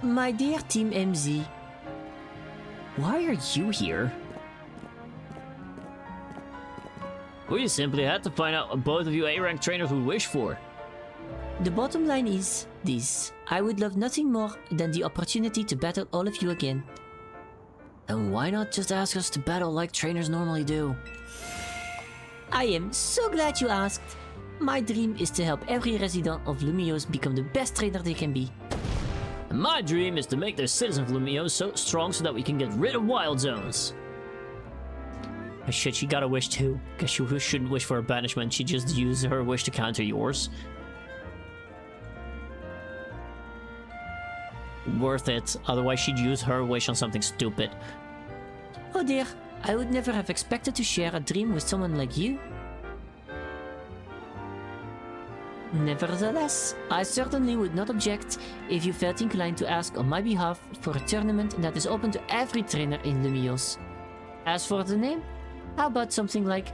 A: My dear Team MZ, why are you here? We simply had to find out what both of you A-rank trainers would wish for. The bottom line is this. I would love nothing more than the opportunity to battle all of you again. And why not just ask us to battle like trainers normally do? I am so glad you asked. My dream is to help every resident of Lumiose become the best trainer they can be. And my dream is to make the citizens of Lumiose so strong so that we can get rid of wild zones. Oh shit, she got a wish too. Guess she shouldn't wish for a banishment, she just used her wish to counter yours. Worth it, otherwise she'd use her wish on something stupid. Oh dear, I would never have expected to share a dream with someone like you. Nevertheless, I certainly would not object if you felt inclined to ask on my behalf for a tournament that is open to every trainer in Lumiose. As for the name, how about something like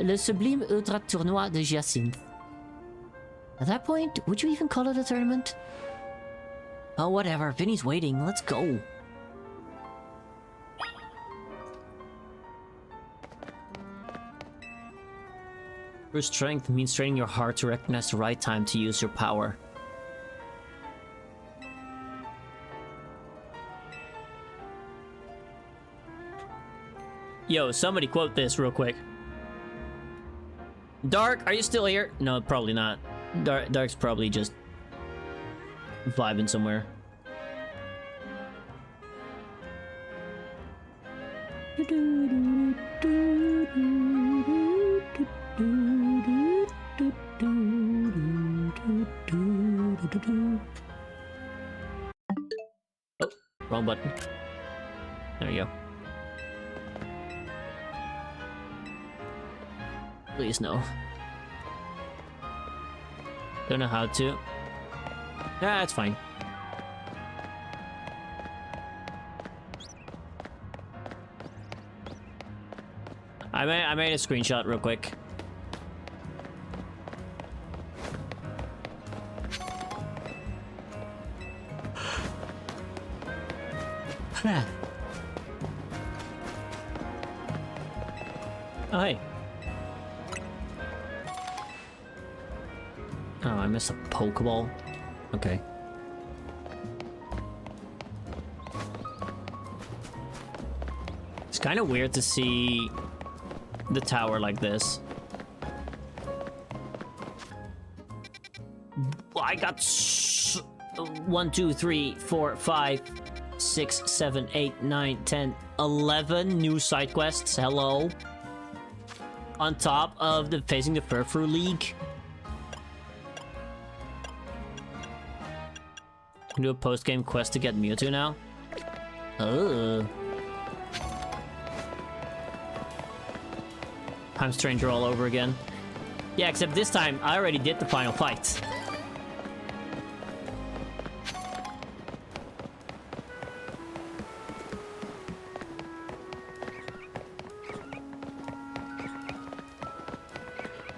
A: Le Sublime Ultra Tournoi de Jacinthe? At that point, would you even call it a tournament? Oh, whatever. Vinny's waiting. Let's go. True strength means training your heart to recognize the right time to use your power. Yo, somebody quote this real quick. Dark, are you still here? No, probably not. Dark's probably just vibing somewhere. Oh, wrong button. There you go. Please no. Don't know how to. Nah, it's fine. I made a screenshot real quick. Oh, hey. Oh, I missed a Pokeball. Okay. It's kind of weird to see the tower like this. I got 1, 2, 3, 4, 5, 6, 7, 8, 9, 10, 11 new side quests. Hello. On top of the facing the Furfru League. Do a post-game quest to get Mewtwo now. Time Stranger all over again. Yeah, except this time I already did the final fight.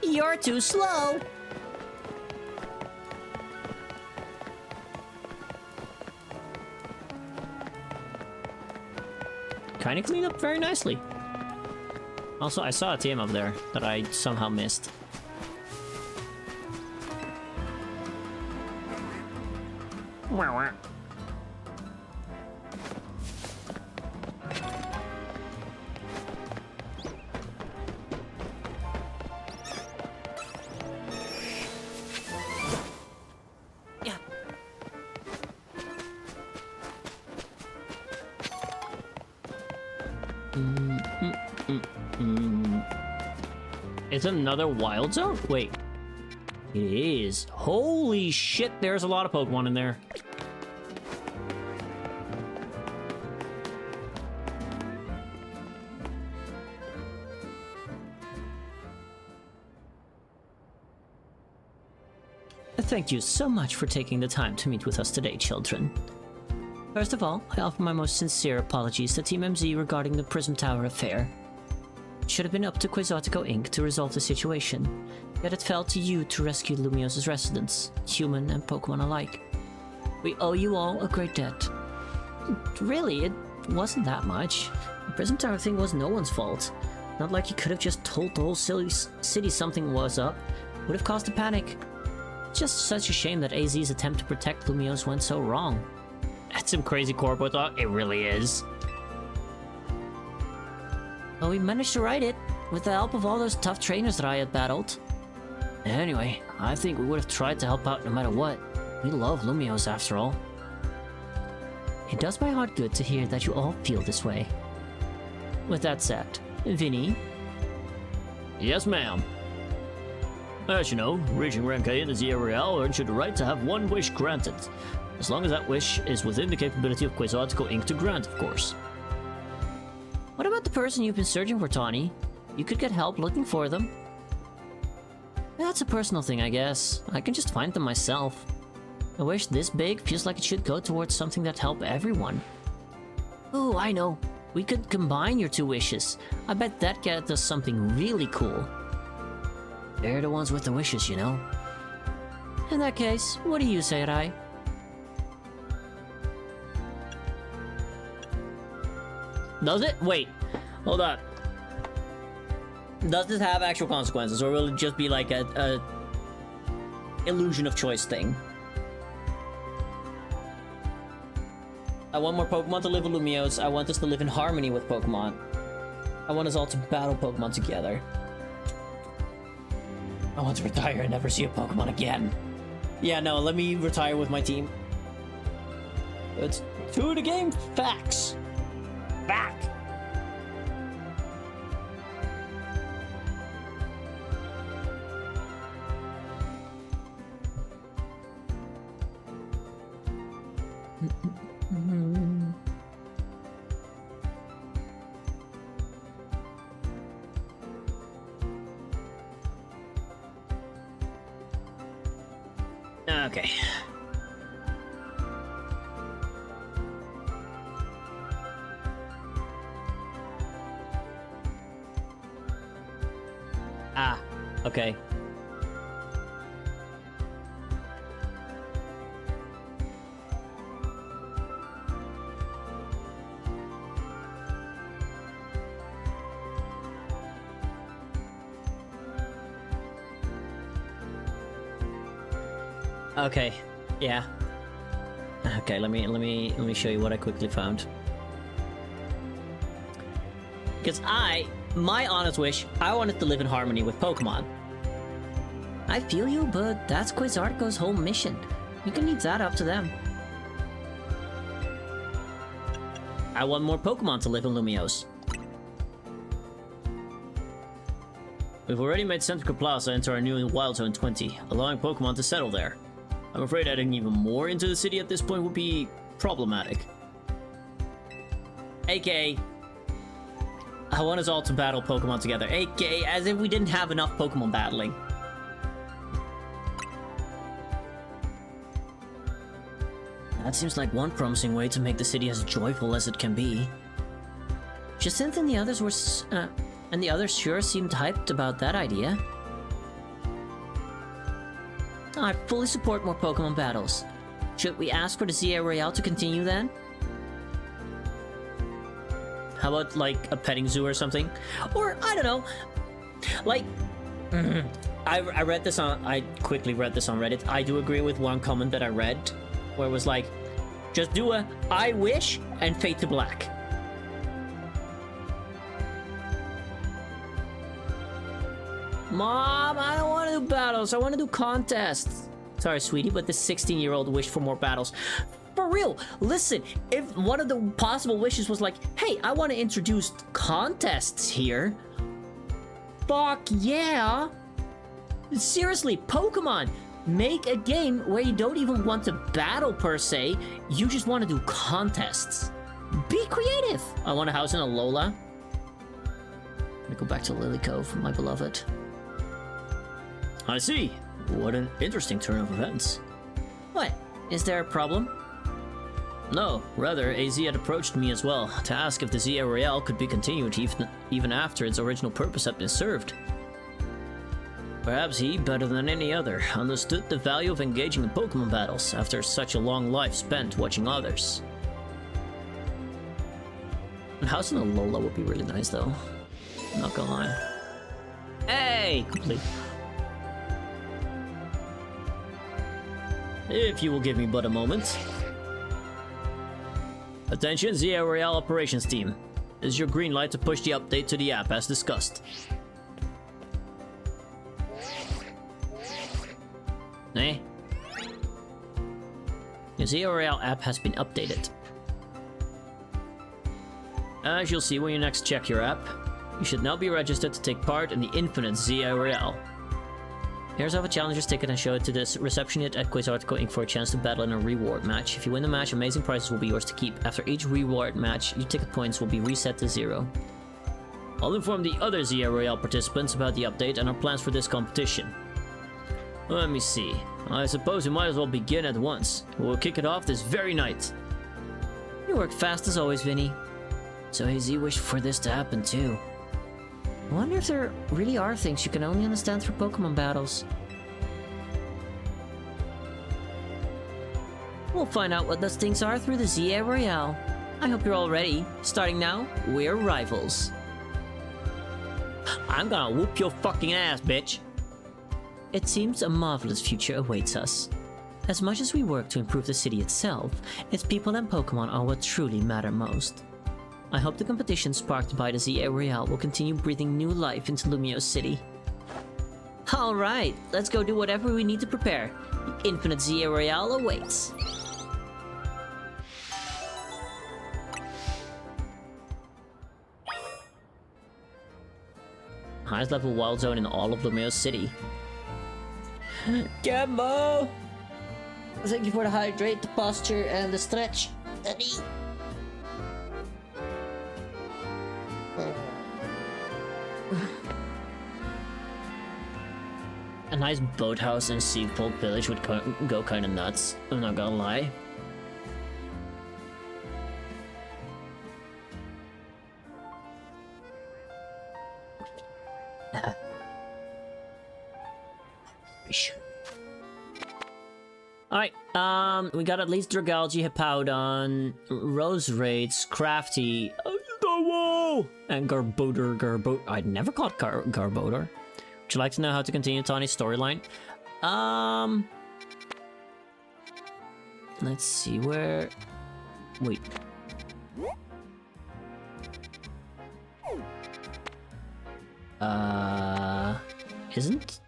A: You're too slow. Kind of cleaned up very nicely. Also, I saw a team up there that I somehow missed. Yeah. Is it another wild zone? Wait. It is. Holy shit, there's a lot of Pokemon in there. Thank you so much for taking the time to meet with us today, children. First of all, I offer my most sincere apologies to Team MZ regarding the Prism Tower affair. It should have been up to Quixotico Inc. to resolve the situation, yet it fell to you to rescue Lumiose's residents, human and Pokemon alike. We owe you all a great debt. Really, it wasn't that much. The Prism Tower thing was no one's fault. Not like you could have just told the whole city something was up. Would have caused a panic. It's just such a shame that AZ's attempt to protect Lumiose went so wrong. That's some crazy corpo talk. It really is. Well, we managed to right it, with the help of all those tough trainers that I had battled. Anyway, I think we would have tried to help out no matter what. We love Lumiose after all. It does my heart good to hear that you all feel this way. With that said, Vinny? Yes, ma'am. As you know, reaching rank A in the ZA Royale earns you the right to have one wish granted. As long as that wish is within the capability of Quasarticle Inc. to grant, of course. What about the person you've been searching for, Tawny? You could get help looking for them. That's a personal thing, I guess. I can just find them myself. A wish this big feels like it should go towards something that help everyone. Oh, I know. We could combine your two wishes. I bet that gets us something really cool. They're the ones with the wishes, you know. In that case, what do you say, Rai? Does it? Wait. Hold on. Does this have actual consequences, or will it just be like a illusion of choice thing? I want more Pokemon to live with Lumiose. I want us to live in harmony with Pokemon. I want us all to battle Pokemon together. I want to retire and never see a Pokemon again. Yeah, no, let me retire with my team. It's to the game facts. Back. Okay. Ah, okay. Okay, yeah. Okay, let me show you what I quickly found. Because my honest wish, I wanted to live in harmony with Pokemon. I feel you, but that's Quasartico's whole mission. You can leave that up to them. I want more Pokemon to live in Lumiose. We've already made Centrica Plaza into our new Wild Zone 20, allowing Pokemon to settle there. I'm afraid adding even more into the city at this point would be problematic. AKA, I want us all to battle Pokemon together. AKA, as if we didn't have enough Pokemon battling. That seems like one promising way to make the city as joyful as it can be. Jacinth and the others sure seemed hyped about that idea. I fully support more Pokemon battles. Should we ask for the ZA Royale to continue then? How about like a petting zoo or something? Or, I don't know, like, I read this on, I quickly read this on Reddit. I do agree with one comment that I read, where it was like, just do a I wish and fade to black. Mom, I don't want to do battles. I want to do contests. Sorry, sweetie, but this 16-year-old wished for more battles. For real, listen, if one of the possible wishes was like, hey, I want to introduce contests here. Fuck yeah. Seriously, Pokemon, make a game where you don't even want to battle per se. You just want to do contests. Be creative. I want a house in Alola. Let me go back to Lily Cove, my beloved. I see. What an interesting turn of events. What? Is there a problem? No, rather, AZ had approached me as well, to ask if the ZA Royale could be continued even after its original purpose had been served. Perhaps he, better than any other, understood the value of engaging in Pokemon battles after such a long life spent watching others. A house in Alola would be really nice though. I'm not gonna lie. Hey! Complete. If you will give me but a moment. Attention, ZA Royale Operations Team. This is your green light to push the update to the app as discussed. Eh? The ZA Royale app has been updated. As you'll see when you next check your app, you should now be registered to take part in the Infinite ZA Royale. Here's how a challenger's ticket and show it to this receptionist at Quiz Article Inc. for a chance to battle in a reward match. If you win the match, amazing prizes will be yours to keep. After each reward match, your ticket points will be reset to 0. I'll inform the other ZA Royale participants about the update and our plans for this competition. Let me see. I suppose we might as well begin at once. We'll kick it off this very night. You work fast as always, Vinny. So AZ wished for this to happen too. I wonder if there really are things you can only understand through Pokemon battles. We'll find out what those things are through the ZA Royale. I hope you're all ready. Starting now, we're rivals. I'm gonna whoop your fucking ass, bitch. It seems a marvelous future awaits us. As much as we work to improve the city itself, its people and Pokemon are what truly matter most. I hope the competition sparked by the ZA Royale will continue breathing new life into Lumiose City. Alright, let's go do whatever we need to prepare. The Infinite ZA Royale awaits. Highest level wild zone in all of Lumiose City. Gambo! Thank you for the hydrate, the posture, and the stretch. A nice boathouse in Seafold Village would go kinda nuts, I'm not gonna lie. Alright, we got at least Dragalge, Hippowdon, Roseraids, Crafty, and Garbodor. I'd never caught Garbodor. Would you like to know how to continue Tawny's storyline? Let's see where... Wait. Isn't?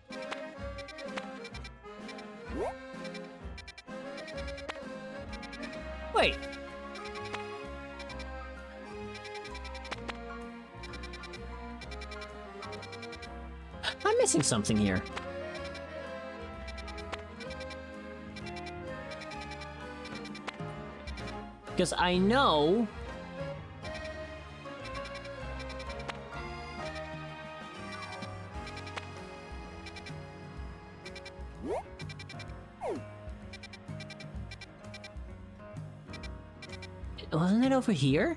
A: Wait. I'm missing something here. Because I know... Wasn't it over here?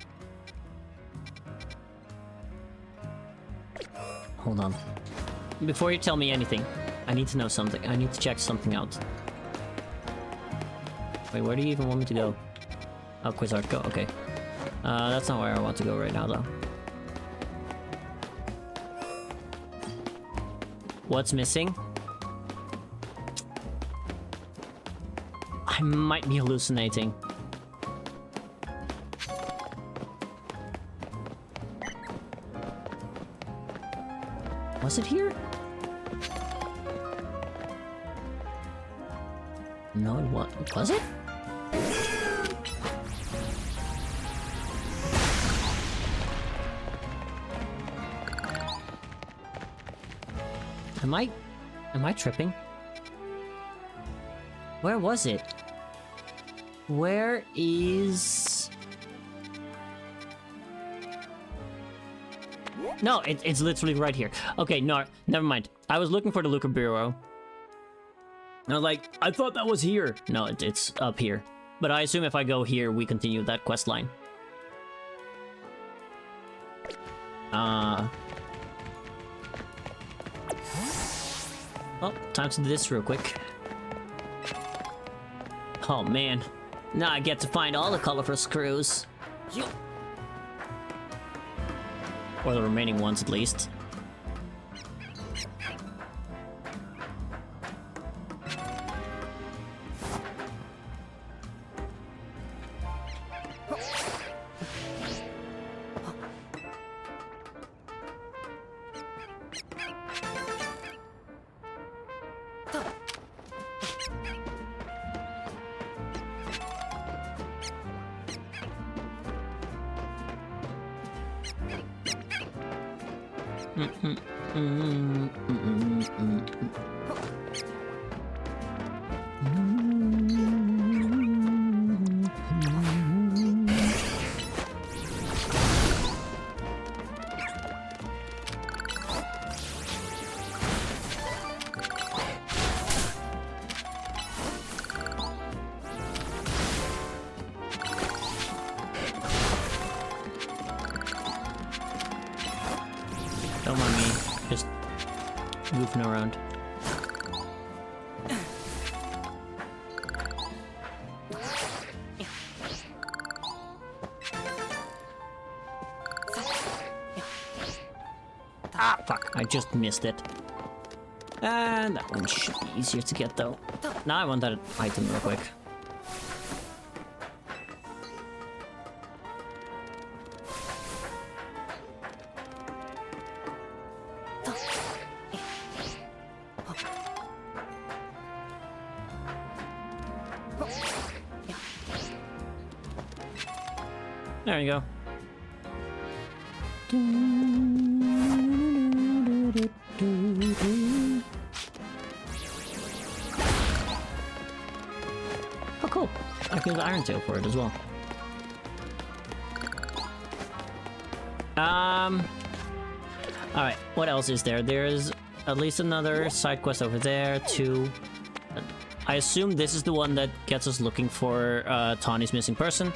A: Hold on. Before you tell me anything, I need to know something. I need to check something out. Wait, where do you even want me to go? Oh, Quizart, go. Okay. That's not where I want to go right now, though. What's missing? I might be hallucinating. Was it here? No, it wasn't. Was it? Am I tripping? Where was it? Where is... No, it's literally right here. Okay, no, never mind. I was looking for the Luca Bureau. I was like, I thought that was here. No, it's up here. But I assume if I go here, we continue that quest line. Oh, time to do this real quick. Oh man. Now I get to find all the colorful screws. Or the remaining ones, at least. Don't mind me, just goofing around. Ah, fuck, I just missed it. And that one should be easier to get though. Now I want that item real quick. There you go. Oh, cool. I can use Iron Tail for it as well. Alright, what else is there? There's at least another side quest over there, too. I assume this is the one that gets us looking for Tawny's missing person.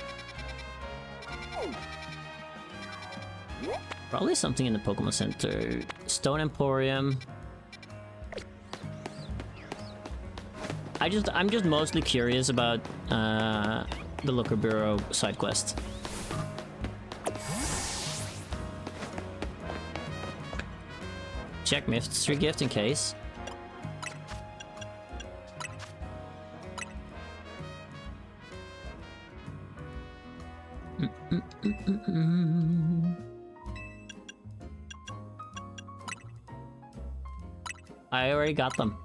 A: Probably something in the Pokemon Center. Stone Emporium. I'm just mostly curious about the Looker Bureau side quest. Check mystery gift in case. I already got them.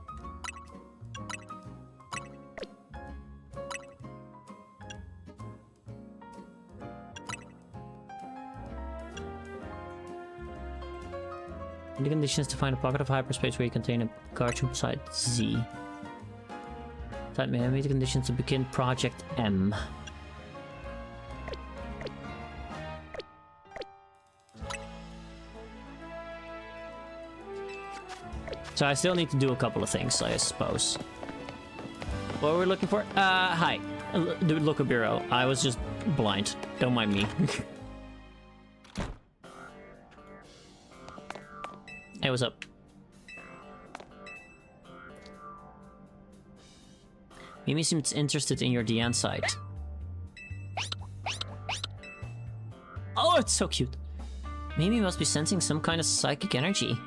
A: The conditions to find a pocket of hyperspace where you contain a cartoon beside Z. That may meet the conditions to begin Project M. So I still need to do a couple of things, I suppose. What were we looking for? Hi. The Looker Bureau. I was just blind. Don't mind me. Hey, what's up? Mimi seems interested in your DN site. Oh, it's so cute. Mimi must be sensing some kind of psychic energy.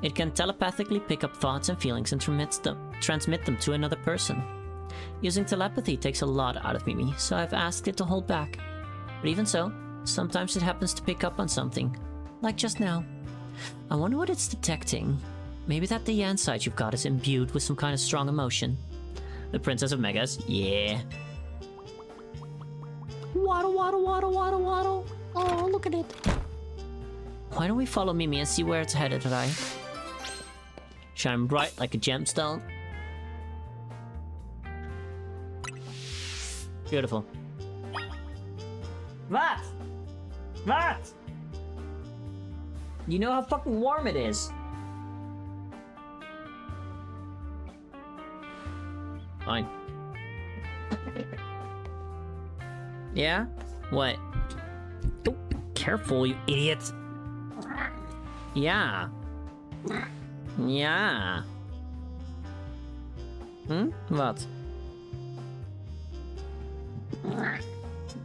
A: It can telepathically pick up thoughts and feelings and transmit them to another person. Using telepathy takes a lot out of Mimi, so I've asked it to hold back. But even so, sometimes it happens to pick up on something. Like just now. I wonder what it's detecting. Maybe that Diane site you've got is imbued with some kind of strong emotion. The Princess of Megas? Yeah. Waddle, waddle, waddle, waddle, waddle. Oh, look at it. Why don't we follow Mimi and see where it's headed, right? Shine bright like a gemstone. Beautiful. What? What? You know how fucking warm it is. Fine. Yeah? What? Oh, careful, you idiot. Yeah. Yeah. What?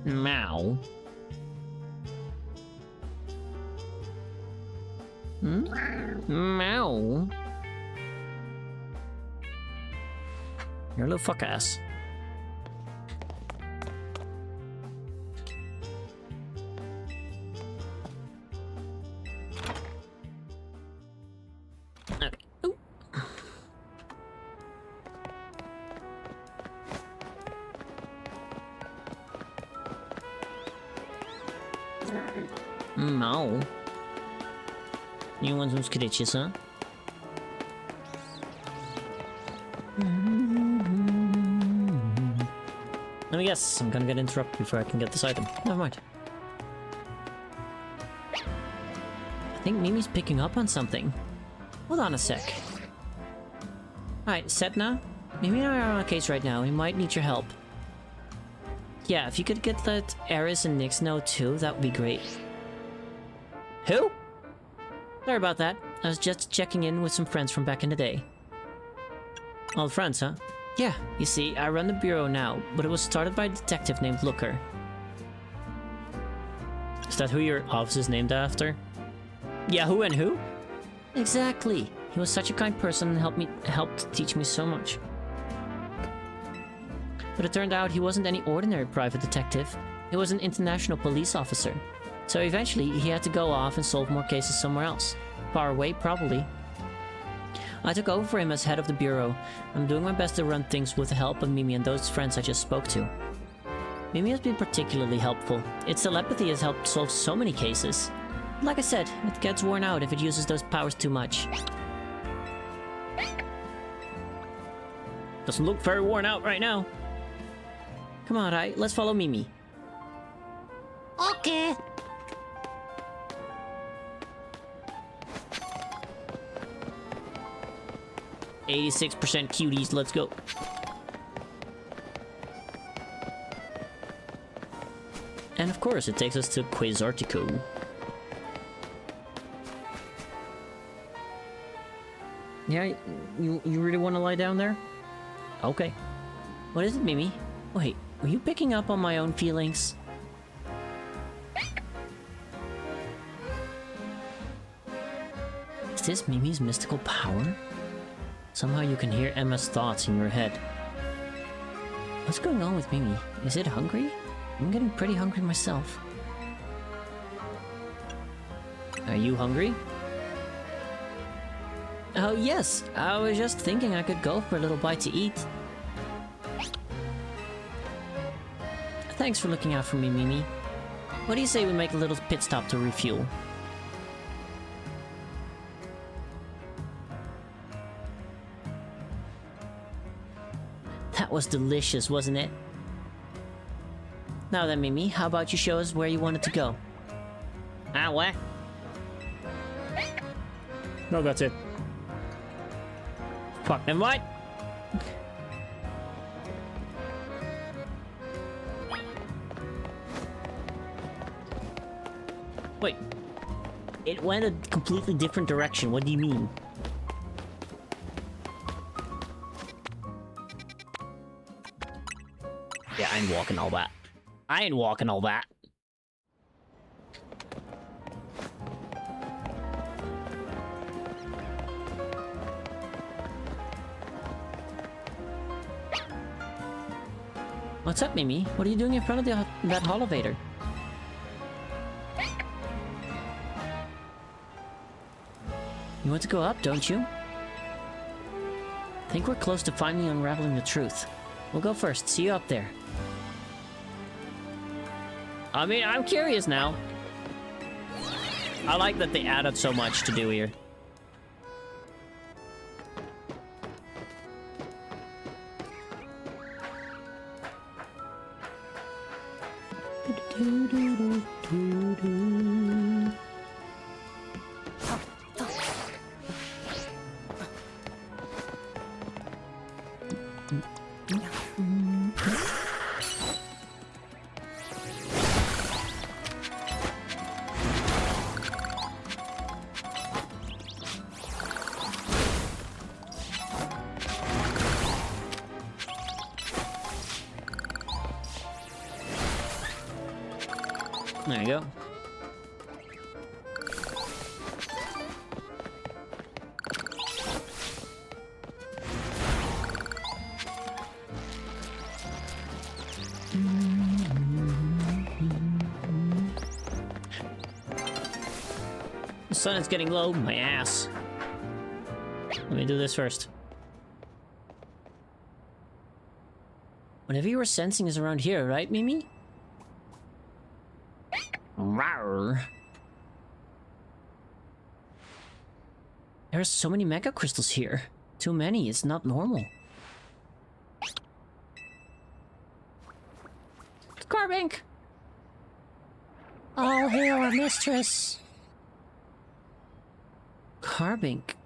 A: Meow. Meow. You're a little fuck ass. Okay. Ooh. No. You want some scritches, huh? Let me guess, I'm gonna get interrupted before I can get this item. Never mind. I think Mimi's picking up on something. Hold on a sec. Alright, set now? Mimi and I are on a case right now. We might need your help. Yeah, if you could let Eris and Nyx know too, that would be great. Who? Sorry about that. I was just checking in with some friends from back in the day. Old friends, huh? Yeah, you see, I run the bureau now, but it was started by a detective named Looker. Is that who your office is named after? Yeah, who and who? Exactly. He was such a kind person and helped teach me so much. But it turned out he wasn't any ordinary private detective. He was an international police officer. So eventually, he had to go off and solve more cases somewhere else. Far away, probably. I took over for him as head of the bureau. I'm doing my best to run things with the help of Mimi and those friends I just spoke to. Mimi has been particularly helpful. Its telepathy has helped solve so many cases. Like I said, it gets worn out if it uses those powers too much. Doesn't look very worn out right now. Come on, let's follow Mimi. Okay. %86% cuties, let's go. And of course, it takes us to Quasartico. Yeah, you really want to lie down there? Okay. What is it, Mimi? Wait, were you picking up on my own feelings? Is this Mimi's mystical power? Somehow you can hear Emma's thoughts in your head. What's going on with Mimi? Is it hungry? I'm getting pretty hungry myself. Are you hungry? Oh yes, I was just thinking I could go for a little bite to eat. Thanks for looking out for me, Mimi. What do you say we make a little pit stop to refuel? That was delicious, wasn't it? Now then, Mimi, how about you show us where you wanted to go? Ah, what? No, that's it. Fuck, never mind. Wait. It went a completely different direction. What do you mean? Yeah, I ain't walking all that. I ain't walking all that. What's up, Mimi? What are you doing in front of that holovator? You want to go up, don't you? Think we're close to finally unraveling the truth. We'll go first. See you up there. I mean, I'm curious now. I like that they added so much to do here. There you go. The sun is getting low, my ass. Let me do this first. Whatever you were sensing is around here, right, Mimi? Rawr. There are so many mega crystals here. Too many, it's not normal. Carbink! All hail our mistress! Carbink.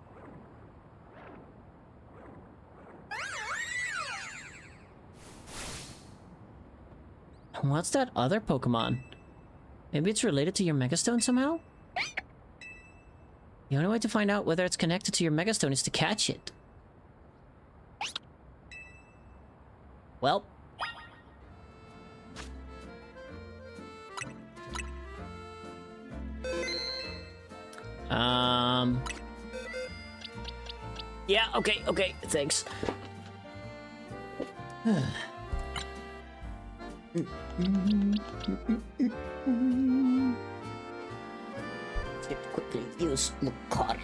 A: What's that other Pokemon? Maybe it's related to your Megastone somehow? The only way to find out whether it's connected to your Megastone is to catch it. Well. Yeah, okay, thanks. Let's quickly use Lucario.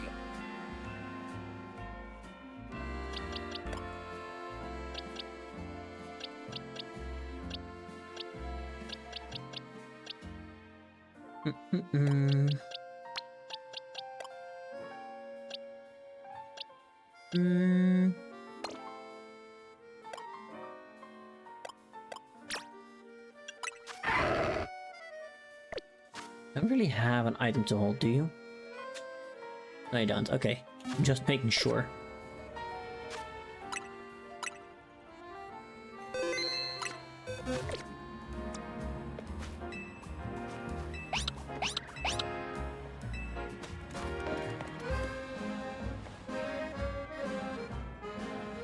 A: I don't really have an item to hold, do you? No, you don't. Okay. Just making sure.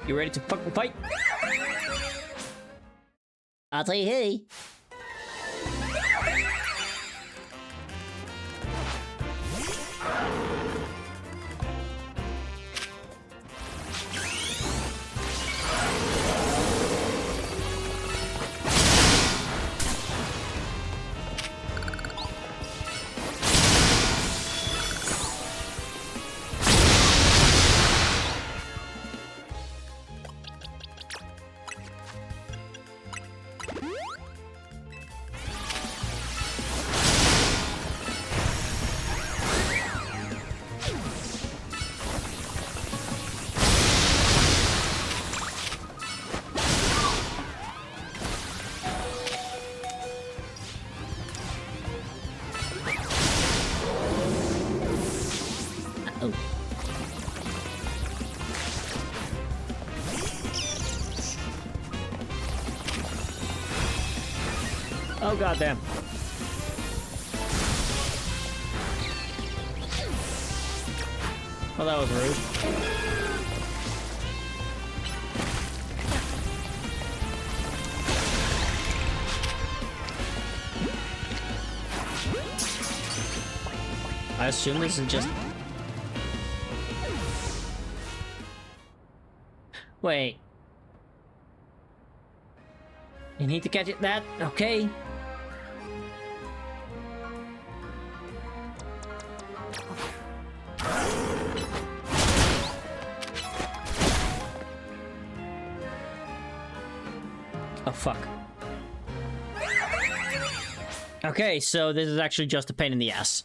A: You ready to fucking fight? I'll tell you, hey. Oh goddamn. Well, that was rude. I assume this is just... Wait. You need to catch it that? Okay. Oh, fuck. Okay, so this is actually just a pain in the ass.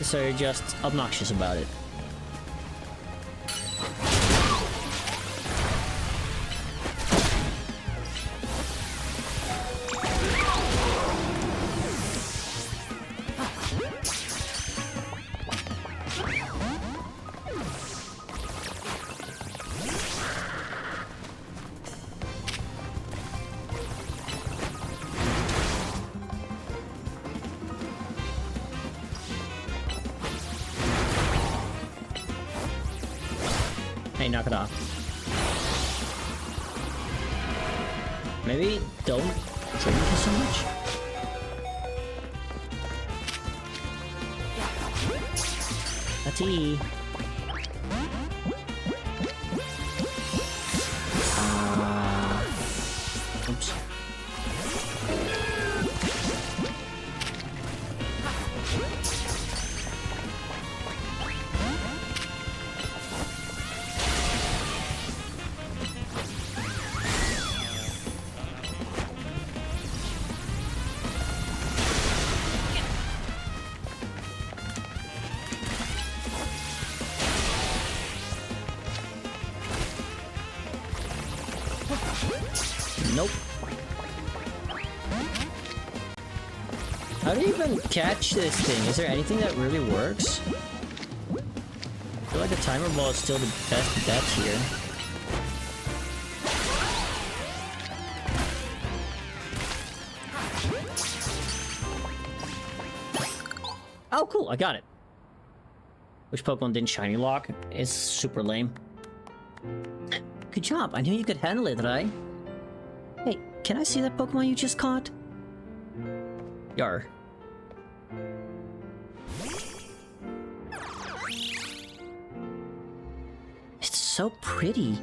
A: So you're just obnoxious about it. Hey, knock it off. Maybe don't drink this so much. A tea. Oops. Nope. How do you even catch this thing? Is there anything that really works? I feel like the timer ball is still the best bet here. Oh, cool, I got it. Which Pokemon didn't shiny lock? It's super lame. Good job, I knew you could handle it, right? Hey, can I see that Pokemon you just caught? Yar. It's so pretty.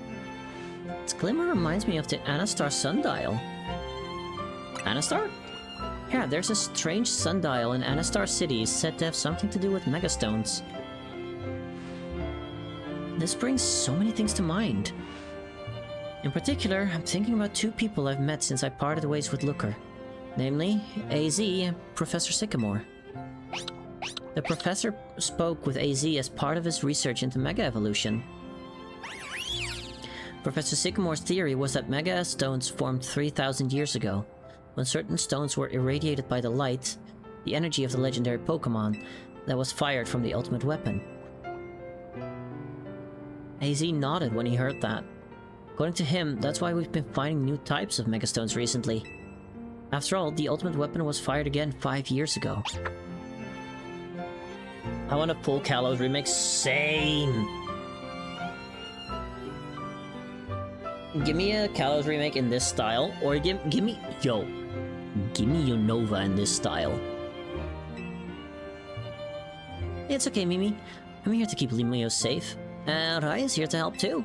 A: Its glimmer reminds me of the Anastar sundial. Anastar? Yeah, there's a strange sundial in Anastar City said to have something to do with Megastones. This brings so many things to mind. In particular, I'm thinking about two people I've met since I parted ways with Looker. Namely, AZ and Professor Sycamore. The professor spoke with AZ as part of his research into Mega Evolution. Professor Sycamore's theory was that Mega Stones formed 3,000 years ago. When certain stones were irradiated by the light, the energy of the legendary Pokémon that was fired from the ultimate weapon. AZ nodded when he heard that. According to him, that's why we've been finding new types of Megastones recently. After all, the ultimate weapon was fired again 5 years ago. I want a full Kalos remake. Same! Give me a Kalos remake in this style, or give me... Yo. Give me your Nova in this style. It's okay, Mimi. I'm here to keep Lumiose safe. And Rai is here to help too.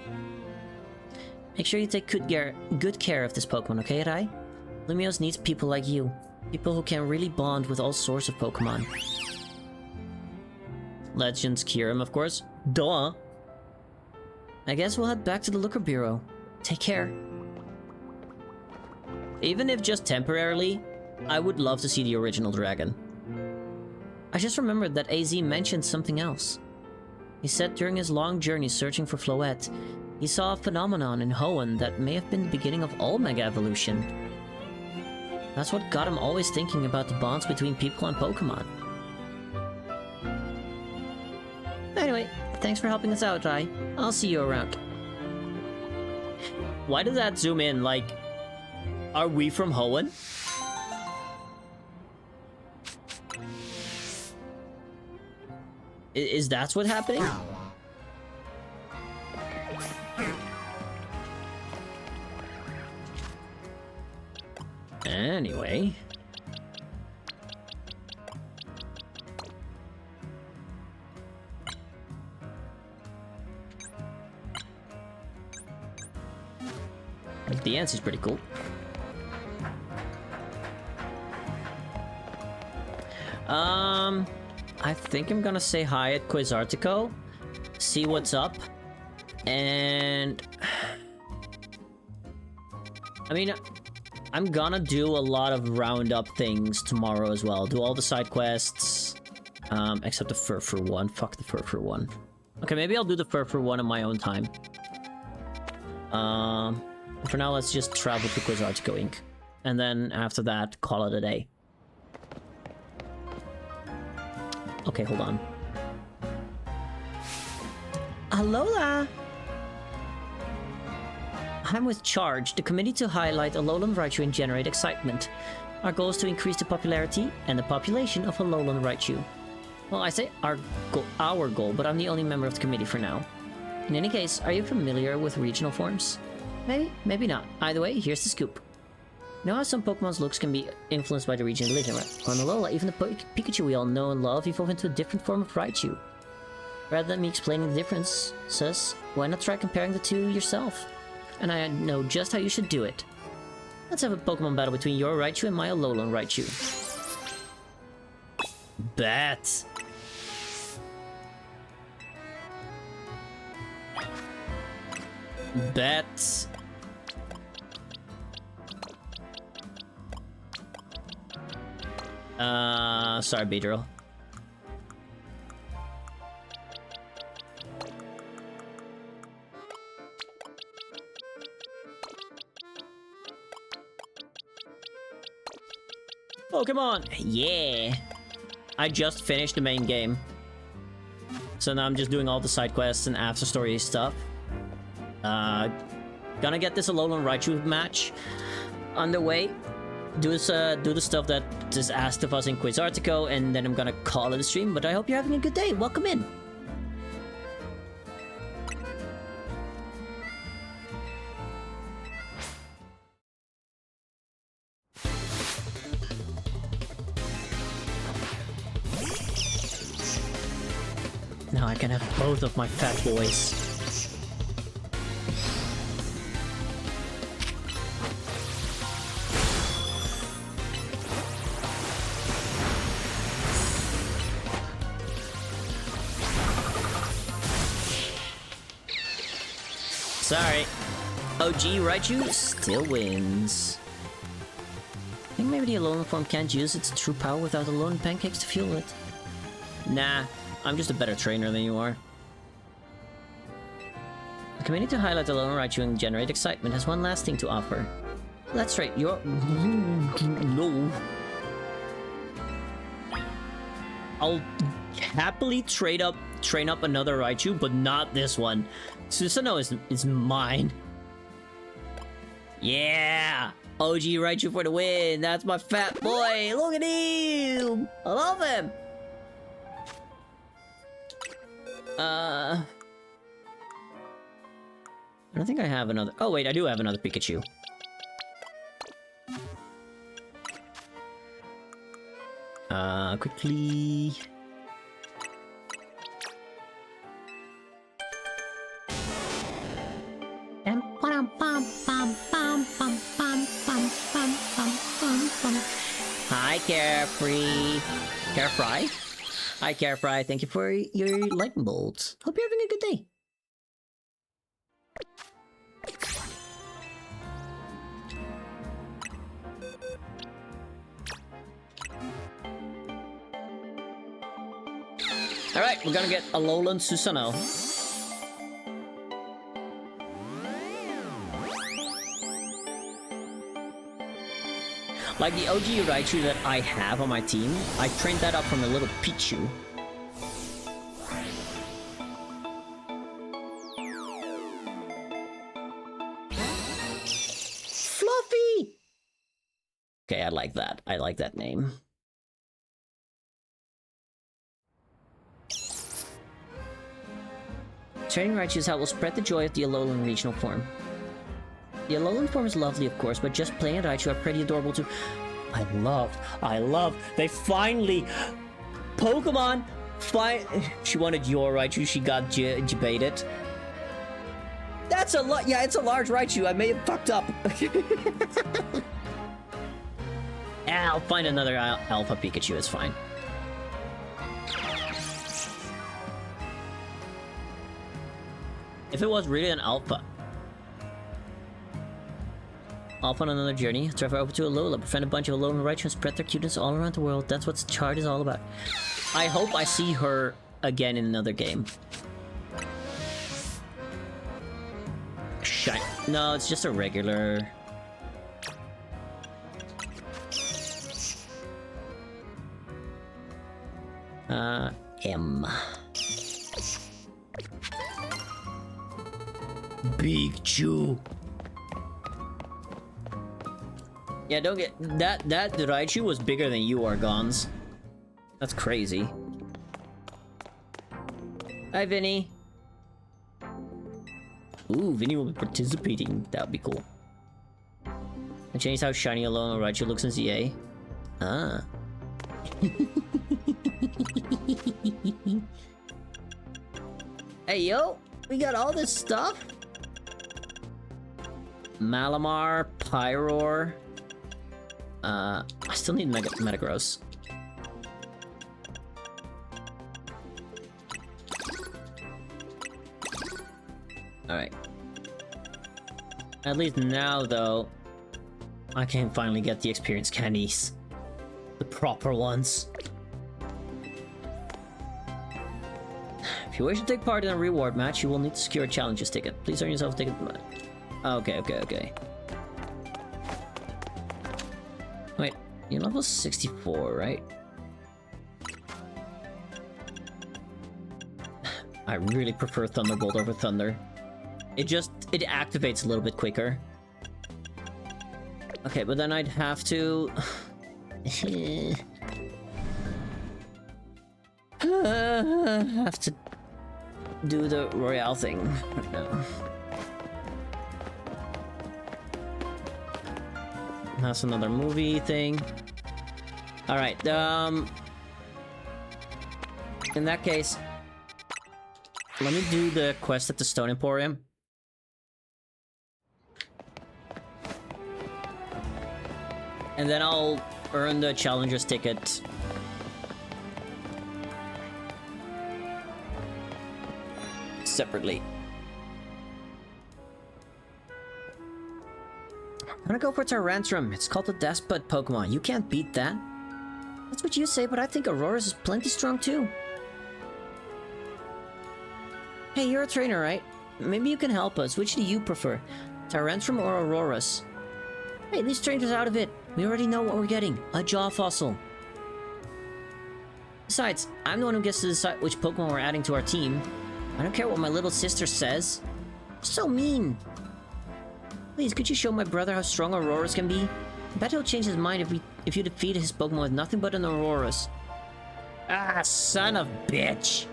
A: Make sure you take good care of this Pokemon, okay, Rai? Lumiose needs people like you. People who can really bond with all sorts of Pokemon. Legends Kyurem, of course. Duh! I guess we'll head back to the Looker Bureau. Take care. Even if just temporarily, I would love to see the original dragon. I just remembered that AZ mentioned something else. He said during his long journey searching for Floette, he saw a phenomenon in Hoenn that may have been the beginning of all Mega Evolution. That's what got him always thinking about the bonds between people and Pokemon. Anyway, thanks for helping us out, Rai. I'll see you around. Why did that zoom in? Like, are we from Hoenn? Is that what's happening? Anyway. The answer's pretty cool. I think I'm gonna say hi at Quizartico, see what's up, and... I mean, I'm gonna do a lot of roundup things tomorrow as well. Do all the side quests, except the Furfur one. Fuck the Furfur one. Okay, maybe I'll do the Furfur one in my own time. For now, let's just travel to Quizartico Inc. And then after that, call it a day. Okay, hold on. Alola! I'm with Charge, the committee to highlight Alolan Raichu and generate excitement. Our goal is to increase the popularity and the population of Alolan Raichu. Well, I say our goal, but I'm the only member of the committee for now. In any case, are you familiar with regional forms? Maybe, maybe not. Either way, here's the scoop. You know how some Pokemon's looks can be influenced by the region they live in, right? On Alola, even the Pikachu we all know and love evolve into a different form of Raichu. Rather than me explaining the differences, why not try comparing the two yourself? And I know just how you should do it. Let's have a Pokemon battle between your Raichu and my Alolan Raichu. Bet! Bet! Sorry, Beedrill. Pokemon! Yeah! I just finished the main game. So now I'm just doing all the side quests and after story stuff. Gonna get this Alolan Raichu match underway. Do the stuff that is asked of us in Quiz Article, and then I'm gonna call it a stream. But I hope you're having a good day. Welcome in. Now I can have both of my fat boys. Sorry. OG Raichu still wins. I think maybe the Alolan form can't use its true power without Alolan pancakes to fuel it. Nah, I'm just a better trainer than you are. The committee to highlight Alolan Raichu and generate excitement has one last thing to offer. That's right, you're... No. I'll happily train up another Raichu, but not this one. Susanoo is mine. Yeah! OG Raichu for the win! That's my fat boy! Look at him! I love him! I don't think I have another... Oh wait, I do have another Pikachu. Quickly... Hi, Carefree. Carefree? Hi, Carefree. Thank you for your lightning bolts. Hope you're having a good day. Alright, we're gonna get Alolan Susanoo. Like the OG Raichu that I have on my team, I trained that up from a little Pichu. Fluffy! Okay, I like that. I like that name. Training Raichu's help will spread the joy of the Alolan regional form. The Alolan form is lovely, of course, but just plain Raichu are pretty adorable too. I love, they finally... Pokemon! She wanted your Raichu, she got debated. That's a lot, yeah, it's a large Raichu, I may have fucked up. I'll find another Alpha Pikachu, it's fine. If it was really an Alpha. Off on another journey, travel over to Alola, befriend a bunch of Alolan Raichu and spread their cuteness all around the world. That's what the chart is all about. I hope I see her again in another game. Shine. No, it's just a regular... M. Big Chew. Yeah, don't get that Raichu was bigger than you, Argons. That's crazy. Hi, Vinny. Ooh, Vinny will be participating. That would be cool. I changed how shiny Alolan Raichu looks in ZA. Ah. Hey, yo! We got all this stuff? Malamar, Pyroar. I still need Metagross. Alright. At least now, though, I can finally get the experience candies. The proper ones. If you wish to take part in a reward match, you will need to secure a challenges ticket. Please earn yourself a ticket. Okay. Wait, You're level 64, right? I really prefer Thunderbolt over Thunder. It activates a little bit quicker. Okay, but then I'd have to... have to do the Royale thing right now. That's another movie thing. Alright, in that case, let me do the quest at the Stone Emporium. And then I'll earn the Challenger's ticket. Separately. I'm gonna go for Tyrantrum. It's called the Despot Pokemon. You can't beat that. That's what you say, but I think Aurora's is plenty strong too. Hey, you're a trainer, right? Maybe you can help us. Which do you prefer? Tyrantrum or Aurora's? Hey, leave strangers out of it. We already know what we're getting. A Jaw Fossil. Besides, I'm the one who gets to decide which Pokemon we're adding to our team. I don't care what my little sister says. So mean. Please, could you show my brother how strong Aurora's can be? I bet he'll change his mind if you defeat his Pokemon with nothing but an Aurora's. Ah, son of bitch.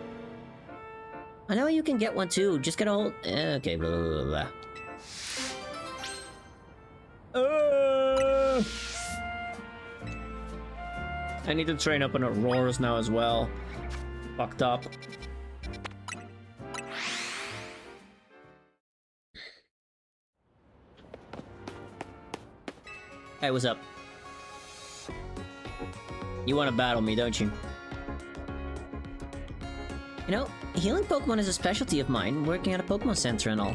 A: I know you can get one too. Just get a hold... okay, blah, blah, blah, blah. I need to train up on Aurora's now as well. Fucked up. Hey, what's up? You want to battle me, don't you? You know, healing Pokemon is a specialty of mine, working at a Pokemon Center and all.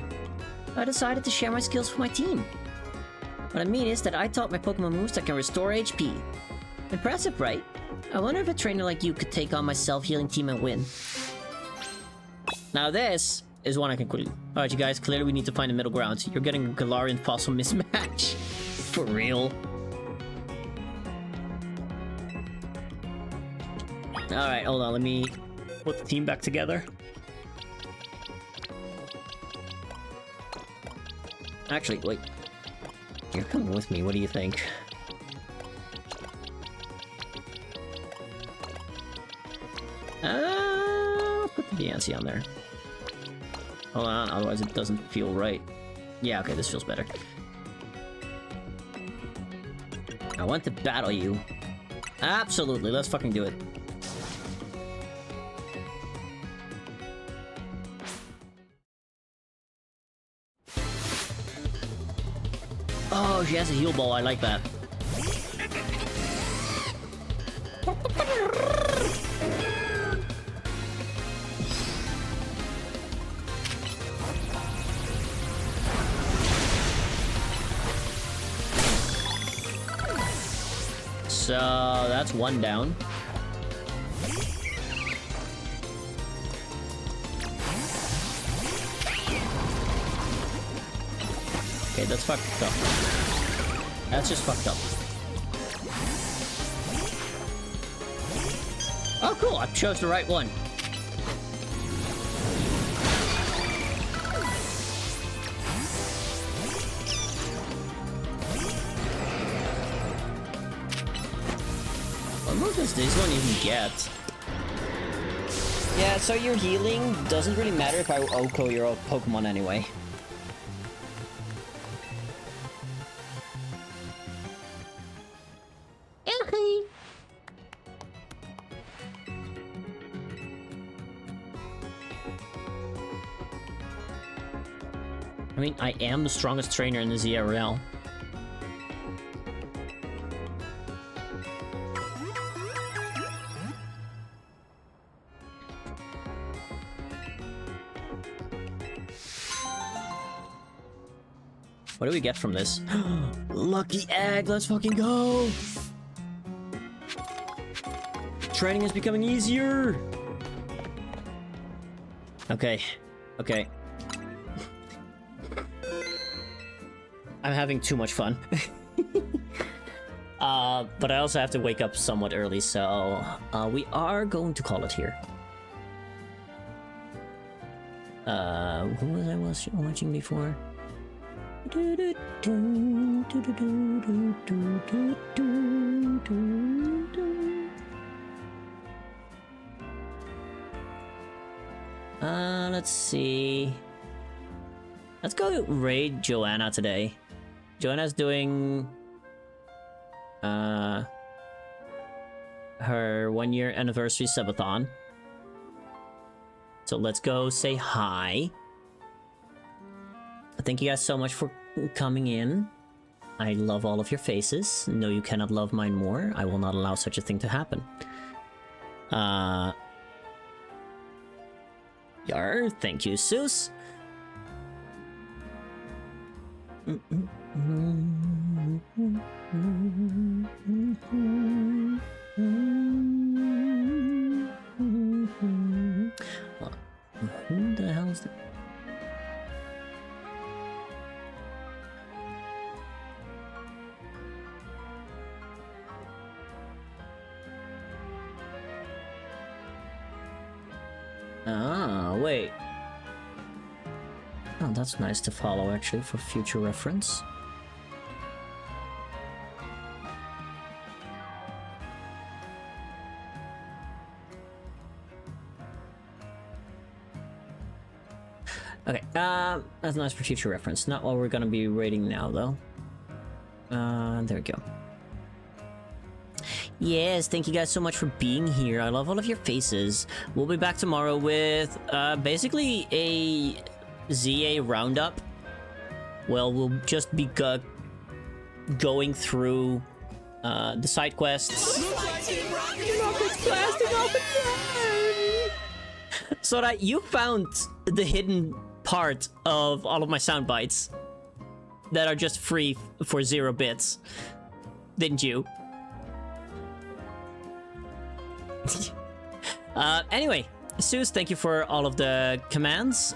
A: I decided to share my skills with my team. What I mean is that I taught my Pokemon moves that can restore HP. Impressive, right? I wonder if a trainer like you could take on my self-healing team and win. Now this is one I can quickly... Alright, you guys, clearly we need to find a middle ground. You're getting a Galarian Fossil mismatch. For real. Alright, hold on, let me put the team back together. Actually, wait. You're coming with me, what do you think? Put the DNC on there. Hold on, otherwise it doesn't feel right. Yeah, okay, this feels better. I want to battle you. Absolutely, let's fucking do it. Oh, she has a heal ball, I like that. So, that's one down. Okay, that's fucked up. That's just fucked up. Oh, cool! I chose the right one. What move does this one even get? Yeah, so your healing doesn't really matter if I OHKO your Pokemon anyway. I mean, I am the strongest trainer in the ZRL. What do we get from this? Lucky egg, let's fucking go! Training is becoming easier! Okay, okay. I'm having too much fun. But I also have to wake up somewhat early, so we are going to call it here. Who was I watching before? Let's see. Let's go raid Joanna today. Joanna's doing her 1-year anniversary subathon. So let's go say hi. Thank you guys so much for coming in. I love all of your faces. No, you cannot love mine more. I will not allow such a thing to happen. Yar, thank you, Seuss. Who the hell is that? Ah, wait. Oh, that's nice to follow, actually, for future reference. Okay, that's nice for future reference. Not what we're gonna be rating now, though. There we go. Yes, thank you guys so much for being here. I love all of your faces. We'll be back tomorrow with, basically a ZA roundup. Well, we'll just be going through, the side quests. So that you found the hidden part of all of my sound bites that are just free for 0 bits, didn't you? Anyway, Seuss, thank you for all of the commands.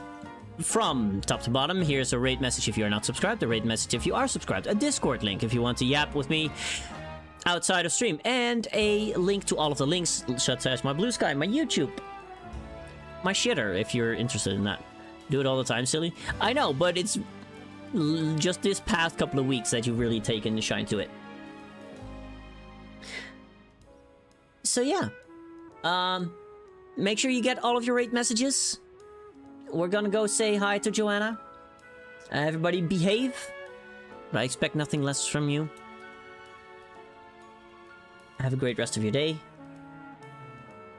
A: From top to bottom, here's a raid message if you are not subscribed, a raid message if you are subscribed, a Discord link if you want to yap with me outside of stream, and a link to all of the links, such as my Blue Sky, my YouTube, my shitter, if you're interested in that. Do it all the time, silly. I know, but it's just this past couple of weeks that you've really taken the shine to it. So yeah. Make sure you get all of your raid messages. We're gonna go say hi to Joanna. Everybody behave. But I expect nothing less from you. Have a great rest of your day.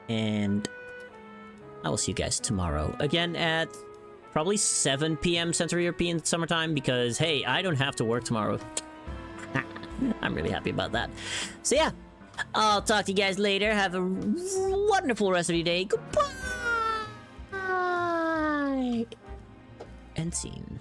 A: And I will see you guys tomorrow. Again at probably 7 p.m. Central European Summertime, because, hey, I don't have to work tomorrow. I'm really happy about that. So yeah, I'll talk to you guys later. Have a wonderful rest of your day. Goodbye! End scene.